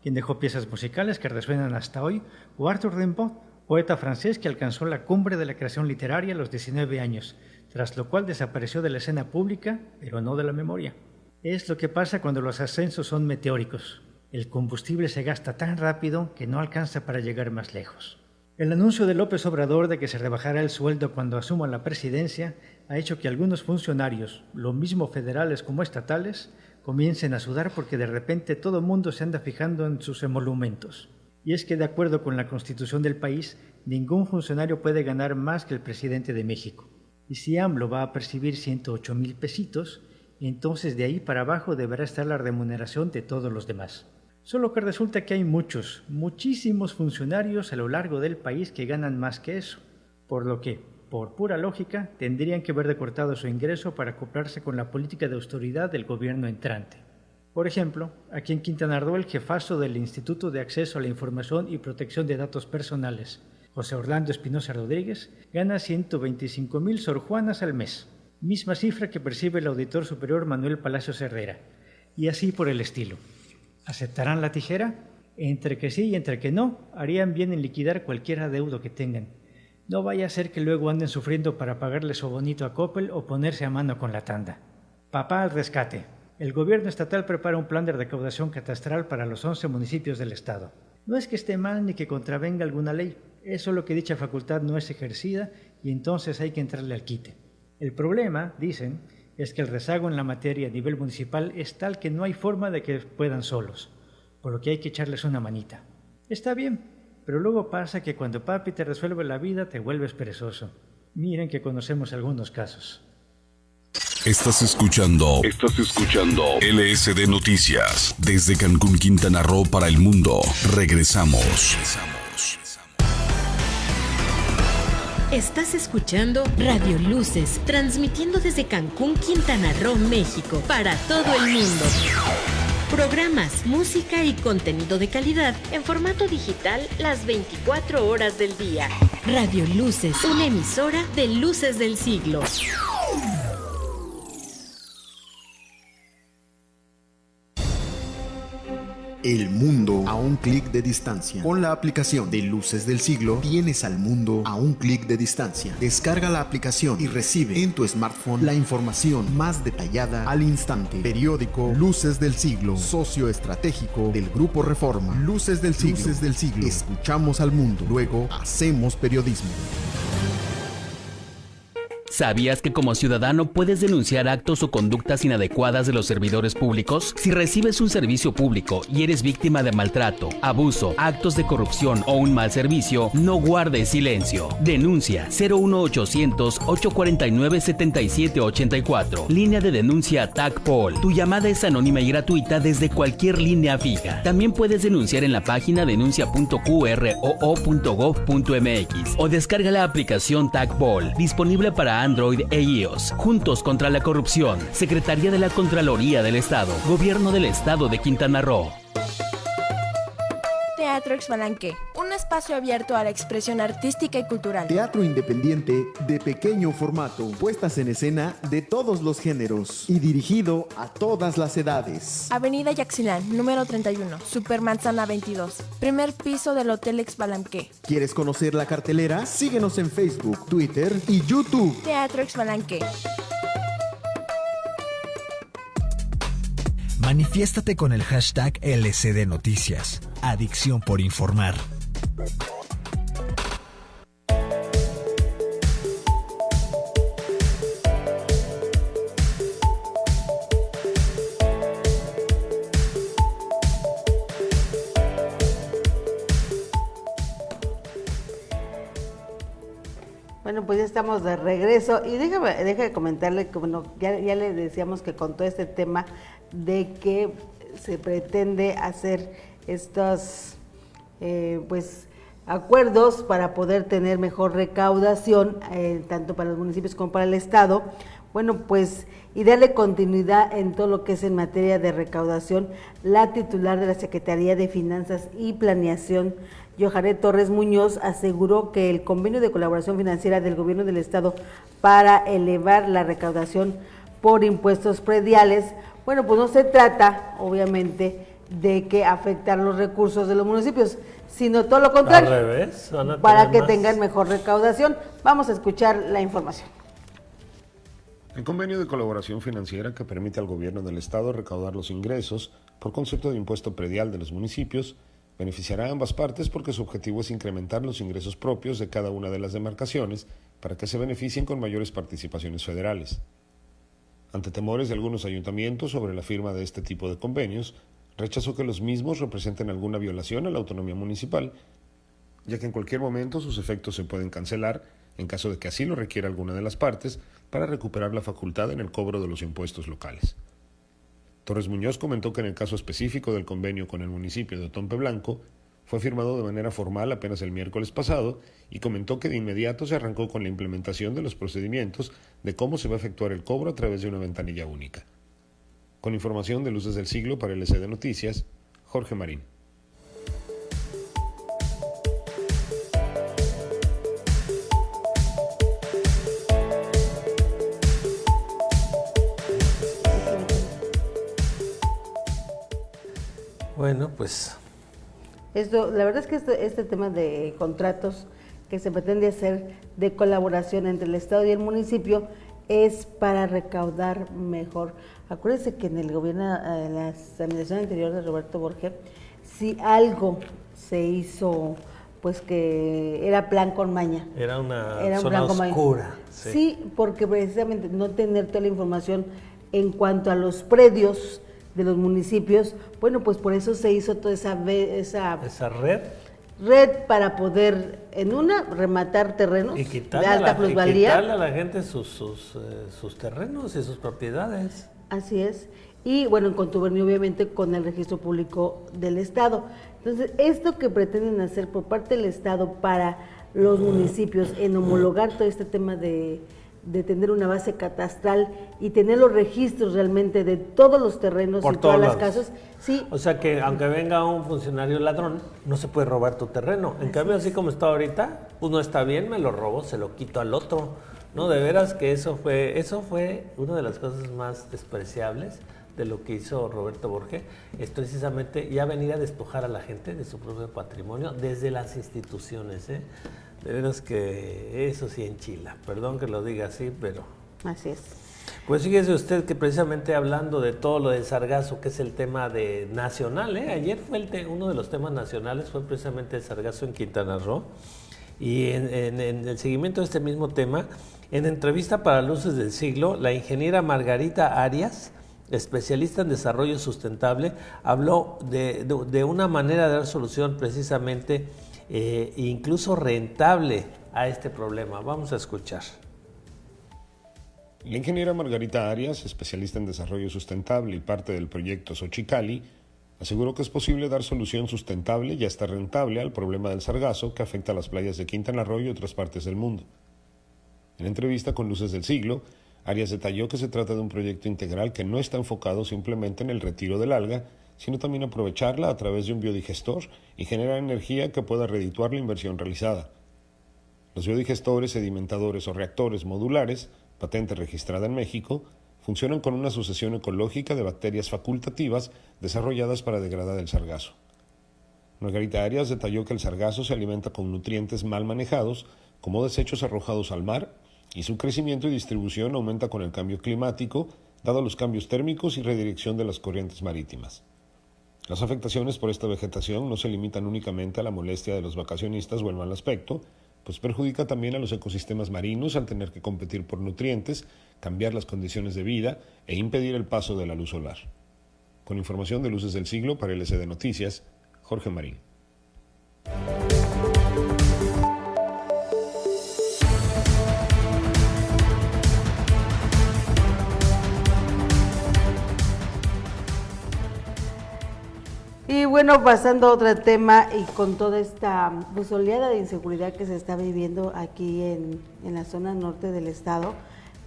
[SPEAKER 11] quien dejó piezas musicales que resuenan hasta hoy, o Arthur Rimbaud, poeta francés que alcanzó la cumbre de la creación literaria a los 19 años, tras lo cual desapareció de la escena pública, pero no de la memoria. Es lo que pasa cuando los ascensos son meteóricos. El combustible se gasta tan rápido que no alcanza para llegar más lejos. El anuncio de López Obrador de que se rebajará el sueldo cuando asuma la presidencia ha hecho que algunos funcionarios, lo mismo federales como estatales, comiencen a sudar porque de repente todo el mundo se anda fijando en sus emolumentos. Y es que de acuerdo con la Constitución del país, ningún funcionario puede ganar más que el presidente de México. Y si AMLO va a percibir 108,000 pesitos, entonces de ahí para abajo deberá estar la remuneración de todos los demás. Solo que resulta que hay muchísimos funcionarios a lo largo del país que ganan más que eso, por lo que, por pura lógica, tendrían que haber recortado su ingreso para acoplarse con la política de austeridad del gobierno entrante. Por ejemplo, aquí en Quintana Roo el jefazo del Instituto de Acceso a la Información y Protección de Datos Personales, José Orlando Espinosa Rodríguez, gana 125,000 sorjuanas al mes, misma cifra que percibe el auditor superior Manuel Palacios Herrera, y así por el estilo. ¿Aceptarán la tijera? Entre que sí y entre que no, harían bien en liquidar cualquier adeudo que tengan. No vaya a ser que luego anden sufriendo para pagarle su bonito a Coppel o ponerse a mano con la tanda. Papá al rescate. El gobierno estatal prepara un plan de recaudación catastral para los 11 municipios del estado. No es que esté mal ni que contravenga alguna ley, es solo que dicha facultad no es ejercida y entonces hay que entrarle al quite. El problema, dicen, es que el rezago en la materia a nivel municipal es tal que no hay forma de que puedan solos, por lo que hay que echarles una manita. Está bien, pero luego pasa que cuando papi te resuelve la vida te vuelves perezoso. Miren que conocemos algunos casos.
[SPEAKER 3] Estás escuchando LSD Noticias desde Cancún, Quintana Roo para el mundo. Regresamos.
[SPEAKER 6] Estás escuchando Radio Luces, transmitiendo desde Cancún, Quintana Roo, México, para todo el mundo. Programas, música y contenido de calidad en formato digital las 24 horas del día. Radio Luces, una emisora de Luces del Siglo.
[SPEAKER 7] El mundo a un clic de distancia. Con la aplicación de Luces del Siglo, tienes al mundo a un clic de distancia. Descarga la aplicación y recibe en tu smartphone la información más detallada al instante. Periódico Luces del Siglo, socio estratégico del Grupo Reforma. Luces del Siglo. Luces del Siglo. Escuchamos al mundo, luego hacemos periodismo.
[SPEAKER 8] ¿Sabías que como ciudadano puedes denunciar actos o conductas inadecuadas de los servidores públicos? Si recibes un servicio público y eres víctima de maltrato, abuso, actos de corrupción o un mal servicio, no guardes silencio. Denuncia 01800-849-7784. Línea de denuncia TACPOL. Tu llamada es anónima y gratuita desde cualquier línea fija. También puedes denunciar en la página denuncia.qroo.gov.mx o descarga la aplicación TACPOL, disponible para Android e iOS. Juntos contra la corrupción. Secretaría de la Contraloría del Estado. Gobierno del Estado de Quintana Roo.
[SPEAKER 9] Teatro Exbalanque, un espacio abierto a la expresión artística y cultural.
[SPEAKER 7] Teatro independiente de pequeño formato, puestas en escena de todos los géneros y dirigido a todas las edades.
[SPEAKER 9] Avenida Yaxilán, número 31, Supermanzana 22, primer piso del Hotel Exbalanque.
[SPEAKER 7] ¿Quieres conocer la cartelera? Síguenos en Facebook, Twitter y YouTube.
[SPEAKER 9] Teatro Exbalanque.
[SPEAKER 5] Manifiéstate con el hashtag LCD Noticias. Adicción por informar.
[SPEAKER 1] Bueno, pues ya estamos de regreso y déjame comentarle que bueno, ya le decíamos que con todo este tema de que se pretende hacer estos pues acuerdos para poder tener mejor recaudación tanto para los municipios como para el Estado, bueno, pues y darle continuidad en todo lo que es en materia de recaudación. La titular de la Secretaría de Finanzas y Planeación, Yoharé Torres Muñoz, aseguró que el convenio de colaboración financiera del Gobierno del Estado para elevar la recaudación por impuestos prediales, bueno, pues no se trata, obviamente, de que afectar los recursos de los municipios, sino todo lo contrario,
[SPEAKER 2] al revés,
[SPEAKER 1] para que tengan mejor recaudación. Vamos a escuchar la información.
[SPEAKER 10] El convenio de colaboración financiera que permite al gobierno del estado recaudar los ingresos por concepto de impuesto predial de los municipios beneficiará a ambas partes porque su objetivo es incrementar los ingresos propios de cada una de las demarcaciones para que se beneficien con mayores participaciones federales. Ante temores de algunos ayuntamientos sobre la firma de este tipo de convenios, rechazó que los mismos representen alguna violación a la autonomía municipal, ya que en cualquier momento sus efectos se pueden cancelar en caso de que así lo requiera alguna de las partes para recuperar la facultad en el cobro de los impuestos locales. Torres Muñoz comentó que en el caso específico del convenio con el municipio de Otompe Blanco, fue firmado de manera formal apenas el miércoles pasado y comentó que de inmediato se arrancó con la implementación de los procedimientos de cómo se va a efectuar el cobro a través de una ventanilla única. Con información de Luces del Siglo para LCD Noticias, Jorge Marín.
[SPEAKER 2] Bueno, pues
[SPEAKER 1] La verdad es que este tema de contratos que se pretende hacer de colaboración entre el Estado y el municipio es para recaudar mejor. Acuérdense que en el gobierno, en la administración anterior de Roberto Borge, si algo se hizo, pues que era plan con maña.
[SPEAKER 2] Era una zona oscura.
[SPEAKER 1] Sí, porque precisamente no tener toda la información en cuanto a los predios de los municipios, bueno, pues por eso se hizo toda esa red para poder, rematar terrenos
[SPEAKER 2] y
[SPEAKER 1] de alta plusvalía.
[SPEAKER 2] Y quitarle a la gente sus terrenos y sus propiedades.
[SPEAKER 1] Así es. Y bueno, en contubernio obviamente con el registro público del Estado. Entonces, esto que pretenden hacer por parte del Estado para los municipios en homologar todo este tema de tener una base catastral y tener los registros realmente de todos los terrenos y todas las casas, sí.
[SPEAKER 2] O sea que aunque venga un funcionario ladrón, no se puede robar tu terreno. En cambio, así como está ahorita, pues no está bien, me lo robo, se lo quito al otro. No, de veras que eso fue una de las cosas más despreciables de lo que hizo Roberto Borge, es precisamente ya venir a despojar a la gente de su propio patrimonio desde las instituciones, ¿eh? De veras que eso sí enchila, perdón que lo diga así, pero...
[SPEAKER 1] Así es.
[SPEAKER 2] Pues fíjese usted que precisamente hablando de todo lo de sargazo, que es el tema nacional, ayer fue uno de los temas nacionales, fue precisamente el sargazo en Quintana Roo, Y en el seguimiento de este mismo tema, en entrevista para Luces del Siglo, la ingeniera Margarita Arias, especialista en desarrollo sustentable, habló de una manera de dar solución precisamente incluso rentable a este problema. Vamos a escuchar.
[SPEAKER 10] La ingeniera Margarita Arias, especialista en desarrollo sustentable y parte del proyecto Xochicali, aseguró que es posible dar solución sustentable y hasta rentable al problema del sargazo que afecta a las playas de Quintana Roo y otras partes del mundo. En entrevista con Luces del Siglo, Arias detalló que se trata de un proyecto integral que no está enfocado simplemente en el retiro del alga, sino también aprovecharla a través de un biodigestor y generar energía que pueda redituar la inversión realizada. Los biodigestores, sedimentadores o reactores modulares, patente registrada en México, funcionan con una sucesión ecológica de bacterias facultativas desarrolladas para degradar el sargazo. Margarita Arias detalló que el sargazo se alimenta con nutrientes mal manejados, como desechos arrojados al mar, y su crecimiento y distribución aumenta con el cambio climático, dado los cambios térmicos y redirección de las corrientes marítimas. Las afectaciones por esta vegetación no se limitan únicamente a la molestia de los vacacionistas o el mal aspecto, pues perjudica también a los ecosistemas marinos al tener que competir por nutrientes, cambiar las condiciones de vida e impedir el paso de la luz solar. Con información de Luces del Siglo para LCD Noticias, Jorge Marín.
[SPEAKER 1] Y bueno, pasando a otro tema y con toda esta oleada de inseguridad que se está viviendo aquí en la zona norte del estado,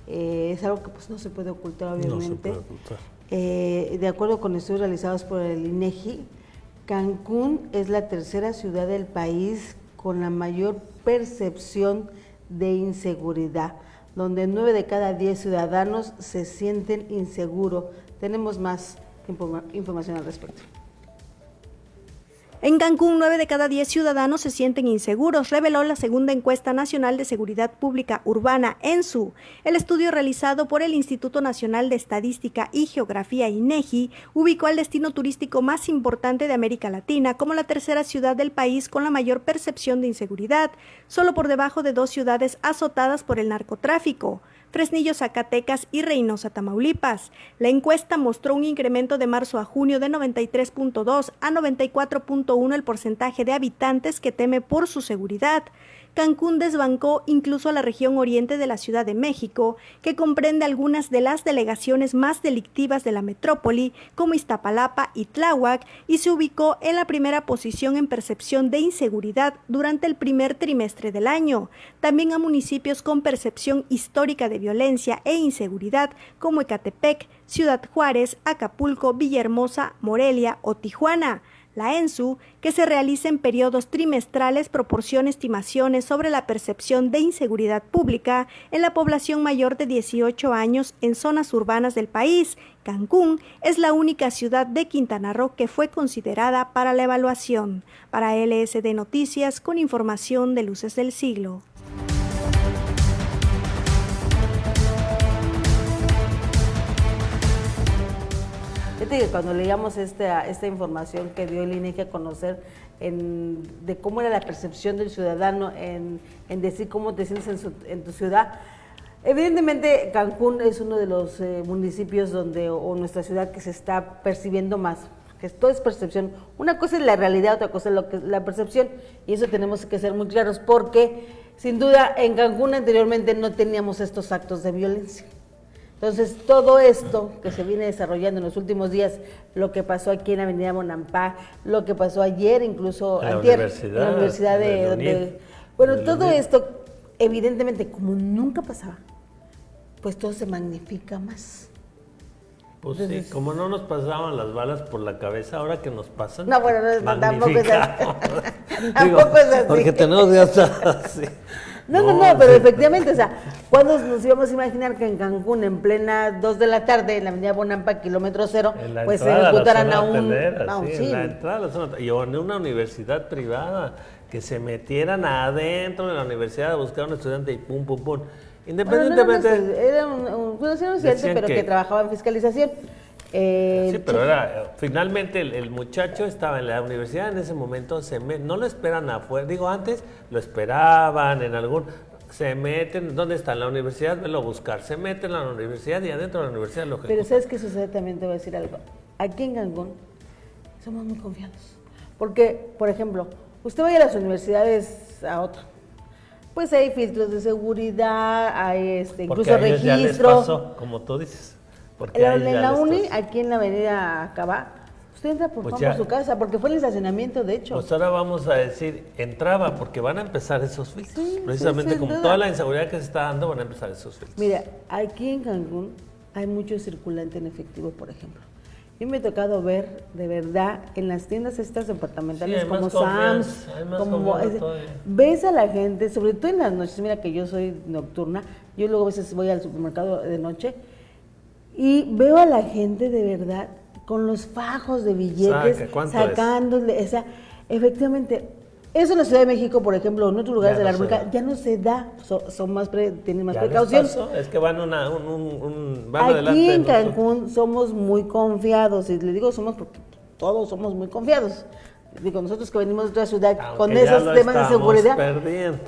[SPEAKER 1] es algo que pues no se puede ocultar, obviamente.
[SPEAKER 2] No se puede ocultar.
[SPEAKER 1] De acuerdo con estudios realizados por el INEGI, Cancún es la tercera ciudad del país con la mayor percepción de inseguridad, donde 9 de cada 10 ciudadanos se sienten inseguros. Tenemos más información al respecto.
[SPEAKER 4] En Cancún, 9 de cada 10 ciudadanos se sienten inseguros, reveló la segunda encuesta nacional de seguridad pública urbana, ENSU. El estudio realizado por el Instituto Nacional de Estadística y Geografía, INEGI, ubicó al destino turístico más importante de América Latina como la tercera ciudad del país con la mayor percepción de inseguridad, solo por debajo de 2 ciudades azotadas por el narcotráfico: Fresnillo, Zacatecas y Reynosa, Tamaulipas. La encuesta mostró un incremento de marzo a junio de 93.2 a 94.1 el porcentaje de habitantes que teme por su seguridad. Cancún desbancó incluso a la región oriente de la Ciudad de México, que comprende algunas de las delegaciones más delictivas de la metrópoli, como Iztapalapa y Tláhuac, y se ubicó en la primera posición en percepción de inseguridad durante el primer trimestre del año. También a municipios con percepción histórica de violencia e inseguridad, como Ecatepec, Ciudad Juárez, Acapulco, Villahermosa, Morelia o Tijuana. La ENSU, que se realiza en periodos trimestrales, proporciona estimaciones sobre la percepción de inseguridad pública en la población mayor de 18 años en zonas urbanas del país. Cancún es la única ciudad de Quintana Roo que fue considerada para la evaluación. Para LSD Noticias, con información de Luces del Siglo.
[SPEAKER 1] Fíjate que cuando leíamos esta información que dio el INEGI a conocer de cómo era la percepción del ciudadano en decir cómo te sientes en tu ciudad, evidentemente Cancún es uno de los municipios o nuestra ciudad que se está percibiendo más, que todo es percepción. Una cosa es la realidad, otra cosa es la percepción, y eso tenemos que ser muy claros, porque sin duda en Cancún anteriormente no teníamos estos actos de violencia. Entonces, todo esto que se viene desarrollando en los últimos días, lo que pasó aquí en la Avenida Bonampak, lo que pasó ayer, incluso antier, en la universidad de bueno, todo esto, evidentemente, como nunca pasaba, pues todo se magnifica más.
[SPEAKER 2] Pues entonces, sí, como no nos pasaban las balas por la cabeza, ahora que nos pasan,
[SPEAKER 1] no, bueno, no, tampoco es así.
[SPEAKER 2] Tampoco es así. Porque tenemos ya así.
[SPEAKER 1] No, pero efectivamente, o sea, ¿cuándo nos íbamos a imaginar que en Cancún, en plena 2 de la tarde, en la avenida Bonampak, kilómetro 0, pues se ejecutaran a un...
[SPEAKER 2] En la entrada de la zona, y en una universidad privada, que se metieran adentro de la universidad a buscar a un estudiante y pum, pum, pum. Independientemente...
[SPEAKER 1] Bueno, era un estudiante, pero que trabajaba en fiscalización.
[SPEAKER 2] Sí, pero finalmente el muchacho estaba en la universidad en ese momento, no lo esperan afuera, digo antes lo esperaban en algún, se meten, ¿dónde está? En la universidad, venlo a buscar, se meten a la universidad y adentro de la universidad lo ejecutan.
[SPEAKER 1] Pero ¿sabes qué sucede? También te voy a decir algo, aquí en Cancún somos muy confiados, porque, por ejemplo, usted vaya a las universidades a otra, pues hay filtros de seguridad, hay incluso registro. Ya les pasó,
[SPEAKER 2] como tú dices.
[SPEAKER 1] En la uni, aquí en la avenida Acabá, usted entra por su casa, porque fue el estacionamiento, de hecho.
[SPEAKER 2] Pues ahora vamos a decir, entraba, porque van a empezar esos filtros. Sí, precisamente como toda la inseguridad que se está dando, van a empezar esos filtros.
[SPEAKER 1] Mira, aquí en Cancún hay mucho circulante en efectivo, por ejemplo. Yo me he tocado ver, de verdad, en las tiendas estas departamentales como Sam's, ves a la gente, sobre todo en las noches, mira que yo soy nocturna, yo luego a veces voy al supermercado de noche, y veo a la gente de verdad con los fajos de billetes sacándole, efectivamente, eso en la Ciudad de México, por ejemplo, en otros lugares de la República ya no se da, tienen más precaución.
[SPEAKER 2] Es que van adelante.
[SPEAKER 1] Aquí en Cancún somos muy confiados, y le digo somos porque todos somos muy confiados. Digo, nosotros que venimos de otra ciudad con esos temas de seguridad.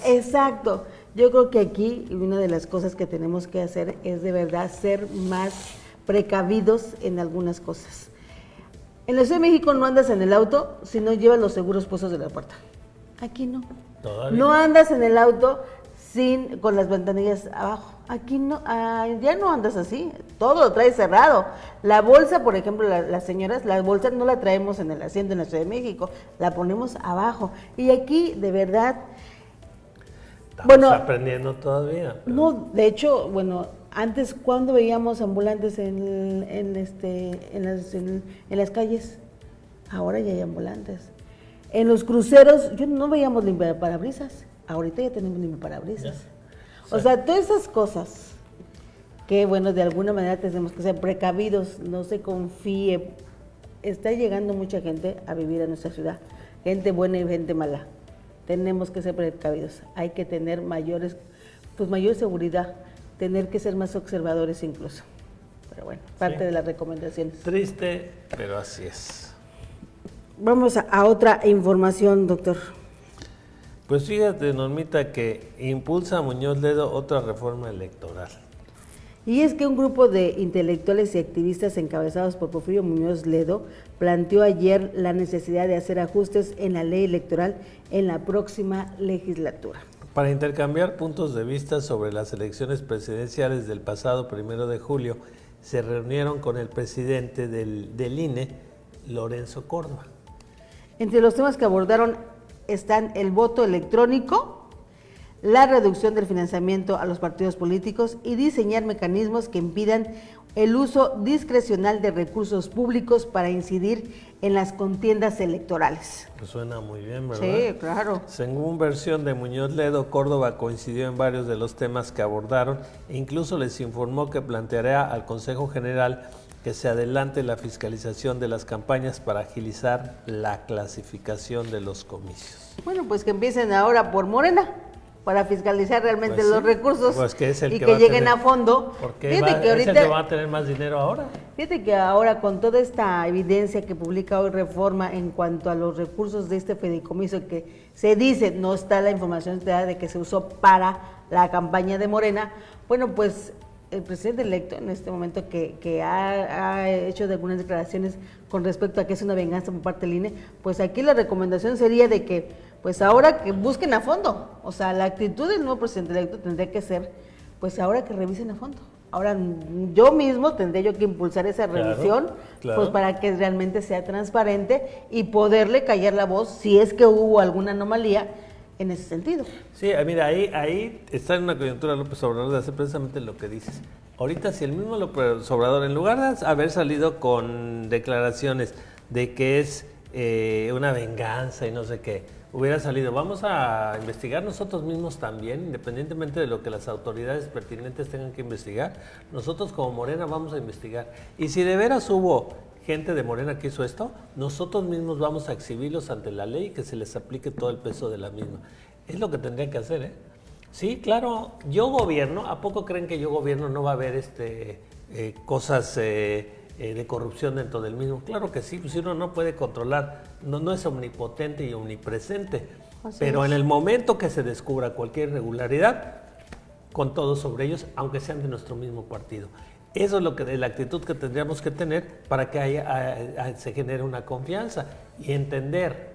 [SPEAKER 1] Exacto. Yo creo que aquí una de las cosas que tenemos que hacer es de verdad ser más precavidos en algunas cosas. En la Ciudad de México no andas en el auto si no llevas los seguros puestos de la puerta. Aquí no. ¿Todavía? No andas en el auto con las ventanillas abajo. Aquí no, ya no andas así, todo lo traes cerrado. La bolsa, por ejemplo, las señoras, la bolsa no la traemos en el asiento en la Ciudad de México, la ponemos abajo. Y aquí, de verdad...
[SPEAKER 2] Estamos aprendiendo todavía.
[SPEAKER 1] Pero... No, de hecho, antes, ¿cuándo veíamos ambulantes en las calles? Ahora ya hay ambulantes. En los cruceros, yo no veíamos limpiaparabrisas. Ahorita ya tenemos limpiaparabrisas. O sea, todas esas cosas que, de alguna manera tenemos que ser precavidos, no se confíe. Está llegando mucha gente a vivir a nuestra ciudad, gente buena y gente mala. Tenemos que ser precavidos, hay que tener mayor seguridad, tener que ser más observadores incluso. Pero bueno, parte de las recomendaciones.
[SPEAKER 2] Triste, pero así es.
[SPEAKER 1] Vamos a otra información, doctor.
[SPEAKER 2] Pues fíjate, Normita, que impulsa Muñoz Ledo otra reforma electoral.
[SPEAKER 1] Y es que un grupo de intelectuales y activistas encabezados por Porfirio Muñoz Ledo planteó ayer la necesidad de hacer ajustes en la ley electoral en la próxima legislatura.
[SPEAKER 2] Para intercambiar puntos de vista sobre las elecciones presidenciales del pasado 1 de julio, se reunieron con el presidente del INE, Lorenzo Córdoba.
[SPEAKER 1] Entre los temas que abordaron están el voto electrónico, la reducción del financiamiento a los partidos políticos y diseñar mecanismos que impidan el uso discrecional de recursos públicos para incidir en las contiendas electorales.
[SPEAKER 2] Pues suena muy bien, ¿verdad?
[SPEAKER 1] Sí, claro.
[SPEAKER 2] Según versión de Muñoz Ledo, Córdoba coincidió en varios de los temas que abordaron e incluso les informó que planteará al Consejo General que se adelante la fiscalización de las campañas para agilizar la clasificación de los comicios.
[SPEAKER 1] Bueno, pues que empiecen ahora por Morena, para fiscalizar realmente los recursos y que lleguen a fondo.
[SPEAKER 2] Porque es el que va a tener más dinero ahora.
[SPEAKER 1] Fíjate que ahora, con toda esta evidencia que publica hoy Reforma en cuanto a los recursos de este fideicomiso, que se dice, no está la información de que se usó para la campaña de Morena, bueno, pues el presidente electo en este momento que ha hecho de algunas declaraciones con respecto a que es una venganza por parte del INE, pues aquí la recomendación sería de que pues ahora que busquen a fondo, o sea, la actitud del nuevo presidente electo tendría que ser, pues ahora que revisen a fondo. Ahora yo mismo tendré que impulsar esa revisión, pues para que realmente sea transparente y poderle callar la voz si es que hubo alguna anomalía en ese sentido.
[SPEAKER 2] Sí, mira, ahí está en una coyuntura López Obrador de hacer precisamente lo que dices. Ahorita si el mismo López Obrador, en lugar de haber salido con declaraciones de que es una venganza y no sé qué, hubiera salido, vamos a investigar nosotros mismos también, independientemente de lo que las autoridades pertinentes tengan que investigar, nosotros como Morena vamos a investigar. Y si de veras hubo gente de Morena que hizo esto, nosotros mismos vamos a exhibirlos ante la ley y que se les aplique todo el peso de la misma. Es lo que tendrían que hacer, ¿eh? Sí, claro, yo gobierno, ¿a poco creen que yo gobierno no va a haber cosas de corrupción dentro del mismo. Claro que sí, pues uno no puede controlar, no es omnipotente y omnipresente, pero en el momento que se descubra cualquier irregularidad, con todo sobre ellos, aunque sean de nuestro mismo partido. Eso es la actitud que tendríamos que tener para que se genere una confianza y entender,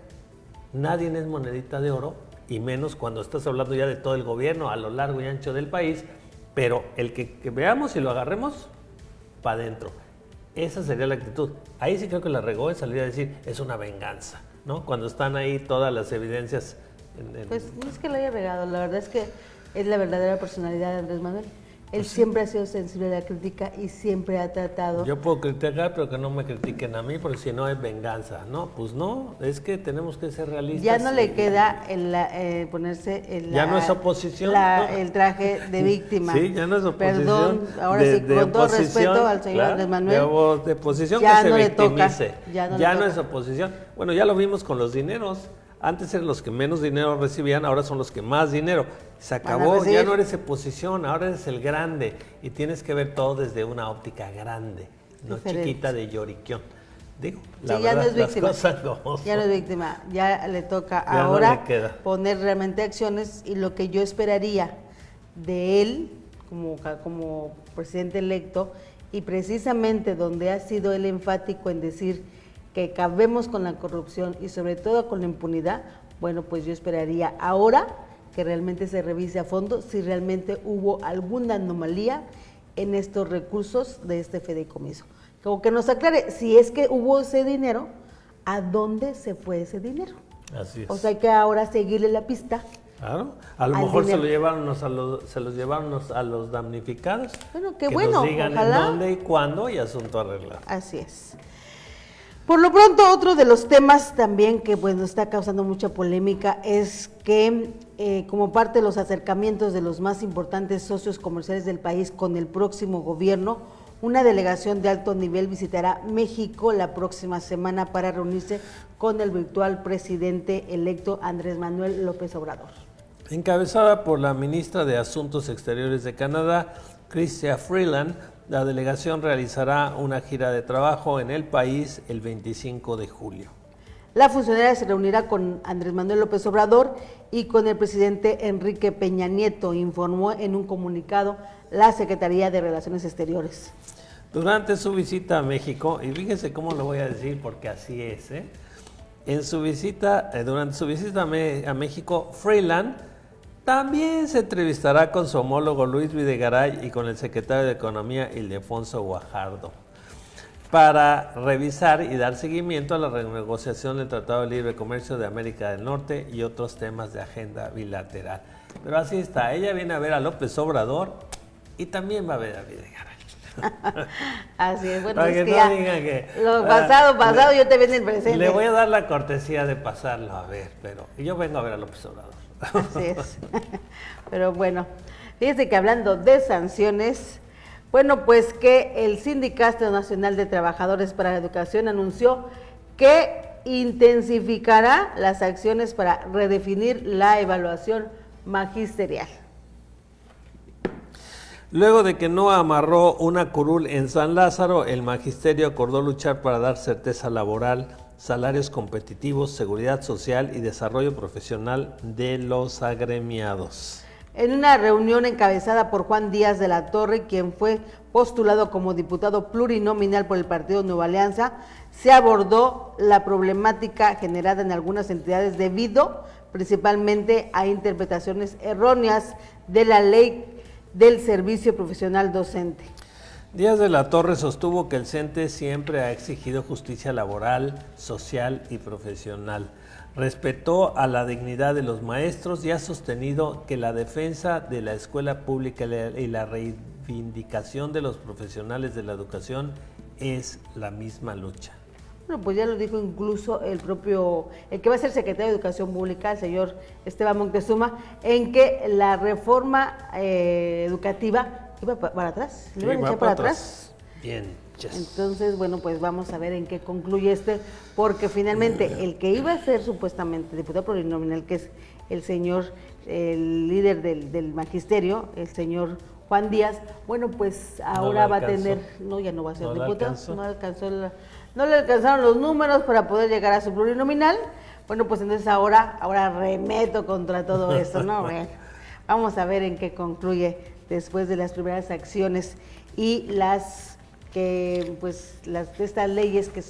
[SPEAKER 2] nadie es monedita de oro, y menos cuando estás hablando ya de todo el gobierno a lo largo y ancho del país, pero el que veamos y lo agarremos, para adentro. Esa sería la actitud. Ahí sí creo que la regó en salir a decir, es una venganza, ¿no? Cuando están ahí todas las evidencias.
[SPEAKER 1] Pues no es que lo haya regado, la verdad es que es la verdadera personalidad de Andrés Manuel. Él siempre ha sido sensible a la crítica y siempre ha tratado...
[SPEAKER 2] Yo puedo criticar, pero que no me critiquen a mí, porque si no es venganza. No, pues no, es que tenemos que ser realistas.
[SPEAKER 1] Ya no le queda ponerse
[SPEAKER 2] ya no es oposición,
[SPEAKER 1] el traje de víctima.
[SPEAKER 2] Sí, ya no es oposición.
[SPEAKER 1] Perdón, ahora sí, con todo respeto al señor Andrés Manuel.
[SPEAKER 2] De oposición
[SPEAKER 1] ya
[SPEAKER 2] que
[SPEAKER 1] no
[SPEAKER 2] se victimice.
[SPEAKER 1] Ya
[SPEAKER 2] no es oposición. Bueno, ya lo vimos con los dineros. Antes eran los que menos dinero recibían, ahora son los que más dinero. Se acabó, ya no eres oposición, ahora eres el grande. Y tienes que ver todo desde una óptica grande, no chiquita de lloriquión. Digo, la verdad,
[SPEAKER 1] ya no es víctima.
[SPEAKER 2] Las cosas como
[SPEAKER 1] ya no es víctima, ya le toca ahora poner realmente acciones, y lo que yo esperaría de él como presidente electo, y precisamente donde ha sido él enfático en decir que acabemos con la corrupción y sobre todo con la impunidad, bueno, pues yo esperaría ahora que realmente se revise a fondo si realmente hubo alguna anomalía en estos recursos de este fideicomiso. Como que nos aclare, si es que hubo ese dinero, ¿a dónde se fue ese dinero?
[SPEAKER 2] Así es.
[SPEAKER 1] O sea, hay que ahora seguirle la pista.
[SPEAKER 2] Claro, a lo mejor se los llevaron a los damnificados.
[SPEAKER 1] Bueno, qué
[SPEAKER 2] que
[SPEAKER 1] bueno,
[SPEAKER 2] nos digan
[SPEAKER 1] ojalá.
[SPEAKER 2] En dónde y cuándo, y asunto arreglado.
[SPEAKER 1] Así es. Por lo pronto, otro de los temas también que bueno está causando mucha polémica es que como parte de los acercamientos de los más importantes socios comerciales del país con el próximo gobierno, una delegación de alto nivel visitará México la próxima semana para reunirse con el virtual presidente electo Andrés Manuel López Obrador.
[SPEAKER 2] Encabezada por la ministra de Asuntos Exteriores de Canadá, Chrystia Freeland, la delegación realizará una gira de trabajo en el país el 25 de julio.
[SPEAKER 1] La funcionaria se reunirá con Andrés Manuel López Obrador y con el presidente Enrique Peña Nieto, informó en un comunicado la Secretaría de Relaciones Exteriores.
[SPEAKER 2] Durante su visita a México, y fíjense cómo lo voy a decir porque así es, durante su visita a México, Freeland también se entrevistará con su homólogo Luis Videgaray y con el secretario de Economía Ildefonso Guajardo para revisar y dar seguimiento a la renegociación del Tratado de Libre Comercio de América del Norte y otros temas de agenda bilateral. Pero así está, ella viene a ver a López Obrador y también va a ver a Videgaray.
[SPEAKER 1] Así es, bueno,
[SPEAKER 2] para
[SPEAKER 1] es
[SPEAKER 2] que
[SPEAKER 1] que
[SPEAKER 2] no
[SPEAKER 1] ya
[SPEAKER 2] digan que
[SPEAKER 1] lo pasado yo te viene el presente.
[SPEAKER 2] Le voy a dar la cortesía de pasarlo a ver, pero yo vengo a ver a López Obrador.
[SPEAKER 1] Así es. Pero bueno, fíjense que hablando de sanciones, bueno, pues que el Sindicato Nacional de Trabajadores para la Educación anunció que intensificará las acciones para redefinir la evaluación magisterial.
[SPEAKER 2] Luego de que no amarró una curul en San Lázaro, el magisterio acordó luchar para dar certeza laboral, salarios competitivos, seguridad social y desarrollo profesional de los agremiados.
[SPEAKER 1] En una reunión encabezada por Juan Díaz de la Torre, quien fue postulado como diputado plurinominal por el Partido Nueva Alianza, se abordó la problemática generada en algunas entidades debido principalmente a interpretaciones erróneas de la ley del servicio profesional docente.
[SPEAKER 2] Díaz de la Torre sostuvo que el CENTE siempre ha exigido justicia laboral, social y profesional. Respetó a la dignidad de los maestros y ha sostenido que la defensa de la escuela pública y la reivindicación de los profesionales de la educación es la misma lucha.
[SPEAKER 1] Bueno, pues ya lo dijo incluso el que va a ser secretario de Educación Pública, el señor Esteban Moctezuma, en que la reforma educativa iba para atrás, le iban a echar para atrás.
[SPEAKER 2] Bien. Yes.
[SPEAKER 1] Entonces, bueno, pues vamos a ver en qué concluye porque finalmente el que iba a ser supuestamente diputado plurinominal, que es el líder del magisterio, el señor Juan Díaz, bueno, pues ahora va a tener, ya no va a ser diputado, no le alcanzaron los números para poder llegar a su plurinominal. Bueno, pues entonces ahora remeto contra todo esto, ¿no? Bueno, vamos a ver en qué concluye después de las primeras acciones y las de estas leyes que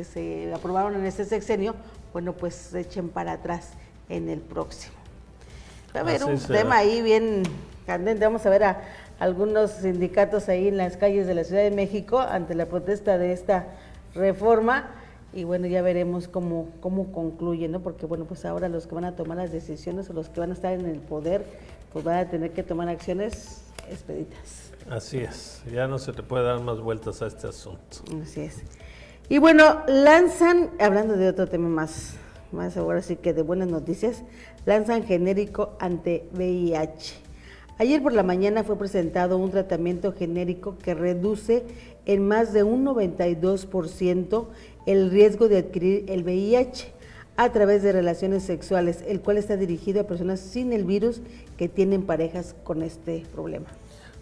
[SPEAKER 1] se aprobaron en este sexenio, bueno, pues se echen para atrás en el próximo. Va a haber un tema ahí bien candente. Vamos a ver a algunos sindicatos ahí en las calles de la Ciudad de México ante la protesta de esta reforma. Y bueno, ya veremos cómo concluye, ¿no? Porque bueno, pues ahora los que van a tomar las decisiones o los que van a estar en el poder, pues van a tener que tomar acciones expeditas.
[SPEAKER 2] Así es, ya no se le puede dar más vueltas a este asunto.
[SPEAKER 1] Así es. Y bueno, lanzan, hablando de otro tema más ahora sí que de buenas noticias, lanzan genérico ante VIH. Ayer por la mañana fue presentado un tratamiento genérico que reduce en más de un 92% el riesgo de adquirir el VIH a través de relaciones sexuales, el cual está dirigido a personas sin el virus que tienen parejas con este problema.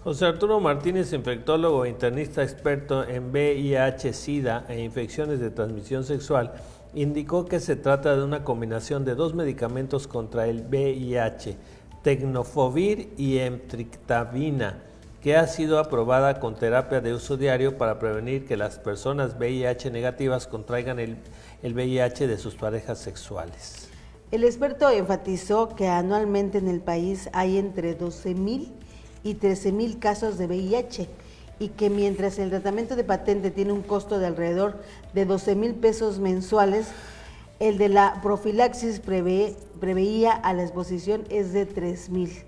[SPEAKER 2] José Arturo Martínez, infectólogo e internista experto en VIH, SIDA e infecciones de transmisión sexual, indicó que se trata de una combinación de dos medicamentos contra el VIH, Tenofovir y Emtricitabina, que ha sido aprobada con terapia de uso diario para prevenir que las personas VIH negativas contraigan el VIH de sus parejas sexuales.
[SPEAKER 1] El experto enfatizó que anualmente en el país hay entre 12,000 y 13,000 casos de VIH y que mientras el tratamiento de patente tiene un costo de alrededor de 12,000 pesos mensuales, el de la profilaxis preveía a la exposición es de 3,000.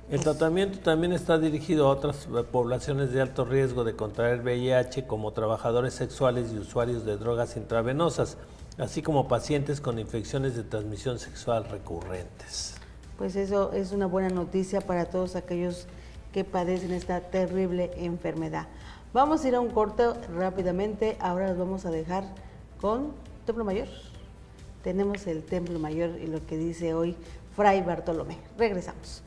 [SPEAKER 2] El tratamiento también está dirigido a otras poblaciones de alto riesgo de contraer VIH, como trabajadores sexuales y usuarios de drogas intravenosas, así como pacientes con infecciones de transmisión sexual recurrentes.
[SPEAKER 1] Pues eso es una buena noticia para todos aquellos que padecen esta terrible enfermedad. Vamos a ir a un corte rápidamente, ahora los vamos a dejar con Templo Mayor. Tenemos el Templo Mayor y lo que dice hoy Fray Bartolomé. Regresamos.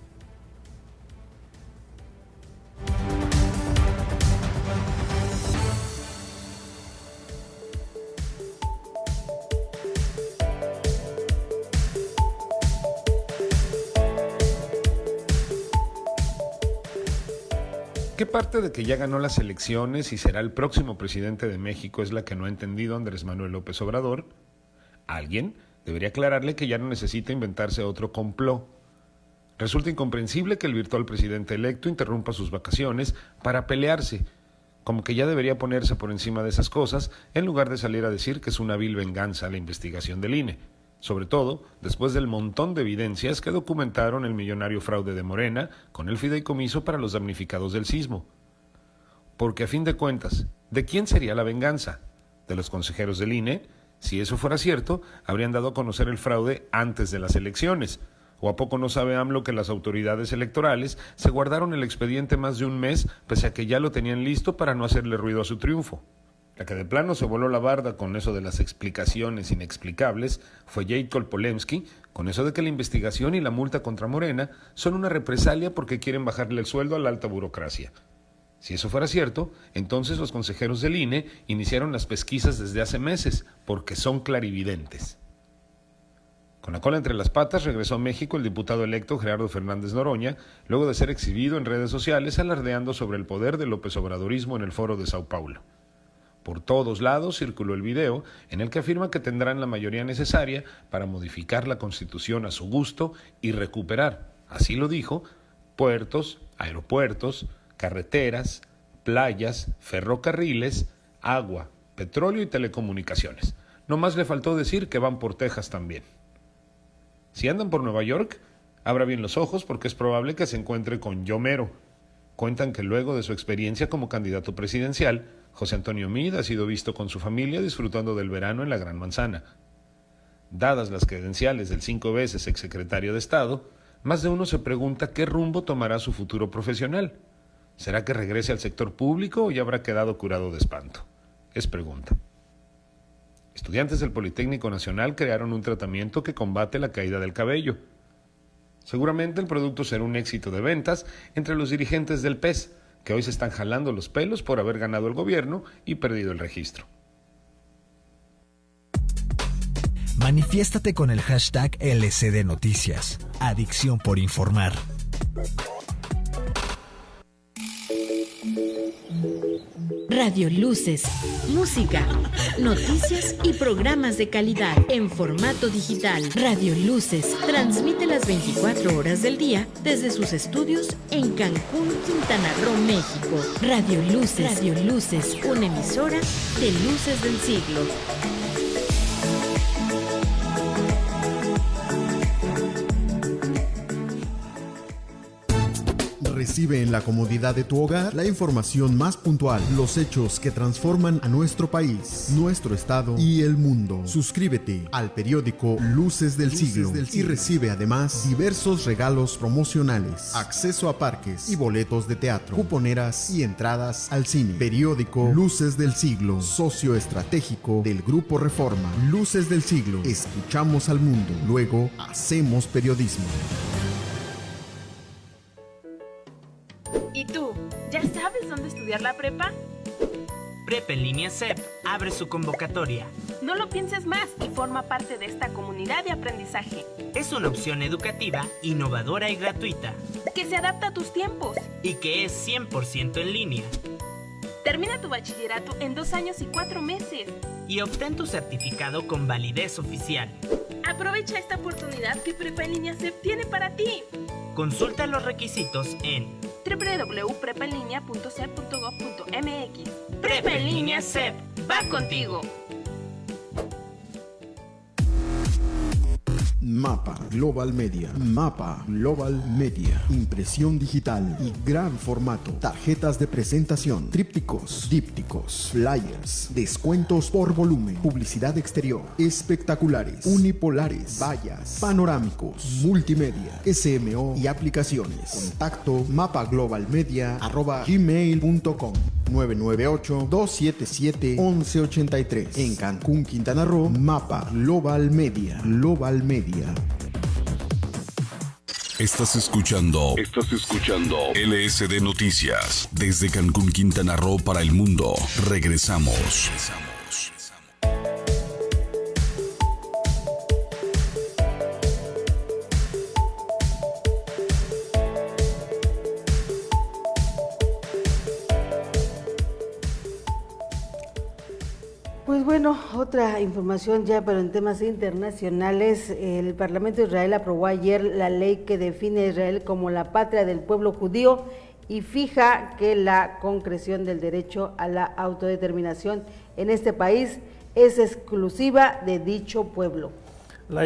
[SPEAKER 10] ¿Qué parte de que ya ganó las elecciones y será el próximo presidente de México es la que no ha entendido Andrés Manuel López Obrador? Alguien debería aclararle que ya no necesita inventarse otro complot. Resulta incomprensible que el virtual presidente electo interrumpa sus vacaciones para pelearse, como que ya debería ponerse por encima de esas cosas en lugar de salir a decir que es una vil venganza la investigación del INE. Sobre todo, después del montón de evidencias que documentaron el millonario fraude de Morena con el fideicomiso para los damnificados del sismo. Porque a fin de cuentas, ¿de quién sería la venganza? ¿De los consejeros del INE? Si eso fuera cierto, habrían dado a conocer el fraude antes de las elecciones. ¿O a poco no sabe AMLO que las autoridades electorales se guardaron el expediente más de un mes, pese a que ya lo tenían listo para no hacerle ruido a su triunfo? La que de plano se voló la barda con eso de las explicaciones inexplicables fue Jacob Polemski, con eso de que la investigación y la multa contra Morena son una represalia porque quieren bajarle el sueldo a la alta burocracia. Si eso fuera cierto, entonces los consejeros del INE iniciaron las pesquisas desde hace meses, porque son clarividentes. Con la cola entre las patas regresó a México el diputado electo Gerardo Fernández Noroña, luego de ser exhibido en redes sociales alardeando sobre el poder del López Obradorismo en el Foro de Sao Paulo. Por todos lados circuló el video en el que afirma que tendrán la mayoría necesaria para modificar la Constitución a su gusto y recuperar, así lo dijo, puertos, aeropuertos, carreteras, playas, ferrocarriles, agua, petróleo y telecomunicaciones. No más le faltó decir que van por Texas también. Si andan por Nueva York, abra bien los ojos porque es probable que se encuentre con Yo Mero. Cuentan que luego de su experiencia como candidato presidencial, José Antonio Meade ha sido visto con su familia disfrutando del verano en la Gran Manzana. Dadas las credenciales del 5 veces exsecretario de Estado, más de uno se pregunta qué rumbo tomará su futuro profesional. ¿Será que regrese al sector público o ya habrá quedado curado de espanto? Es pregunta. Estudiantes del Politécnico Nacional crearon un tratamiento que combate la caída del cabello. Seguramente el producto será un éxito de ventas entre los dirigentes del PES, que hoy se están jalando los pelos por haber ganado el gobierno y perdido el registro.
[SPEAKER 5] Manifiéstate con el hashtag LCD Noticias. Adicción por informar.
[SPEAKER 6] Radio Luces, música, noticias y programas de calidad en formato digital. Radio Luces transmite las 24 horas del día desde sus estudios en Cancún, Quintana Roo, México. Radio Luces, una emisora de Luces del Siglo.
[SPEAKER 7] Recibe en la comodidad de tu hogar la información más puntual, los hechos que transforman a nuestro país, nuestro estado y el mundo. Suscríbete al periódico Luces del Siglo y recibe además diversos regalos promocionales, acceso a parques y boletos de teatro, cuponeras y entradas al cine. Periódico Luces del Siglo, socio estratégico del Grupo Reforma. Luces del Siglo, escuchamos al mundo, luego hacemos periodismo.
[SPEAKER 12] ¿Y tú? ¿Ya sabes dónde estudiar la prepa?
[SPEAKER 13] Prepa en línea CEP abre su convocatoria.
[SPEAKER 12] No lo pienses más y forma parte de esta comunidad de aprendizaje.
[SPEAKER 13] Es una opción educativa, innovadora y gratuita.
[SPEAKER 12] Que se adapta a tus tiempos.
[SPEAKER 13] Y que es 100% en línea.
[SPEAKER 12] Termina tu bachillerato en 2 años y 4 meses.
[SPEAKER 13] Y obtén tu certificado con validez oficial.
[SPEAKER 12] Aprovecha esta oportunidad que Prepa en línea CEP tiene para ti.
[SPEAKER 13] Consulta los requisitos en
[SPEAKER 12] www.prepaenlinea.cep.gov.mx.
[SPEAKER 13] Prepa en línea CEP va contigo.
[SPEAKER 7] Mapa Global Media. Mapa Global Media. Impresión digital y gran formato. Tarjetas de presentación, trípticos, dípticos, flyers, descuentos por volumen, publicidad exterior, espectaculares, unipolares, vallas, panorámicos, multimedia, SMO y aplicaciones. Contacto mapaglobalmedia@gmail.com 998-277-1183. En Cancún, Quintana Roo, Mapa Global Media. Global Media.
[SPEAKER 3] Estás escuchando LSD Noticias. Desde Cancún, Quintana Roo para el mundo. Regresamos.
[SPEAKER 1] Pues bueno, otra información ya, pero en temas internacionales, el Parlamento de Israel aprobó ayer la ley que define a Israel como la patria del pueblo judío y fija que la concreción del derecho a la autodeterminación en este país es exclusiva de dicho pueblo.
[SPEAKER 2] La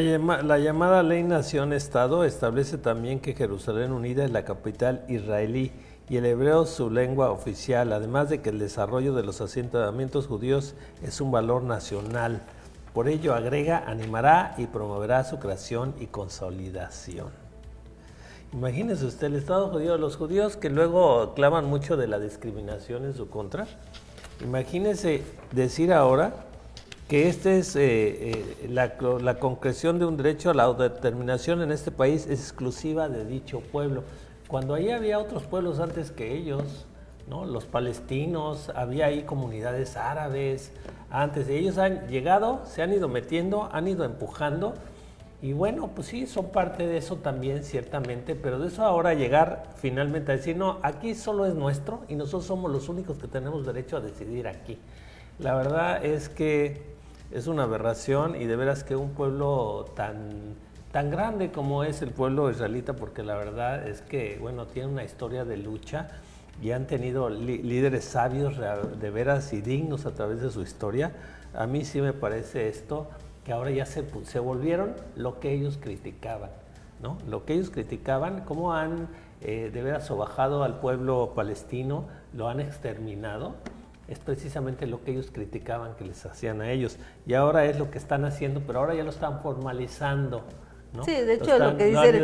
[SPEAKER 2] llamada Ley Nación-Estado establece también que Jerusalén Unida es la capital israelí y el hebreo su lengua oficial, además de que el desarrollo de los asentamientos judíos es un valor nacional. Por ello, agrega, animará y promoverá su creación y consolidación. Imagínese usted el Estado judío, los judíos que luego claman mucho de la discriminación en su contra. Imagínese decir ahora que esta es la concreción de un derecho a la autodeterminación en este país es exclusiva de dicho pueblo. Cuando ahí había otros pueblos antes que ellos, ¿no? Los palestinos, había ahí comunidades árabes, antes de ellos han llegado, se han ido metiendo, han ido empujando, y bueno, pues sí, son parte de eso también, ciertamente, pero de eso ahora llegar finalmente a decir, no, aquí solo es nuestro y nosotros somos los únicos que tenemos derecho a decidir aquí. La verdad es que es una aberración y de veras que un pueblo tan grande como es el pueblo israelita, porque la verdad es que, bueno, tiene una historia de lucha y han tenido líderes sabios de veras y dignos a través de su historia. A mí sí me parece esto, que ahora ya se volvieron lo que ellos criticaban, ¿no? Lo que ellos criticaban, cómo han de veras sobajado al pueblo palestino, lo han exterminado, es precisamente lo que ellos criticaban que les hacían a ellos. Y ahora es lo que están haciendo, pero ahora ya lo están formalizando, ¿no?
[SPEAKER 1] Sí, de hecho lo que dicen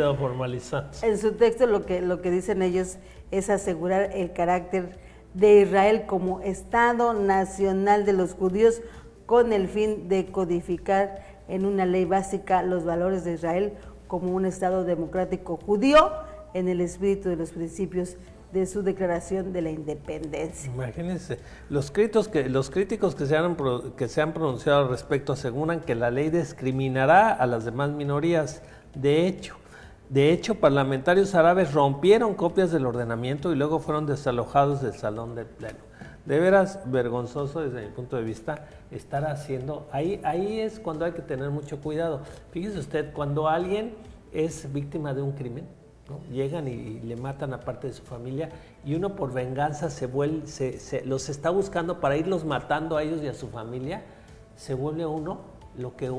[SPEAKER 1] en su texto, lo que dicen ellos es asegurar el carácter de Israel como Estado nacional de los judíos con el fin de codificar en una ley básica los valores de Israel como un Estado democrático judío en el espíritu de los principios de su declaración de la independencia.
[SPEAKER 2] Imagínense, los críticos que se han pronunciado al respecto aseguran que la ley discriminará a las demás minorías. De hecho, parlamentarios árabes rompieron copias del ordenamiento y luego fueron desalojados del salón del pleno. De veras vergonzoso desde mi punto de vista estar haciendo, ahí es cuando hay que tener mucho cuidado. Fíjese usted, cuando alguien es víctima de un crimen, ¿no? Llegan y le matan a parte de su familia y uno por venganza los está buscando para irlos matando a ellos y a su familia, se vuelve uno lo que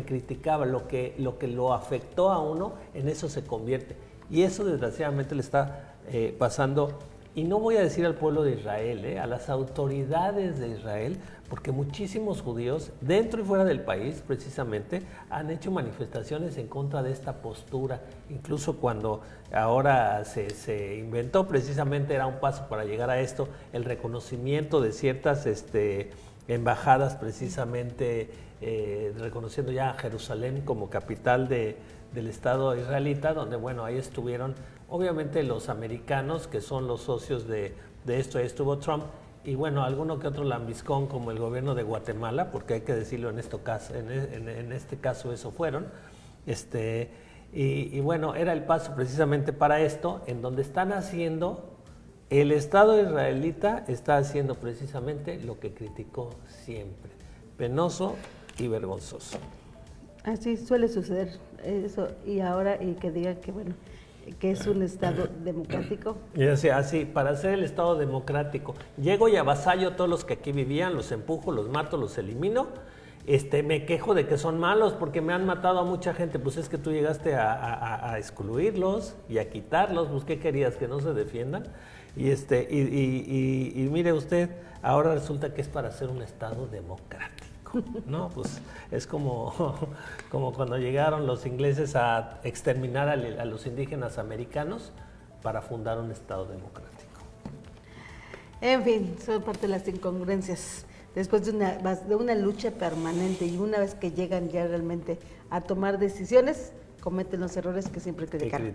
[SPEAKER 2] criticaba, lo que lo afectó a uno, en eso se convierte. Y eso desgraciadamente le está pasando, y no voy a decir al pueblo de Israel, a las autoridades de Israel, porque muchísimos judíos dentro y fuera del país precisamente han hecho manifestaciones en contra de esta postura. Incluso cuando ahora se inventó, precisamente era un paso para llegar a esto, el reconocimiento de ciertas embajadas precisamente reconociendo ya a Jerusalén como capital del Estado israelita, donde bueno, ahí estuvieron obviamente los americanos, que son los socios de esto, ahí estuvo Trump, y bueno, alguno que otro lambiscón como el gobierno de Guatemala, porque hay que decirlo en este caso eso fueron, y bueno, era el paso precisamente para esto, en donde están haciendo, el Estado israelita está haciendo precisamente lo que criticó siempre, penoso y vergonzoso.
[SPEAKER 1] Así suele suceder eso, y ahora y que digan que bueno, que es un Estado democrático.
[SPEAKER 2] Y así, para ser el Estado democrático, llego y avasallo a todos los que aquí vivían, los empujo, los mato, los elimino, me quejo de que son malos porque me han matado a mucha gente. Pues es que tú llegaste a excluirlos y a quitarlos, pues ¿qué querías? ¿Que no se defiendan? Y mire usted, ahora resulta que es para ser un Estado democrático. No, pues es como cuando llegaron los ingleses a exterminar a los indígenas americanos para fundar un Estado democrático.
[SPEAKER 1] En fin, son parte de las incongruencias. Después de una lucha permanente y una vez que llegan ya realmente a tomar decisiones, cometen los errores que siempre criticaron.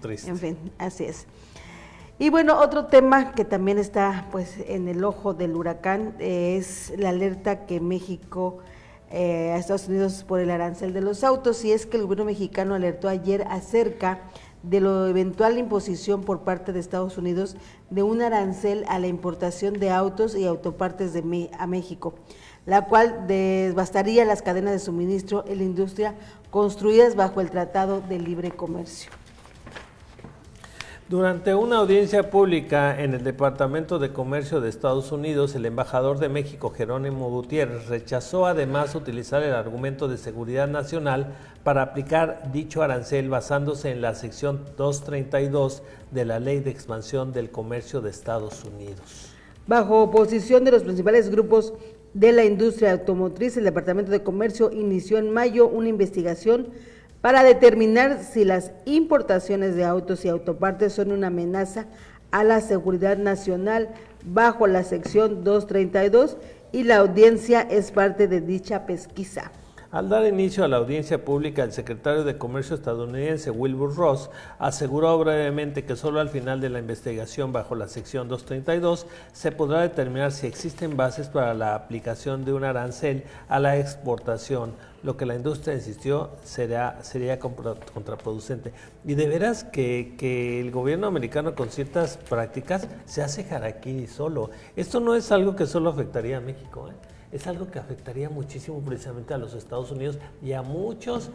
[SPEAKER 2] Triste.
[SPEAKER 1] En fin, así es. Y bueno, otro tema que también está pues en el ojo del huracán es la alerta que México a Estados Unidos por el arancel de los autos, y es que el gobierno mexicano alertó ayer acerca de la eventual imposición por parte de Estados Unidos de un arancel a la importación de autos y autopartes a México, la cual devastaría las cadenas de suministro en la industria construidas bajo el Tratado de Libre Comercio.
[SPEAKER 2] Durante una audiencia pública en el Departamento de Comercio de Estados Unidos, el embajador de México, Jerónimo Gutiérrez, rechazó además utilizar el argumento de seguridad nacional para aplicar dicho arancel basándose en la sección 232 de la Ley de Expansión del Comercio de Estados Unidos.
[SPEAKER 1] Bajo oposición de los principales grupos de la industria automotriz, el Departamento de Comercio inició en mayo una investigación para determinar si las importaciones de autos y autopartes son una amenaza a la seguridad nacional bajo la sección 232, y la audiencia es parte de dicha pesquisa.
[SPEAKER 2] Al dar inicio a la audiencia pública, el secretario de Comercio estadounidense Wilbur Ross aseguró brevemente que solo al final de la investigación bajo la sección 232 se podrá determinar si existen bases para la aplicación de un arancel a la exportación, lo que la industria insistió sería contraproducente. Y de veras que el gobierno americano con ciertas prácticas se hace harakiri solo. Esto no es algo que solo afectaría a México, es algo que afectaría muchísimo precisamente a los Estados Unidos y a muchos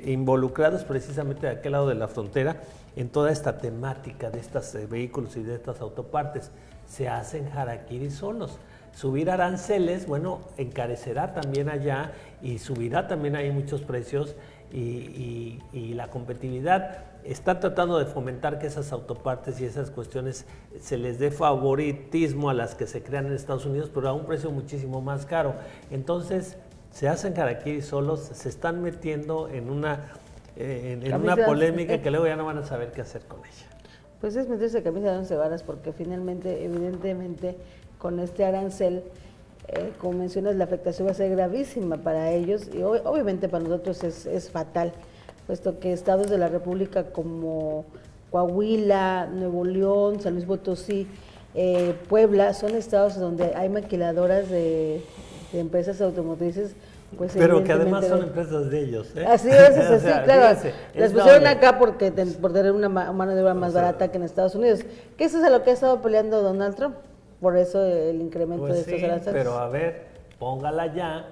[SPEAKER 2] involucrados precisamente de aquel lado de la frontera en toda esta temática de estos vehículos y de estas autopartes. Se hacen harakiri solos. Subir aranceles, bueno, encarecerá también allá y subirá también ahí muchos precios y la competitividad. Está tratando de fomentar que esas autopartes y esas cuestiones se les dé favoritismo a las que se crean en Estados Unidos, pero a un precio muchísimo más caro. Entonces, se hacen harakiri solos, se están metiendo en una polémica que luego ya no van a saber qué hacer con ella.
[SPEAKER 1] Pues es meterse camisa de 11 varas, porque finalmente, evidentemente, con este arancel, como mencionas, la afectación va a ser gravísima para ellos y obviamente para nosotros es fatal, puesto que estados de la República como Coahuila, Nuevo León, San Luis Potosí, Puebla, son estados donde hay maquiladoras de empresas automotrices. Pues
[SPEAKER 2] pero que además son empresas de ellos.
[SPEAKER 1] Así es,
[SPEAKER 2] o sea,
[SPEAKER 1] claro.
[SPEAKER 2] Fíjense,
[SPEAKER 1] las pusieron acá por tener una mano de obra más barata que en Estados Unidos. Que eso es a lo que ha estado peleando Donald Trump. Por eso el incremento de estos aranceles.
[SPEAKER 2] Pero a ver, póngala ya.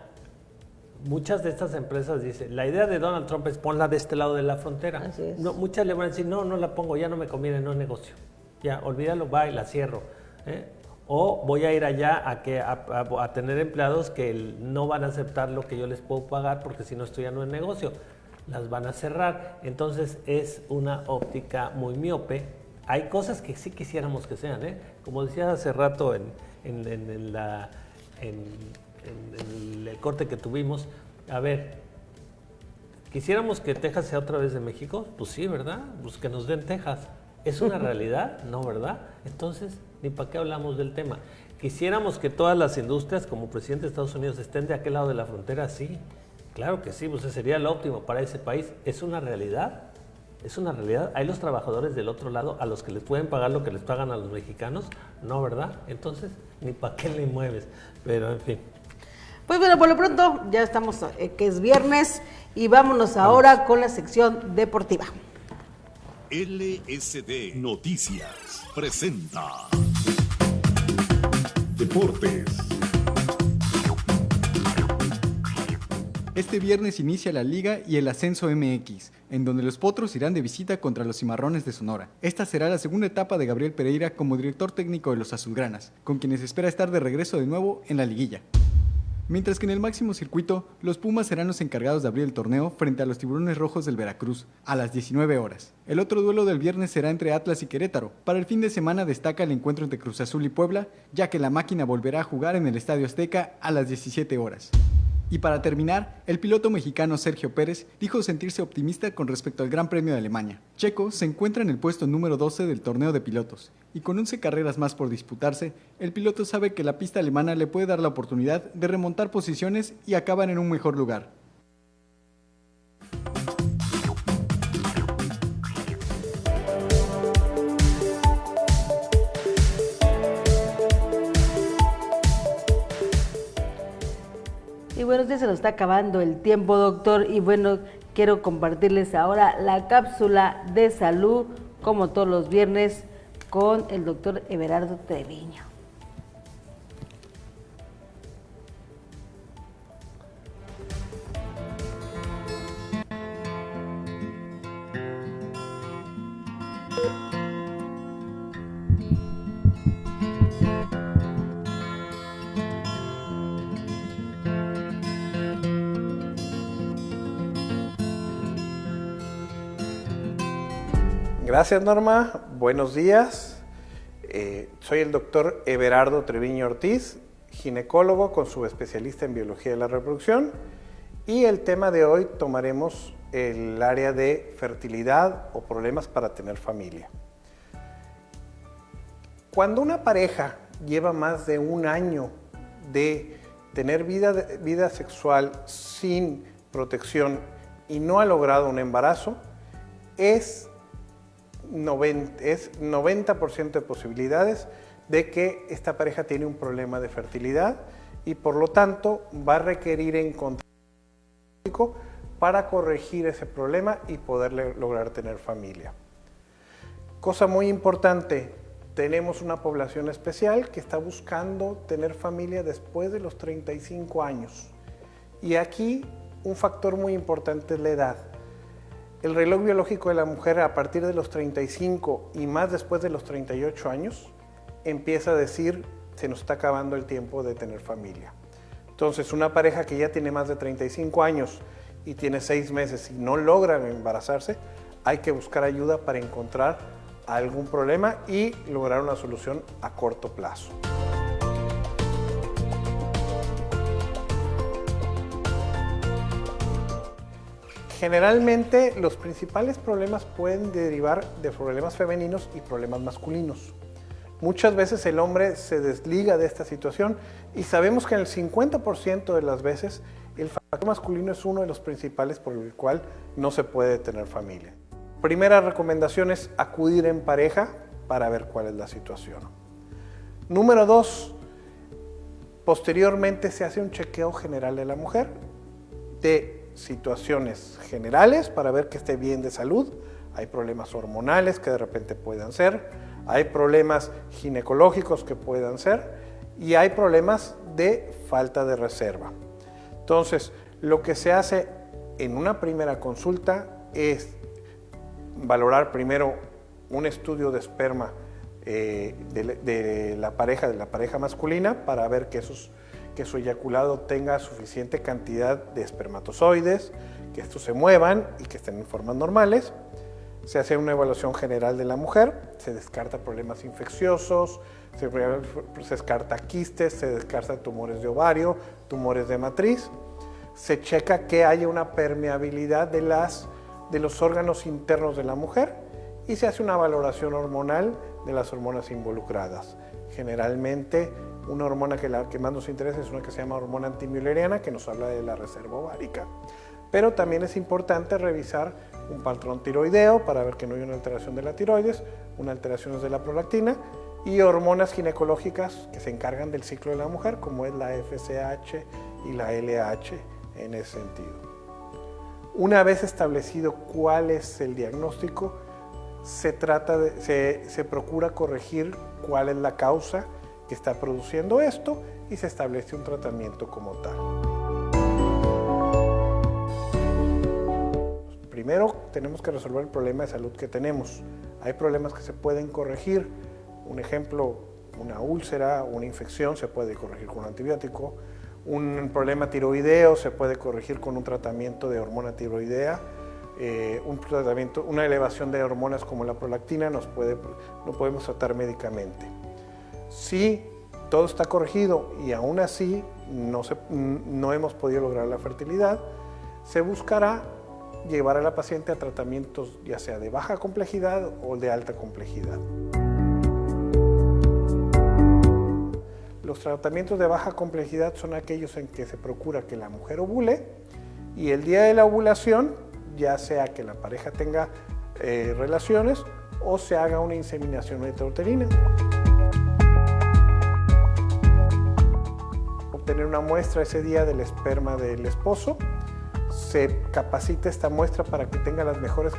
[SPEAKER 2] Muchas de estas empresas dicen, la idea de Donald Trump es ponla de este lado de la frontera.
[SPEAKER 1] Así es.
[SPEAKER 2] No, muchas le van a decir, no la pongo, ya no me conviene, no es negocio. Ya, olvídalo, va y la cierro. O voy a ir allá a tener empleados que no van a aceptar lo que yo les puedo pagar porque si no esto ya no es negocio. Las van a cerrar. Entonces es una óptica muy miope. Hay cosas que sí quisiéramos que sean, como decía hace rato en el corte que tuvimos. A ver, ¿quisiéramos que Texas sea otra vez de México? Pues sí, ¿verdad? Pues que nos den Texas. ¿Es una realidad? No, ¿verdad? Entonces, ni para qué hablamos del tema. ¿Quisiéramos que todas las industrias, como presidente de Estados Unidos, estén de aquel lado de la frontera? Sí, claro que sí, pues sería lo óptimo para ese país. ¿Es una realidad? ¿Es una realidad? ¿Hay los trabajadores del otro lado a los que les pueden pagar lo que les pagan a los mexicanos? No, ¿verdad? Entonces, ni para qué le mueves. Pero, en fin.
[SPEAKER 1] Pues bueno, por lo pronto, ya estamos, que es viernes, y vámonos ahora con la sección deportiva.
[SPEAKER 3] LSD Noticias presenta Deportes.
[SPEAKER 14] Este viernes inicia la Liga y el Ascenso MX, en donde los Potros irán de visita contra los Cimarrones de Sonora. Esta será la segunda etapa de Gabriel Pereira como director técnico de los Azulgranas, con quienes espera estar de regreso de nuevo en la liguilla. Mientras que en el máximo circuito, los Pumas serán los encargados de abrir el torneo frente a los Tiburones Rojos del Veracruz, a las 19 horas. El otro duelo del viernes será entre Atlas y Querétaro. Para el fin de semana destaca el encuentro entre Cruz Azul y Puebla, ya que la máquina volverá a jugar en el Estadio Azteca a las 17 horas. Y para terminar, el piloto mexicano Sergio Pérez dijo sentirse optimista con respecto al Gran Premio de Alemania. Checo se encuentra en el puesto número 12 del torneo de pilotos, y con 11 carreras más por disputarse, el piloto sabe que la pista alemana le puede dar la oportunidad de remontar posiciones y acabar en un mejor lugar.
[SPEAKER 1] Y bueno, ya se nos está acabando el tiempo, doctor, y bueno, quiero compartirles ahora la cápsula de salud, como todos los viernes, con el doctor Everardo Treviño.
[SPEAKER 15] Gracias, Norma. Buenos días. Soy el doctor Everardo Treviño Ortiz, ginecólogo con subespecialista en biología de la reproducción, y el tema de hoy tomaremos el área de fertilidad o problemas para tener familia. Cuando una pareja lleva más de un año de tener vida sexual sin protección y no ha logrado un embarazo, es 90% de posibilidades de que esta pareja tiene un problema de fertilidad y por lo tanto va a requerir encontrar un médico para corregir ese problema y poder lograr tener familia. Cosa muy importante, tenemos una población especial que está buscando tener familia después de los 35 años. Y aquí un factor muy importante es la edad. El reloj biológico de la mujer a partir de los 35 y más después de los 38 años empieza a decir, se nos está acabando el tiempo de tener familia. Entonces, una pareja que ya tiene más de 35 años y tiene 6 meses y no logra embarazarse, hay que buscar ayuda para encontrar algún problema y lograr una solución a corto plazo. Generalmente los principales problemas pueden derivar de problemas femeninos y problemas masculinos. Muchas veces el hombre se desliga de esta situación y sabemos que en el 50% de las veces el factor masculino es uno de los principales por el cual no se puede tener familia. Primera recomendación es acudir en pareja para ver cuál es la situación. Número 2, posteriormente se hace un chequeo general de la mujer de situaciones generales para ver que esté bien de salud. Hay problemas hormonales que de repente puedan ser, hay problemas ginecológicos que puedan ser y hay problemas de falta de reserva. Entonces, lo que se hace en una primera consulta es valorar primero un estudio de esperma de la pareja masculina para ver que su eyaculado tenga suficiente cantidad de espermatozoides, que estos se muevan y que estén en formas normales. Se hace una evaluación general de la mujer, se descarta problemas infecciosos, se descarta quistes, se descarta tumores de ovario, tumores de matriz. Se checa que haya una permeabilidad de los órganos internos de la mujer y se hace una valoración hormonal de las hormonas involucradas. Generalmente, una hormona que más nos interesa es una que se llama hormona antimülleriana, que nos habla de la reserva ovárica. Pero también es importante revisar un patrón tiroideo para ver que no hay una alteración de la tiroides, una alteración de la prolactina y hormonas ginecológicas que se encargan del ciclo de la mujer, como es la FSH y la LH en ese sentido. Una vez establecido cuál es el diagnóstico, se procura corregir cuál es la causa que está produciendo esto y se establece un tratamiento como tal. Primero tenemos que resolver el problema de salud que tenemos. Hay problemas que se pueden corregir. Un ejemplo, una úlcera, una infección se puede corregir con un antibiótico. Un problema tiroideo se puede corregir con un tratamiento de hormona tiroidea. Una elevación de hormonas como la prolactina lo podemos tratar médicamente. Si todo está corregido y aún así no hemos podido lograr la fertilidad, se buscará llevar a la paciente a tratamientos ya sea de baja complejidad o de alta complejidad. Los tratamientos de baja complejidad son aquellos en que se procura que la mujer ovule y el día de la ovulación, ya sea que la pareja tenga relaciones o se haga una inseminación intrauterina. Obtener una muestra ese día del esperma del esposo. Se capacita esta muestra para que tenga las mejores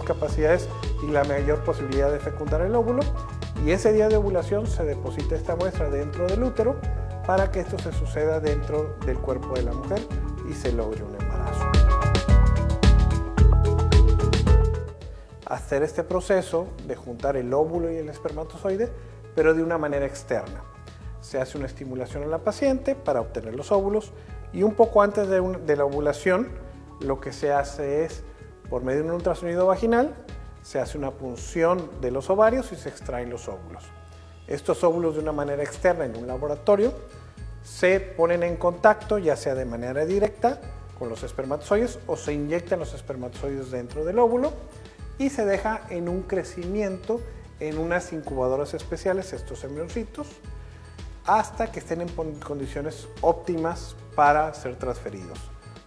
[SPEAKER 15] capacidades y la mayor posibilidad de fecundar el óvulo. Y ese día de ovulación se deposita esta muestra dentro del útero para que esto se suceda dentro del cuerpo de la mujer y se logre un embarazo. Hacer este proceso de juntar el óvulo y el espermatozoide, pero de una manera externa. Se hace una estimulación a la paciente para obtener los óvulos y un poco antes de la ovulación lo que se hace es, por medio de un ultrasonido vaginal, se hace una punción de los ovarios y se extraen los óvulos. Estos óvulos de una manera externa en un laboratorio se ponen en contacto ya sea de manera directa con los espermatozoides o se inyectan los espermatozoides dentro del óvulo y se deja en un crecimiento en unas incubadoras especiales estos embrioncitos hasta que estén en condiciones óptimas para ser transferidos,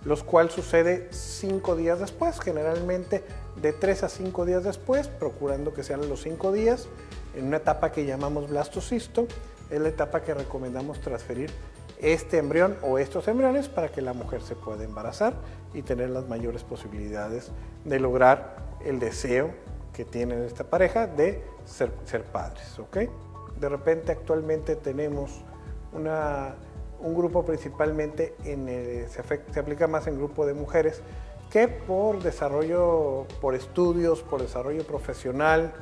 [SPEAKER 15] los cuales sucede 5 días después, generalmente de 3 a 5 días después, procurando que sean los 5 días, en una etapa que llamamos blastocisto, es la etapa que recomendamos transferir este embrión o estos embriones para que la mujer se pueda embarazar y tener las mayores posibilidades de lograr el deseo que tiene esta pareja de ser padres, ¿ok? De repente actualmente tenemos un grupo principalmente, se aplica más en grupo de mujeres que por desarrollo, por estudios, por desarrollo profesional,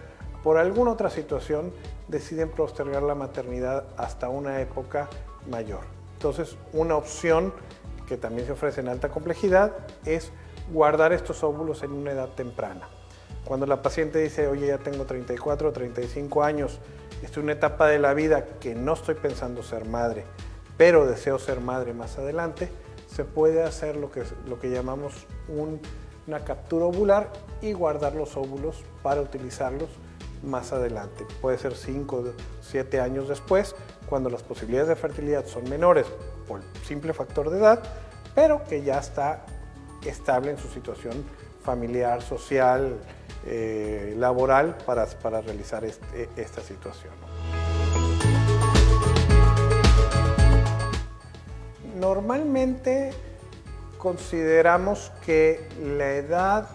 [SPEAKER 15] por alguna otra situación deciden postergar la maternidad hasta una época mayor. Entonces, una opción que también se ofrece en alta complejidad es guardar estos óvulos en una edad temprana. Cuando la paciente dice, oye, ya tengo 34 o 35 años, estoy en una etapa de la vida que no estoy pensando ser madre, pero deseo ser madre más adelante, se puede hacer lo que llamamos una captura ovular y guardar los óvulos para utilizarlos más adelante. Puede ser 5 o 7 años después, cuando las posibilidades de fertilidad son menores por el simple factor de edad, pero que ya está estable en su situación familiar, social, laboral para realizar esta situación. Normalmente consideramos que la edad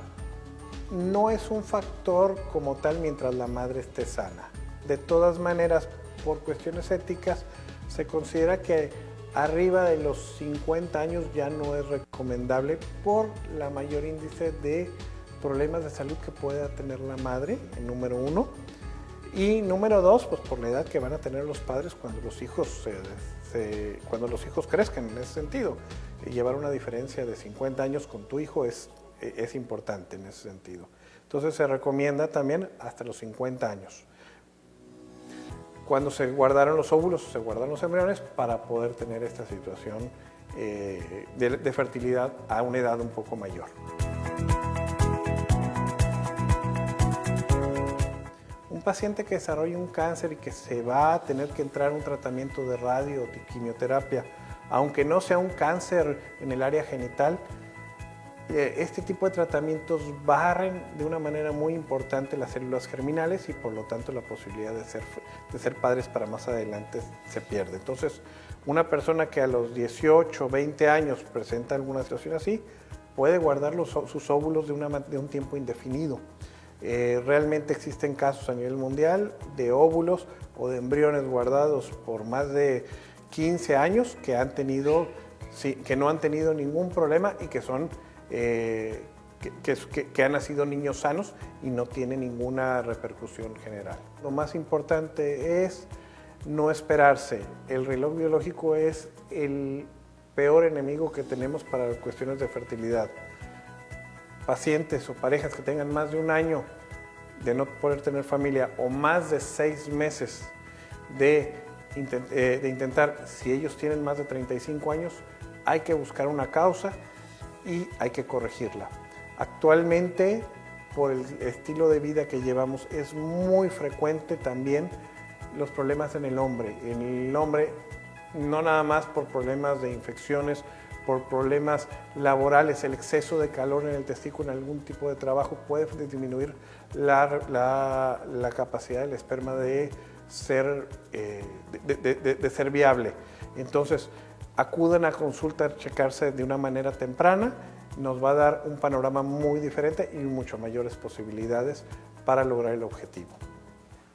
[SPEAKER 15] no es un factor como tal mientras la madre esté sana. De todas maneras, por cuestiones éticas, se considera que arriba de los 50 años ya no es recomendable por la mayor índice de problemas de salud que pueda tener la madre, en número 1. Y número 2, pues por la edad que van a tener los padres cuando los hijos crezcan en ese sentido. Y llevar una diferencia de 50 años con tu hijo es importante en ese sentido. Entonces se recomienda también hasta los 50 años. Cuando se guardaron los óvulos, se guardan los embriones para poder tener esta situación de fertilidad a una edad un poco mayor. Un paciente que desarrolla un cáncer y que se va a tener que entrar a un tratamiento de radio o de quimioterapia, aunque no sea un cáncer en el área genital, este tipo de tratamientos barren de una manera muy importante las células germinales y por lo tanto la posibilidad de ser padres para más adelante se pierde. Entonces, una persona que a los 18, 20 años presenta alguna situación así, puede guardar sus óvulos de un tiempo indefinido. Realmente existen casos a nivel mundial de óvulos o de embriones guardados por más de 15 años que no han tenido ningún problema y que son que han nacido niños sanos y no tienen ninguna repercusión general. Lo más importante es no esperarse. El reloj biológico es el peor enemigo que tenemos para cuestiones de fertilidad. Pacientes o parejas que tengan más de un año de no poder tener familia o más de 6 meses de intentar, si ellos tienen más de 35 años, hay que buscar una causa y hay que corregirla. Actualmente, por el estilo de vida que llevamos, es muy frecuente también los problemas en el hombre. En el hombre, no nada más por problemas de infecciones, por problemas laborales, el exceso de calor en el testículo en algún tipo de trabajo puede disminuir la capacidad del esperma de ser viable. Entonces, acudan a consulta a checarse de una manera temprana, nos va a dar un panorama muy diferente y mucho mayores posibilidades para lograr el objetivo.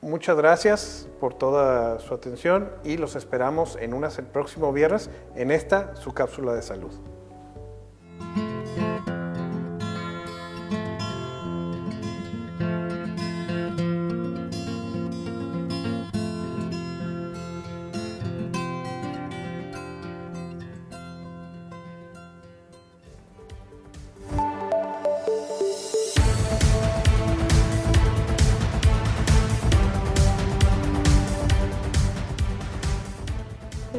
[SPEAKER 15] Muchas gracias por toda su atención y los esperamos el próximo viernes en su cápsula de salud.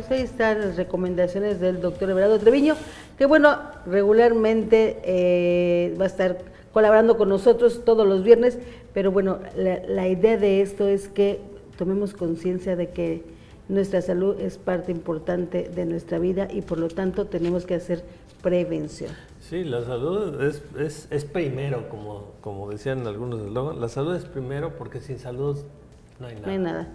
[SPEAKER 1] Ahí están las recomendaciones del doctor Everardo Treviño, que bueno, regularmente va a estar colaborando con nosotros todos los viernes, pero bueno, la idea de esto es que tomemos conciencia de que nuestra salud es parte importante de nuestra vida y por lo tanto tenemos que hacer prevención.
[SPEAKER 2] Sí, la salud es primero, como decían algunos eslogans, la salud es primero porque sin salud no hay nada.
[SPEAKER 1] No hay nada.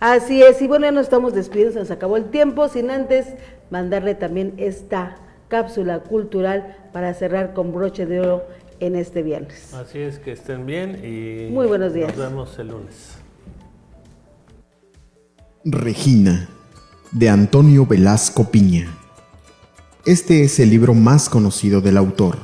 [SPEAKER 1] Así es, y bueno, ya nos estamos despidiendo, se nos acabó el tiempo, sin antes mandarle también esta cápsula cultural para cerrar con broche de oro en este viernes.
[SPEAKER 2] Así es, que estén bien y
[SPEAKER 1] muy buenos días.
[SPEAKER 2] Nos vemos el lunes.
[SPEAKER 7] Regina, de Antonio Velasco Piña. Este es el libro más conocido del autor,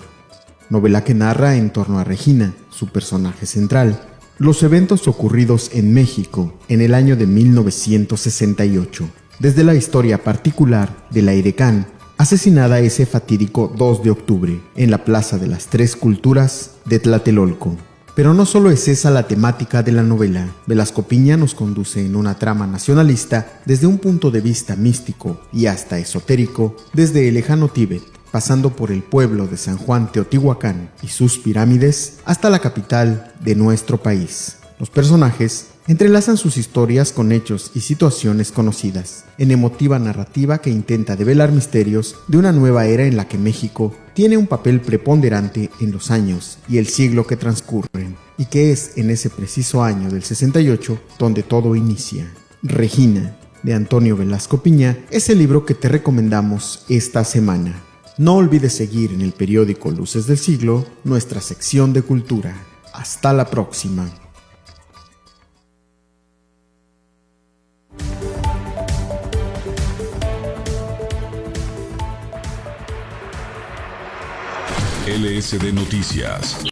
[SPEAKER 7] novela que narra en torno a Regina, su personaje central, los eventos ocurridos en México en el año de 1968, desde la historia particular de la edecán, asesinada ese fatídico 2 de octubre en la Plaza de las Tres Culturas de Tlatelolco. Pero no solo es esa la temática de la novela. Velasco Piña nos conduce en una trama nacionalista desde un punto de vista místico y hasta esotérico, desde el lejano Tíbet, pasando por el pueblo de San Juan Teotihuacán y sus pirámides, hasta la capital de nuestro país, Los personajes entrelazan sus historias con hechos y situaciones conocidas, en emotiva narrativa que intenta develar misterios de una nueva era en la que México tiene un papel preponderante en los años y el siglo que transcurren, y que es en ese preciso año del 68 donde todo inicia. Regina, de Antonio Velasco Piña, es el libro que te recomendamos esta semana. No olvides seguir en el periódico Luces del Siglo nuestra sección de cultura. Hasta la próxima.
[SPEAKER 3] LSD Noticias.